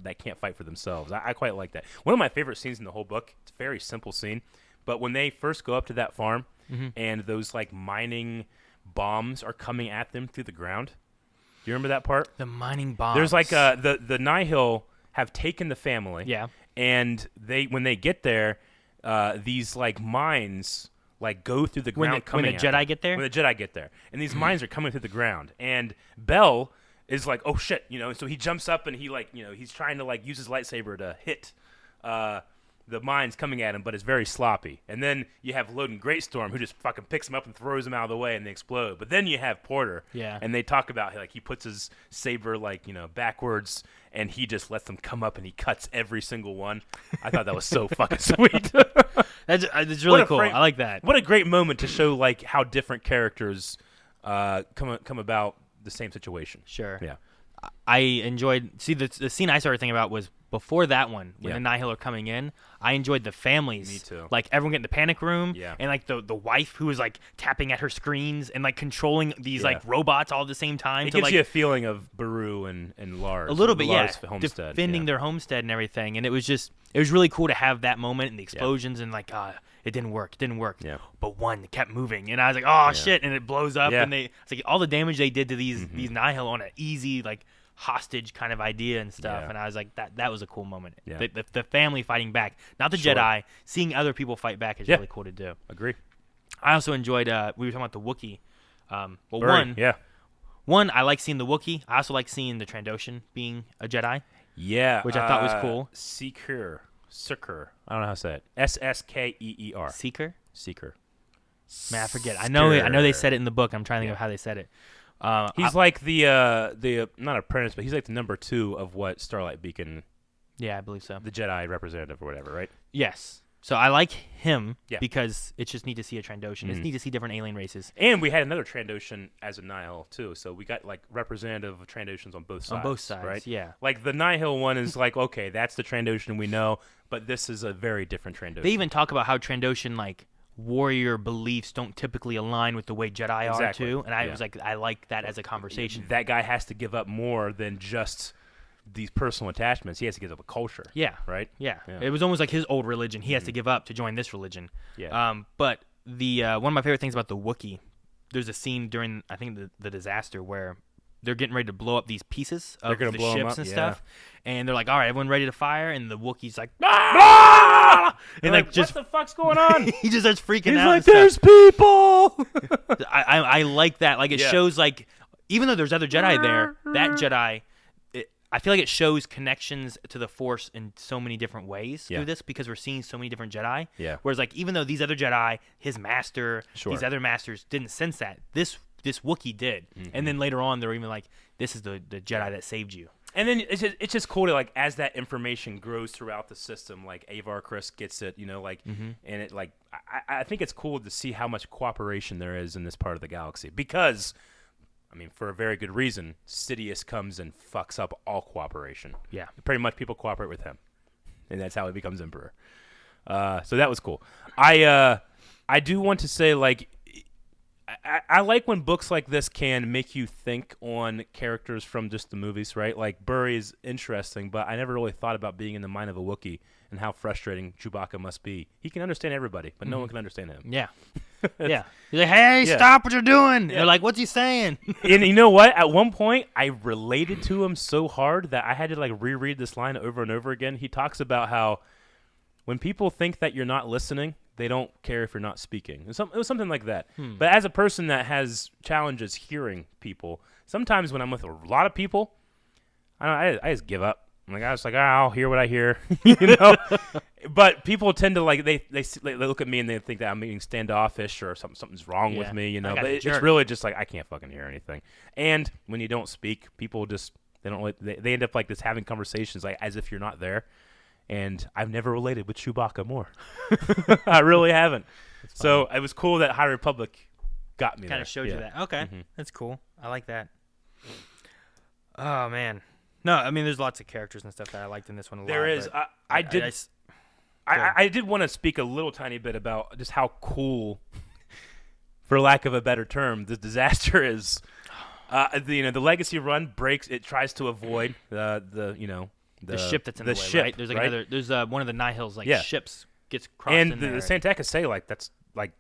that can't fight for themselves. I quite like that. One of my favorite scenes in the whole book. It's a very simple scene. But when they first go up to that farm and those like mining bombs are coming at them through the ground, do you remember that part? The mining bombs. There's like the Nihil have taken the family. Yeah. And when they get there, these like mines like go through the ground. When the Jedi get there? When the Jedi get there, and these mines are coming through the ground, and Bell is like, oh shit, so he jumps up and he like he's trying to like use his lightsaber to hit the mines coming at him, but it's very sloppy. And then you have Loden Greatstorm, who just fucking picks him up and throws him out of the way, and they explode. But then you have Porter, and they talk about like he puts his saber like backwards, and he just lets them come up, and he cuts every single one. I thought that was so fucking sweet. That's really cool. I like that. What a great moment to show like how different characters come about the same situation. Sure. Yeah. I enjoyed the scene I started thinking about was before that one when the Nihil are coming in. I enjoyed the families. Me too. Like everyone getting the panic room, Yeah. and like the wife who was like tapping at her screens and like controlling these like robots all at the same time. It gives you a feeling of Beru and Lars. A little bit, Lars homestead, defending their homestead and everything, and it was really cool to have that moment and the explosions and like it didn't work. Yeah. But one kept moving, and I was like, oh shit, and it blows up, and it's like all the damage they did to these Nihil on an easy like hostage kind of idea and stuff, and I was like, that was a cool moment. Yeah. The family fighting back, not the Jedi, seeing other people fight back is really cool to do. Agree. I also enjoyed. We were talking about the Wookiee. One, I like seeing the Wookiee. I also like seeing the Trandoshan being a Jedi. Yeah, which I thought was cool. Sskeer. I don't know how to say it. Sskeer. Sskeer. Man, I forget. I know they said it in the book. I'm trying to think of how they said it. He's like the not apprentice, but he's like the number 2 of what Starlight Beacon. Yeah, I believe so. The Jedi representative or whatever, right? Yes. So I like him Yeah. because it's just neat to see a Trandoshan. It's neat to see different alien races. And we had another Trandoshan as a Nihil too, so we got like representative of Trandoshans on both sides. On both sides, right? yeah. Like the Nihil one is like, okay, that's the Trandoshan we know, but this is a very different Trandoshan. They even talk about how Trandoshan like warrior beliefs don't typically align with the way Jedi are too, and I was like, I like that as a conversation. That guy has to give up more than just these personal attachments. He has to give up a culture. Yeah. Right? Yeah. It was almost like his old religion he has to give up to join this religion. Yeah. But the one of my favorite things about the Wookiee, there's a scene during, I think, the disaster where they're getting ready to blow up these pieces of the ships and stuff. And they're like, all right, everyone ready to fire? And the Wookiee's like, ah! And like, just, what the fuck's going on? he just starts freaking He's out. like, there's people! I like that. Like, it shows, like, even though there's other Jedi there, that Jedi... I feel like it shows connections to the Force in so many different ways through this because we're seeing so many different Jedi. Yeah. Whereas, like, even though these other Jedi, his master, these other masters didn't sense that, this Wookiee did. And then later on, they're even like, this is the Jedi that saved you. And then it's just cool to, like, as that information grows throughout the system, like, Avar Kriss gets it, you know, like, and it, like, I think it's cool to see how much cooperation there is in this part of the galaxy because... I mean, for a very good reason, Sidious comes and fucks up all cooperation. Yeah. Pretty much people cooperate with him. And that's how he becomes Emperor. So that was cool. I do want to say, like, I like when books like this can make you think on characters from just the movies, right? Like, Burry is interesting, but I never really thought about being in the mind of a Wookiee and how frustrating Chewbacca must be. He can understand everybody, but no one can understand him. Yeah. Yeah. He's like, hey, stop what you're doing. Yeah. They're like, what's he saying? And you know what? At one point, I related to him so hard that I had to, like, reread this line over and over again. He talks about how when people think that you're not listening, they don't care if you're not speaking. It was something like that. But as a person that has challenges hearing people, sometimes when I'm with a lot of people, I just give up. I'm like, I was like, I'll hear what I hear, you know. But people tend to, like, they look at me and they think that I'm being standoffish or something's wrong with me, you know. But it's really just like I can't fucking hear anything. And when you don't speak, people just they end up like this having conversations like as if you're not there. And I've never related with Chewbacca more. I really haven't. So it was cool that High Republic got me. Kind of showed you that. Okay, that's cool. I like that. Oh man. No, I mean, there's lots of characters and stuff that I liked in this one a lot. There is. I did want to speak a little tiny bit about just how cool, for lack of a better term, the disaster is. The Legacy run breaks. It tries to avoid the ship that's in the way. Ship, right? There's like right? there's one of the Nihil's ships gets crossed and in there. And the Santekas say like that's like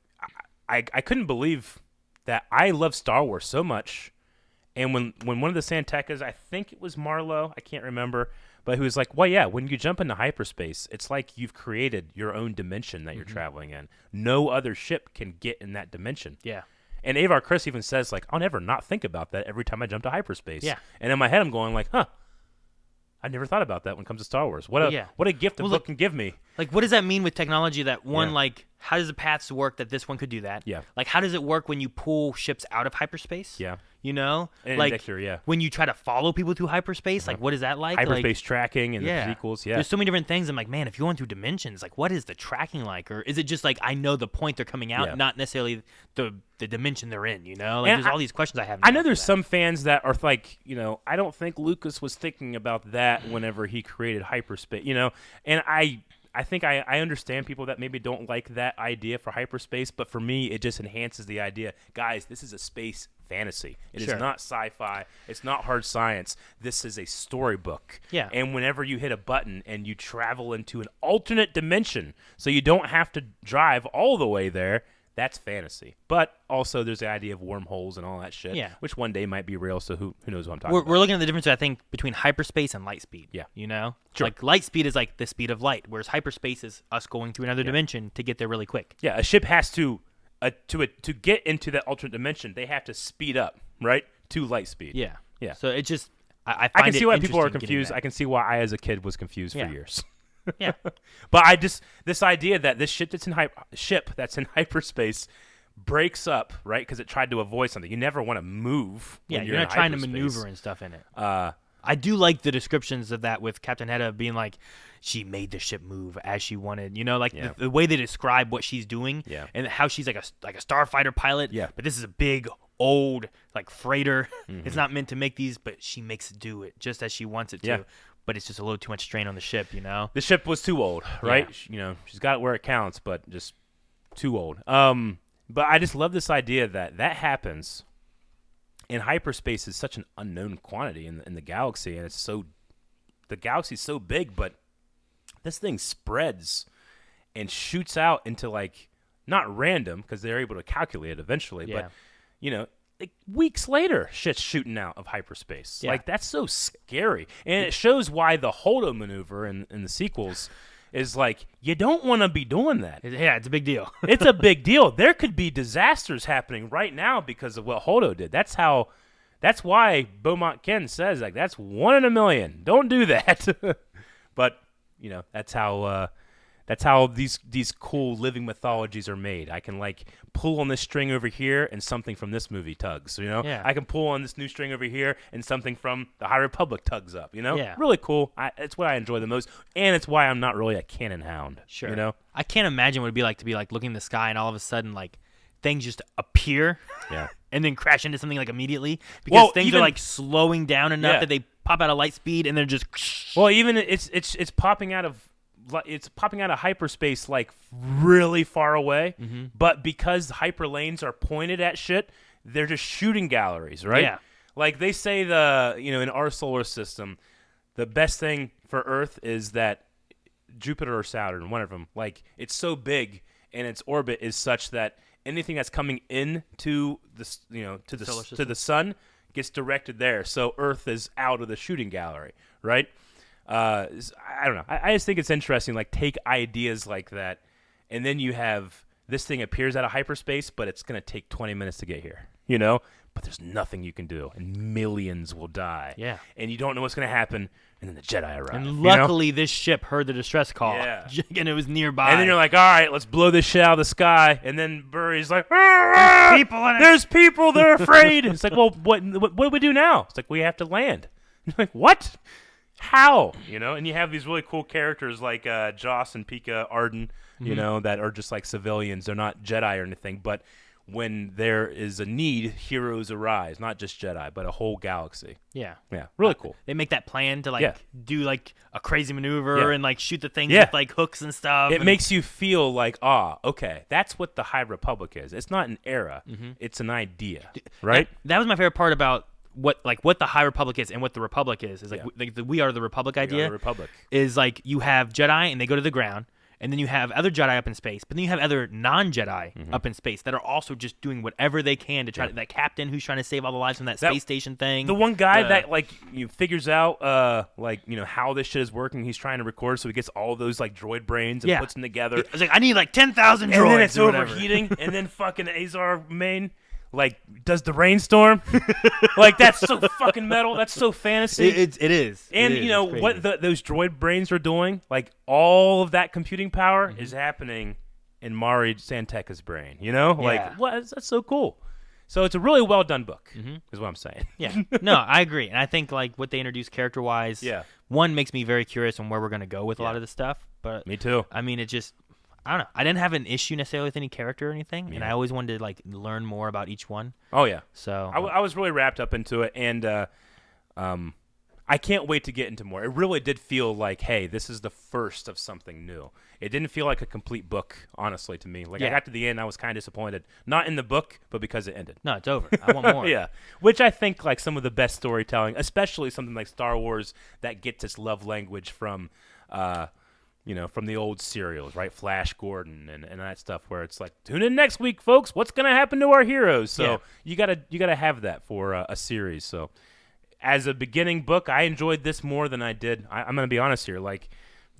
I couldn't believe that I love Star Wars so much. And when one of the Santekas, I think it was Marlowe, I can't remember, but who was like, well, yeah, when you jump into hyperspace, it's like you've created your own dimension that you're traveling in. No other ship can get in that dimension. Yeah. And Avar Kriss even says, like, I'll never not think about that every time I jump to hyperspace. Yeah. And in my head, I'm going like, huh, I never thought about that when it comes to Star Wars. What a gift a book can give me. Like, what does that mean with technology that like, how does the paths work that this one could do that? Yeah. Like, how does it work when you pull ships out of hyperspace? Yeah. You know? And like, Vector, when you try to follow people through hyperspace, like, what is that like? Hyperspace tracking and the sequels, There's so many different things. I'm like, man, if you're going through dimensions, like, what is the tracking like? Or is it just like, I know the point they're coming out, not necessarily the dimension they're in, you know? Like, there's all these questions I have. I know there's some fans that are like, you know, I don't think Lucas was thinking about that whenever he created hyperspace, you know? And I think I understand people that maybe don't like that idea for hyperspace, but for me, it just enhances the idea. Guys, this is a space fantasy. It is not sci-fi. It's not hard science. This is a storybook. Yeah. And whenever you hit a button and you travel into an alternate dimension, so you don't have to drive all the way there, that's fantasy. But also there's the idea of wormholes and all that shit, which one day might be real, so who knows what I'm talking about. We're looking at the difference, I think, between hyperspace and light speed. Yeah. You know? Sure. Like, light speed is like the speed of light, whereas hyperspace is us going through another dimension to get there really quick. Yeah, a ship has to get into that alternate dimension, they have to speed up, right, to light speed. Yeah. Yeah. So it just, I find I can see why people are interesting confused. I can see why I, as a kid, was confused for years. Yeah. But this idea that this ship that's in hyperspace breaks up, right, because it tried to avoid something. You never want to move. Yeah, you're not trying to maneuver and stuff in it. I do like the descriptions of that with Captain Hedda being like, she made the ship move as she wanted. You know, like the way they describe what she's doing and how she's like a starfighter pilot. Yeah. But this is a big, old, like freighter. It's not meant to make these, but she makes it do it just as she wants it to. Yeah. But it's just a little too much strain on the ship, you know? The ship was too old, right? Yeah. You know, she's got it where it counts, but just too old. But I just love this idea that happens. And hyperspace is such an unknown quantity in the galaxy, and the galaxy's so big, but this thing spreads and shoots out into like not random because they're able to calculate it eventually, but you know, like weeks later, shit's shooting out of hyperspace. Yeah. Like that's so scary, and it shows why the Holdo maneuver in the sequels is like you don't want to be doing that. Yeah, it's a big deal. It's a big deal. There could be disasters happening right now because of what Holdo did. That's why Beaumont Ken says like that's 1 in a million. Don't do that. But you know that's how these cool living mythologies are made. I can like pull on this string over here and something from this movie tugs. You know, I can pull on this new string over here and something from the High Republic tugs up. You know, really cool. It's what I enjoy the most, and it's why I'm not really a canon hound. Sure, you know, I can't imagine what it'd be like to be like looking in the sky and all of a sudden like things just appear, and then crash into something like immediately because things are like slowing down enough that they pop out of light speed and they're just. Well, even it's popping out of. It's popping out of hyperspace like really far away, but because hyper lanes are pointed at shit, they're just shooting galleries, right? Yeah. Like they say in our solar system, the best thing for Earth is that Jupiter or Saturn, one of them, like it's so big and its orbit is such that anything that's coming into to the sun gets directed there. So Earth is out of the shooting gallery, right? I don't know. I just think it's interesting. Like take ideas like that, and then you have this thing appears out of hyperspace, but it's going to take 20 minutes to get here. You know, but there's nothing you can do, and millions will die. Yeah, and you don't know what's going to happen, and then the Jedi arrive. And luckily, this ship heard the distress call. Yeah, and it was nearby. And then you're like, all right, let's blow this shit out of the sky. And then Burry's like, there's people in it. There's people. They're afraid. It's like, well, what do we do now? It's like we have to land. You're like, what? How? You know, and you have these really cool characters like Joss and Pika Arden, you know, that are just like civilians. They're not Jedi or anything, but when there is a need, heroes arise. Not just Jedi, but a whole galaxy. Yeah. Yeah. Really cool. They make that plan to like do like a crazy maneuver and like shoot the things with like hooks and stuff. It makes you feel like, okay, that's what the High Republic is. It's not an era. It's an idea, right? That was my favorite part about what the High Republic is and what the Republic is like we are the Republic idea. We are the Republic is like you have Jedi and they go to the ground, and then you have other Jedi up in space, but then you have other non-Jedi up in space that are also just doing whatever they can to try to, that captain who's trying to save all the lives from that space station thing. The one guy that like figures out how this shit is working. He's trying to record, so he gets all those like droid brains and puts them together. It's like I need like 10,000 droids. And then it's overheating, and then fucking Elzar main like does the rainstorm. Like that's so fucking metal. That's so fantasy. It is. And you know what those droid brains are doing? Like all of that computing power is happening in Mari Santeka's brain. You know, like what? That's so cool. So it's a really well done book, is what I'm saying. Yeah. No, I agree, and I think like what they introduce character wise, one makes me very curious on where we're gonna go with a lot of this stuff. But me too. I mean, it just. I don't know. I didn't have an issue necessarily with any character or anything, and I always wanted to like learn more about each one. Oh yeah. So I was really wrapped up into it, and I can't wait to get into more. It really did feel like, hey, this is the first of something new. It didn't feel like a complete book, honestly, to me. Like I got to the end, I was kind of disappointed, not in the book, but because it ended. No, it's over. I want more. Yeah, which I think like some of the best storytelling, especially something like Star Wars, that gets its love language from. From the old serials, right? Flash Gordon and that stuff where it's like, tune in next week, folks. What's going to happen to our heroes? So you gotta have that for a series. So as a beginning book, I enjoyed this more than I did. I'm going to be honest here. Like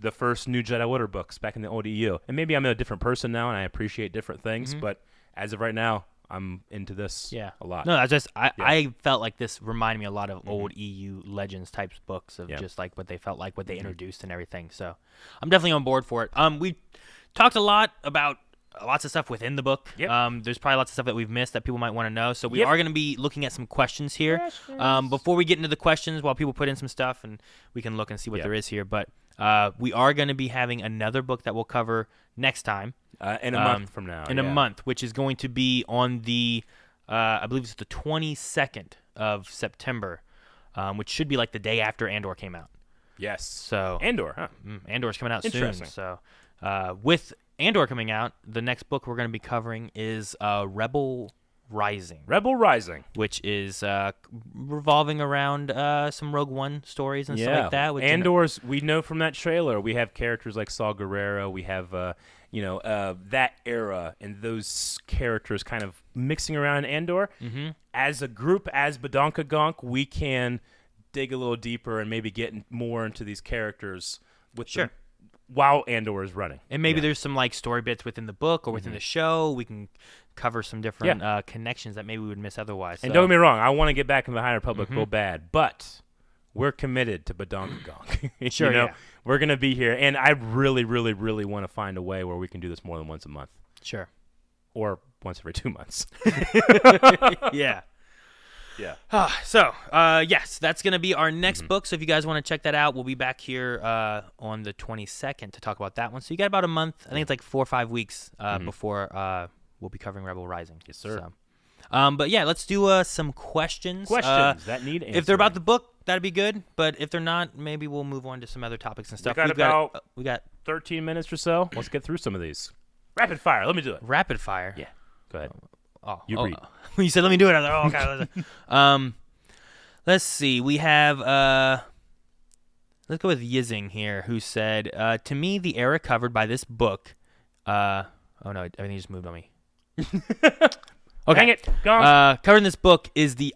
the first New Jedi Order books back in the old EU. And maybe I'm a different person now and I appreciate different things. But as of right now, I'm into this a lot. No, I felt like this reminded me a lot of old EU Legends types books of just like what they felt like, what they introduced and everything. So I'm definitely on board for it. We talked a lot about lots of stuff within the book. Yep. There's probably lots of stuff that we've missed that people might want to know. So we are going to be looking at some questions here. Before we get into the questions, while people put in some stuff, and we can look and see what there is here. But We are going to be having another book that we'll cover next time. In a month from now. In a month, which is going to be on the, I believe it's the 22nd of September, which should be like the day after Andor came out. Yes. So Andor, huh? Andor's coming out soon. So with Andor coming out, the next book we're going to be covering is Rebel Rising. Rebel Rising. Which is revolving around some Rogue One stories and stuff like that. Which Andor's, we know from that trailer, we have characters like Saw Gerrera. We have, that era and those characters kind of mixing around in Andor. Mm-hmm. As a group, as Badonkagonk, we can dig a little deeper and maybe get more into these characters with while Andor is running. And maybe there's some like story bits within the book or within the show. We can cover some different connections that maybe we would miss otherwise. And don't get me wrong, I want to get back in the High Republic real bad, but we're committed to Badonkagonk. We're going to be here, and I really, really, really want to find a way where we can do this more than once a month. Sure. Or once every 2 months. Yeah. Yeah. Yes, that's going to be our next book. So if you guys want to check that out, we'll be back here on the 22nd to talk about that one. So you got about a month. I think it's like 4 or 5 weeks before we'll be covering Rebel Rising. Yes, sir. But yeah, let's do some questions. Questions that need answering. If they're about the book, that'd be good. But if they're not, maybe we'll move on to some other topics and stuff. We got 13 minutes or so. Let's get through some of these. Rapid fire. Let me do it. Rapid fire? Yeah. Go ahead. You read. You said let me do it. I was like, okay. Let's see. We have let's go with Yizing here, who said, to me, the era covered by this book. Oh no, everything just moved on me. Okay. Hang it. Go on. Covering this book is the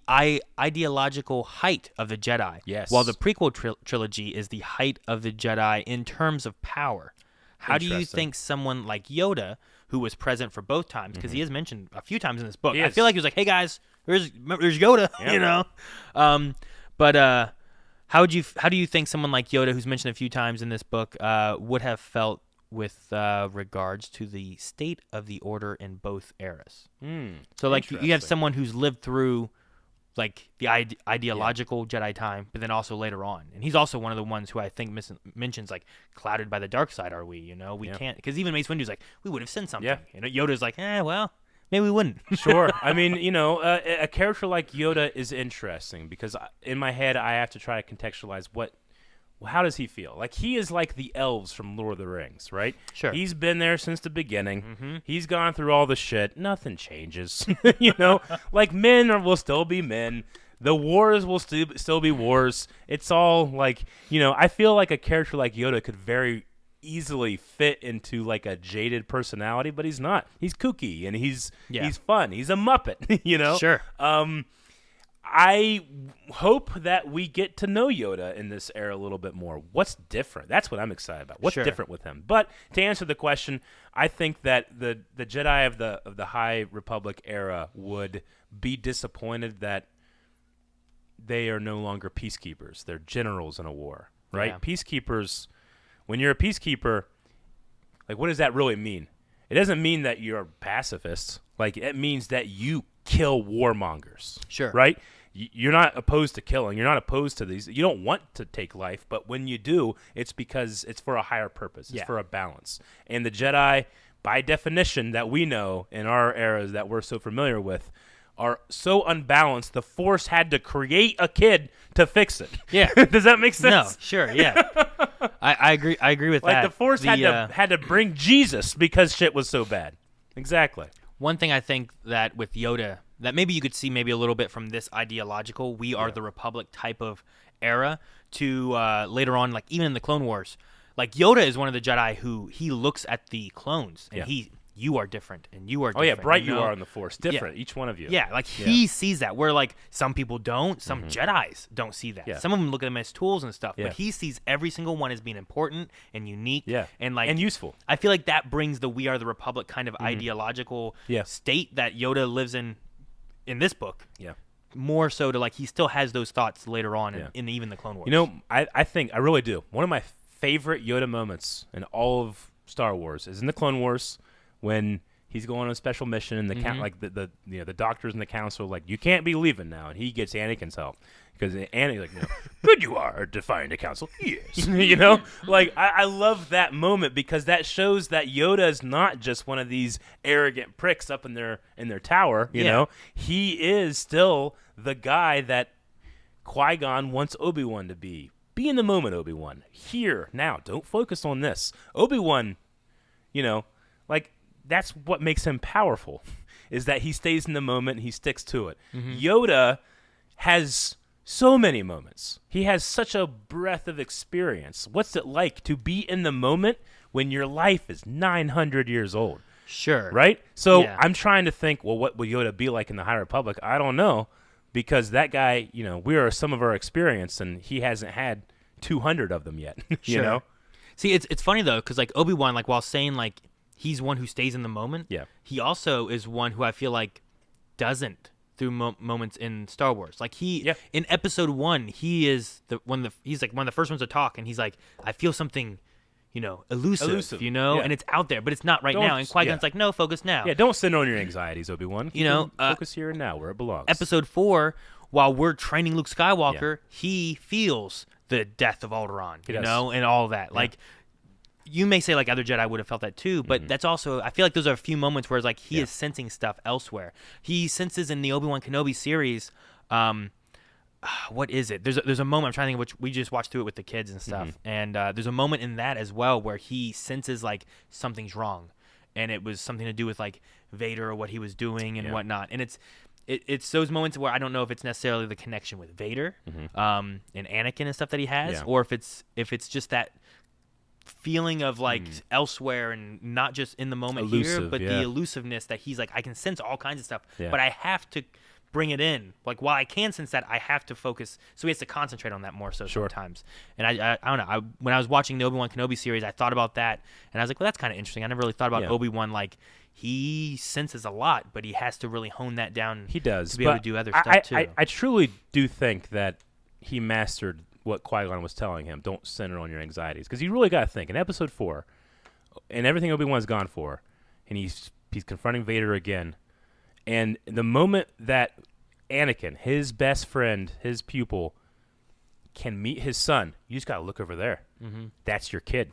ideological height of the Jedi. Yes. While the prequel trilogy is the height of the Jedi in terms of power. How do you think someone like Yoda, who was present for both times, because he is mentioned a few times in this book, I feel like he was like, "Hey guys, there's Yoda," But how do you think someone like Yoda, who's mentioned a few times in this book, would have felt with regards to the state of the Order in both eras? So like you have someone who's lived through like the ideological Jedi time, but then also later on, and he's also one of the ones who I think mentions like clouded by the dark side. Are we? We can't, because even Mace Windu's like, we would have seen something. Yoda's like, well, maybe we wouldn't. Sure. I mean, a character like Yoda is interesting because in my head I have to try to contextualize how does he feel? Like, he is like the elves from Lord of the Rings, right? Sure. He's been there since the beginning. Mm-hmm. He's gone through all the shit. Nothing changes. Like, men will still be men. The wars will still be wars. It's all like, I feel like a character like Yoda could very easily fit into like a jaded personality, but he's not. He's kooky and he's fun. He's a Muppet, Sure. I hope that we get to know Yoda in this era a little bit more. What's different? That's what I'm excited about. What's different with him? But to answer the question, I think that the Jedi of the High Republic era would be disappointed that they are no longer peacekeepers. They're generals in a war, right? Yeah. Peacekeepers, when you're a peacekeeper, like, what does that really mean? It doesn't mean that you're pacifists. Like, it means that you kill warmongers. Sure. Right? You're not opposed to killing. You're not opposed to these. You don't want to take life, but when you do, it's because it's for a higher purpose. It's for a balance. And the Jedi, by definition, that we know in our eras that we're so familiar with, are so unbalanced, the Force had to create a kid to fix it. Yeah. Does that make sense? No, sure, yeah. I agree with that. Like, the Force had to bring Jesus because shit was so bad. Exactly. One thing I think that with Yoda, that maybe you could see maybe a little bit from this ideological, we are the Republic type of era to later on, like even in the Clone Wars, like Yoda is one of the Jedi who he looks at the clones and you are different and you are different. Oh, yeah, bright you are in the Force. Different, each one of you. Yeah, like he sees that, where like some people don't, some Jedis don't see that. Yeah. Some of them look at them as tools and stuff, but he sees every single one as being important and unique and useful. I feel like that brings the We Are the Republic kind of ideological state that Yoda lives in this book. Yeah. More so to like he still has those thoughts later on in even the Clone Wars. I think I really do. One of my favorite Yoda moments in all of Star Wars is in the Clone Wars when he's going on a special mission, and the like the doctors and the council like, you can't be leaving now, and he gets Anakin's help because Anakin's like, good you are defying the council. Yes, like I love that moment because that shows that Yoda is not just one of these arrogant pricks up in their tower. You know, he is still the guy that Qui-Gon wants Obi-Wan to be. Be in the moment, Obi-Wan. Here, now. Don't focus on this. Obi-Wan, like, that's what makes him powerful, is that he stays in the moment and he sticks to it. Yoda has so many moments. He has such a breadth of experience. What's it like to be in the moment when your life is 900 years old? Sure. Right? So I'm trying to think, well, what will Yoda be like in the High Republic? I don't know. Because that guy, we are some of our experience, and he hasn't had 200 of them yet. Sure. See, it's funny though, because like Obi-Wan, like while saying like he's one who stays in the moment, he also is one who I feel like doesn't through moments in Star Wars. Like in Episode 1, he is he's like one of the first ones to talk, and he's like, I feel something, elusive. And it's out there, but it's not now. And Qui-Gon's like, no, focus now. Yeah, don't center on your anxieties, Obi-Wan. Focus here and now, where it belongs. Episode 4, while we're training Luke Skywalker, he feels the death of Alderaan, and all that. Yeah. Like, you may say like other Jedi would have felt that too, but that's also, I feel like those are a few moments where it's like he is sensing stuff elsewhere. He senses in the Obi-Wan Kenobi series, what is it? There's a moment I'm trying to think of, which we just watched through it with the kids and stuff, and there's a moment in that as well where he senses like something's wrong, and it was something to do with like Vader or what he was doing and whatnot. And it's those moments where I don't know if it's necessarily the connection with Vader, and Anakin and stuff that he has, or if it's just that feeling of like elsewhere and not just in the moment here, but the elusiveness that he's like, I can sense all kinds of stuff, but I have to bring it in. Like, while I can sense that, I have to focus. So he has to concentrate on that more so sometimes. And I don't know. When I was watching the Obi-Wan Kenobi series, I thought about that, and I was like, well, that's kind of interesting. I never really thought about Obi-Wan. Like, he senses a lot, but he has to really hone that down. He does to be able to do other stuff too. I truly do think that he mastered what Qui-Gon was telling him. Don't center on your anxieties, because you really got to think in Episode 4, and everything Obi-Wan's gone for, and he's confronting Vader again. And the moment that Anakin, his best friend, his pupil, can meet his son, you just got to look over there. That's your kid.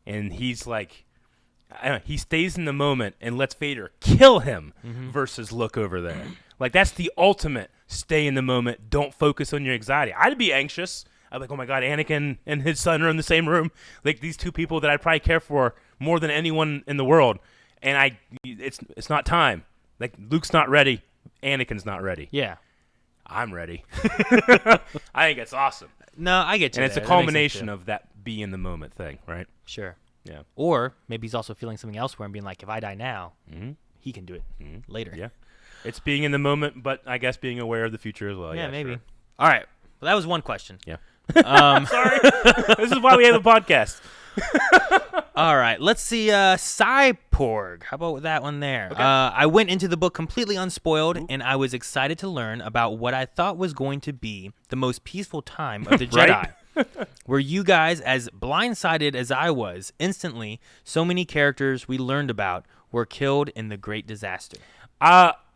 And he's like, I don't know, he stays in the moment and lets Vader kill him versus look over there. Like, that's the ultimate stay in the moment, don't focus on your anxiety. I'd be anxious. I'd be like, oh my God, Anakin and his son are in the same room. Like, these two people that I probably care for more than anyone in the world. And it's not time. Like, Luke's not ready. Anakin's not ready. Yeah. I'm ready. I think it's awesome. No, I get you. And it's a culmination of that be in the moment thing, right? Sure. Yeah. Or maybe he's also feeling something elsewhere and being like, if I die now, he can do it later. Yeah. It's being in the moment, but I guess being aware of the future as well. Yeah, maybe. Sure. All right. Well, that was one question. Yeah. Sorry. This is why we have a podcast. All right, let's see. Cyborg. How about that one there? Okay. I went into the book completely unspoiled, and I was excited to learn about what I thought was going to be the most peaceful time of the Jedi. Were you guys as blindsided as I was? Instantly, so many characters we learned about were killed in the Great Disaster.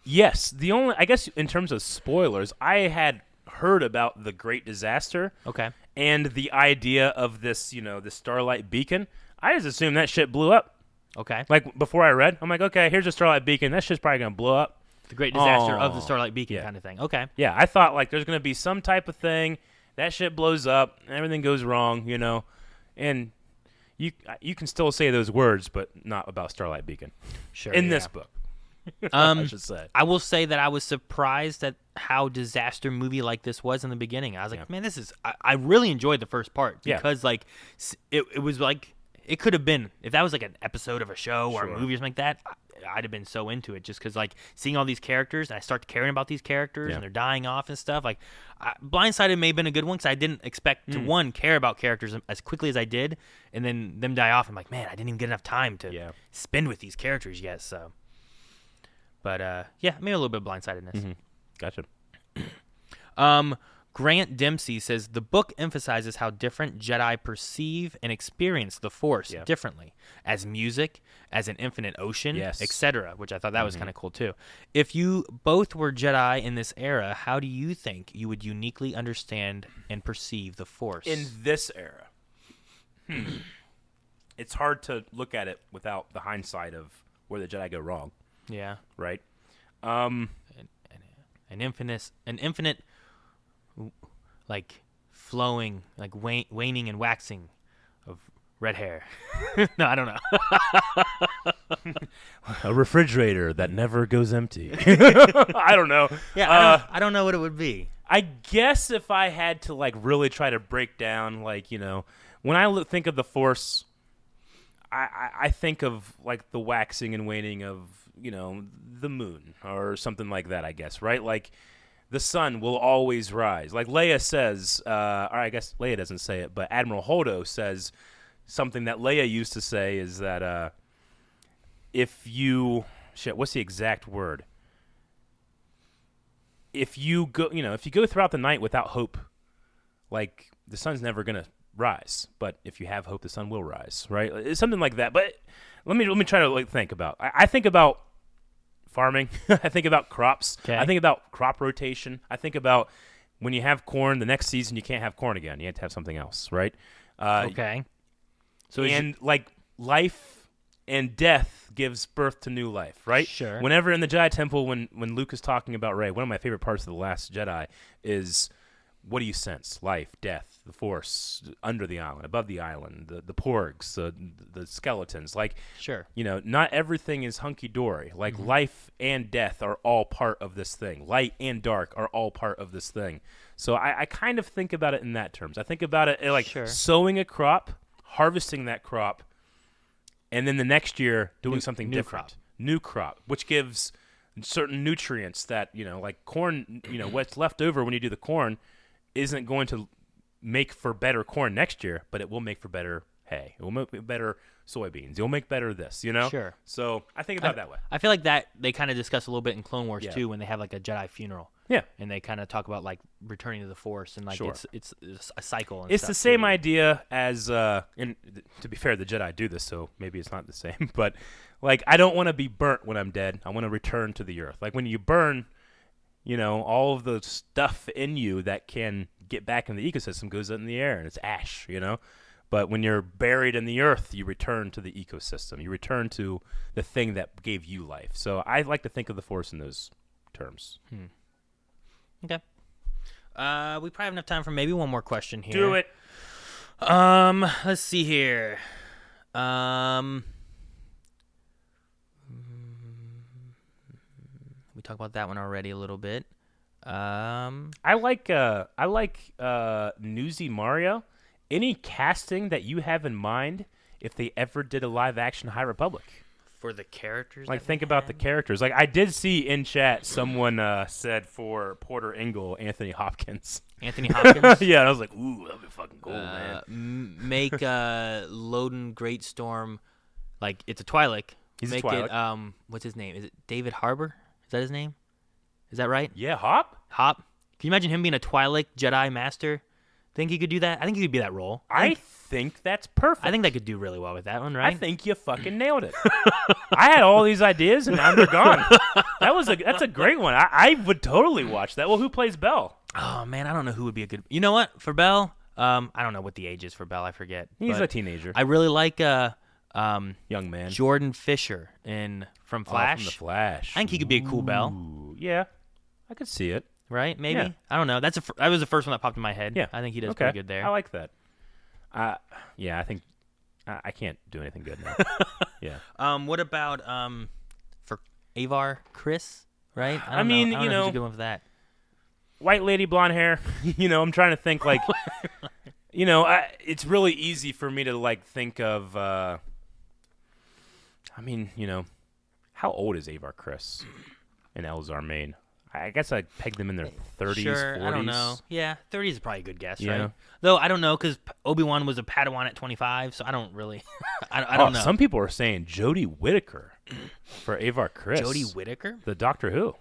Yes. I guess in terms of spoilers, I had heard about the Great Disaster. Okay. And the idea of this, this Starlight Beacon. I just assumed that shit blew up. Okay. Like, before I read, I'm like, okay, here's a Starlight Beacon. That shit's probably going to blow up. The Great Disaster of the Starlight Beacon kind of thing. Okay. Yeah, I thought, like, there's going to be some type of thing. That shit blows up. Everything goes wrong, And you can still say those words, but not about Starlight Beacon. Sure. In this book. I should say. I will say that I was surprised at how disaster movie like this was in the beginning. I was like, man, this is. I really enjoyed the first part because like it was like it could have been if that was like an episode of a show or a movie or something like that. I'd have been so into it just because like seeing all these characters and I start caring about these characters and they're dying off and stuff. Like Blindsided may have been a good one because I didn't expect to care about characters as quickly as I did, and then them die off. I'm like, man, I didn't even get enough time to spend with these characters yet. So. But, maybe a little bit of blindsidedness. Gotcha. Grant Dempsey says the book emphasizes how different Jedi perceive and experience the Force differently, as music, as an infinite ocean, etc., which I thought that was kind of cool too. If you both were Jedi in this era, how do you think you would uniquely understand and perceive the Force? In this era, it's hard to look at it without the hindsight of where the Jedi go wrong. Yeah. Right? An infinite, like flowing, like waning and waxing of red hair. No, I don't know. A refrigerator that never goes empty. I don't know. Yeah, I don't know what it would be. I guess if I had to like really try to break down, like, you know, when I think of the Force, I think of like the waxing and waning of, you know, the moon or something like that, I guess, right? Like the sun will always rise. Like Leia says, or I guess Leia doesn't say it, but Admiral Holdo says something that Leia used to say is that if you, what's the exact word? If you go, you know, if you go throughout the night without hope, like the sun's never gonna rise. But if you have hope, the sun will rise, right? It's something like that. But let me try to like think about. I think about farming. I think about crops. Okay. I think about crop rotation. I think about when you have corn, the next season you can't have corn again. You have to have something else, right? Okay. So like life and death gives birth to new life, right? Sure. Whenever in the Jedi Temple, when Luke is talking about Rey, one of my favorite parts of The Last Jedi is, what do you sense? Life, death, the Force, under the island, above the island, the porgs, the skeletons. Like, sure, you know, not everything is hunky-dory. Like, life and death are all part of this thing. Light and dark are all part of this thing. So I kind of think about it in that terms. I think about it like sowing a crop, harvesting that crop, and then the next year doing something different. New crop, which gives certain nutrients that, you know, like corn, you know, what's left over when you do the corn isn't going to make for better corn next year, but it will make for better hay. It will make better soybeans. It will make better this, you know? Sure. So I think about it that way. I feel like that they kind of discuss a little bit in Clone Wars too, when they have like a Jedi funeral. Yeah. And they kind of talk about like returning to the Force and like it's a cycle. And it's stuff the same too. idea as, and to be fair, the Jedi do this, so maybe it's not the same, but like I don't want to be burnt when I'm dead. I want to return to the earth. Like when you burn, you know, all of the stuff in you that can get back in the ecosystem goes up in the air and it's ash, you know? But when you're buried in the earth, you return to the ecosystem. You return to the thing that gave you life. So I like to think of the Force in those terms. Okay. We probably have enough time for maybe one more question here. Do it. Let's see here. We talked about that one already a little bit. I like Newsy Mario. Any casting that you have in mind if they ever did a live action High Republic? For the characters? Like, think about the characters. Like, I did see in chat someone said for Porter Engle, Anthony Hopkins. Anthony Hopkins? Yeah, and I was like, ooh, that'd be fucking cool, man. Make Loden Greatstorm, like, it's a Twi'lek. He's Make a Twi'lek. It, what's his name? Is it David Harbour? Is that his name? Is that right? Yeah, Hop? Can you imagine him being a Twi'lek Jedi Master? Think he could do that? I think he could be that role. I think that's perfect. I think they could do really well with that one, right? I think you fucking nailed it. I had all these ideas and now they're gone. That's a great one. I would totally watch that. Well, who plays Bell? Oh man, I don't know who would be a good. You know what? For Bell, I don't know what the age is for Bell. I forget. He's a teenager. I really like young man Jordan Fisher from Flash. From the Flash. I think he could be a cool Bell. Yeah, I could see it. Right? Maybe. Yeah. I don't know. That was the first one that popped in my head. Yeah. I think he does pretty good there. I like that. Yeah, I think I can't do anything good now. Yeah. What about for Avar Chris? Right? I mean, know who's a good one for that. White lady, blonde hair. You know, I'm trying to think like, you know, it's really easy for me to like think of. I mean, you know, how old is Avar Chris in Elzar Main? I guess I'd peg them in their 30s, sure, 40s. I don't know. Yeah, 30s is probably a good guess, Yeah. right? Though I don't know because Obi-Wan was a Padawan at 25, so I don't really. I don't know. Some people are saying Jodie Whittaker For Avar Chris. Jodie Whittaker? The Doctor Who.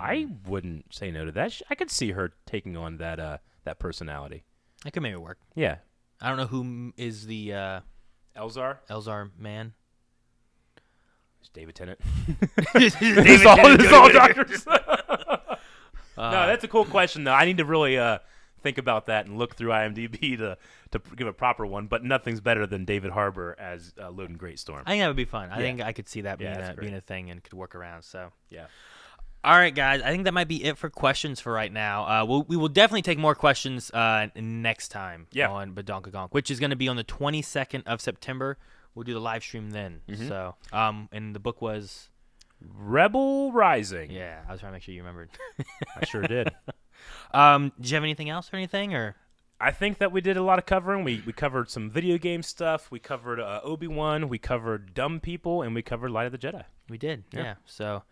I wouldn't say no to that. I could see her taking on that personality. That could maybe work. Yeah. I don't know who is the Elzar man. It's David Tennant. It's all doctors. No, that's a cool question though. I need to really think about that and look through IMDb to give a proper one. But nothing's better than David Harbour as Loden Greatstorm. I think that would be fun. I think I could see that being a thing and could work around. So yeah. All right, guys. I think that might be it for questions for right now. We will definitely take more questions next time on Badonkagonk, which is going to be on the 22nd of September. We'll do the live stream then. Mm-hmm. So, and the book was Rebel Rising. Yeah, I was trying to make sure you remembered. I sure did. Did you have anything else or anything? Or I think that we did a lot of covering. We covered some video game stuff. We covered Obi-Wan. We covered Dumb People, and we covered Light of the Jedi. We did, yeah. So,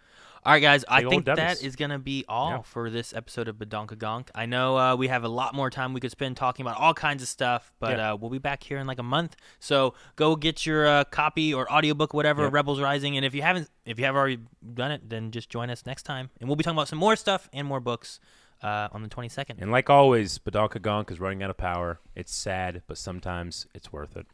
all right, guys. I think Demis. that is going to be all for this episode of Badonkagonk. I know we have a lot more time we could spend talking about all kinds of stuff, but we'll be back here in like a month. So go get your copy or audiobook, whatever, Rebels Rising. And if you have already done it, then just join us next time. And we'll be talking about some more stuff and more books on the 22nd. And like always, Badonkagonk is running out of power. It's sad, but sometimes it's worth it.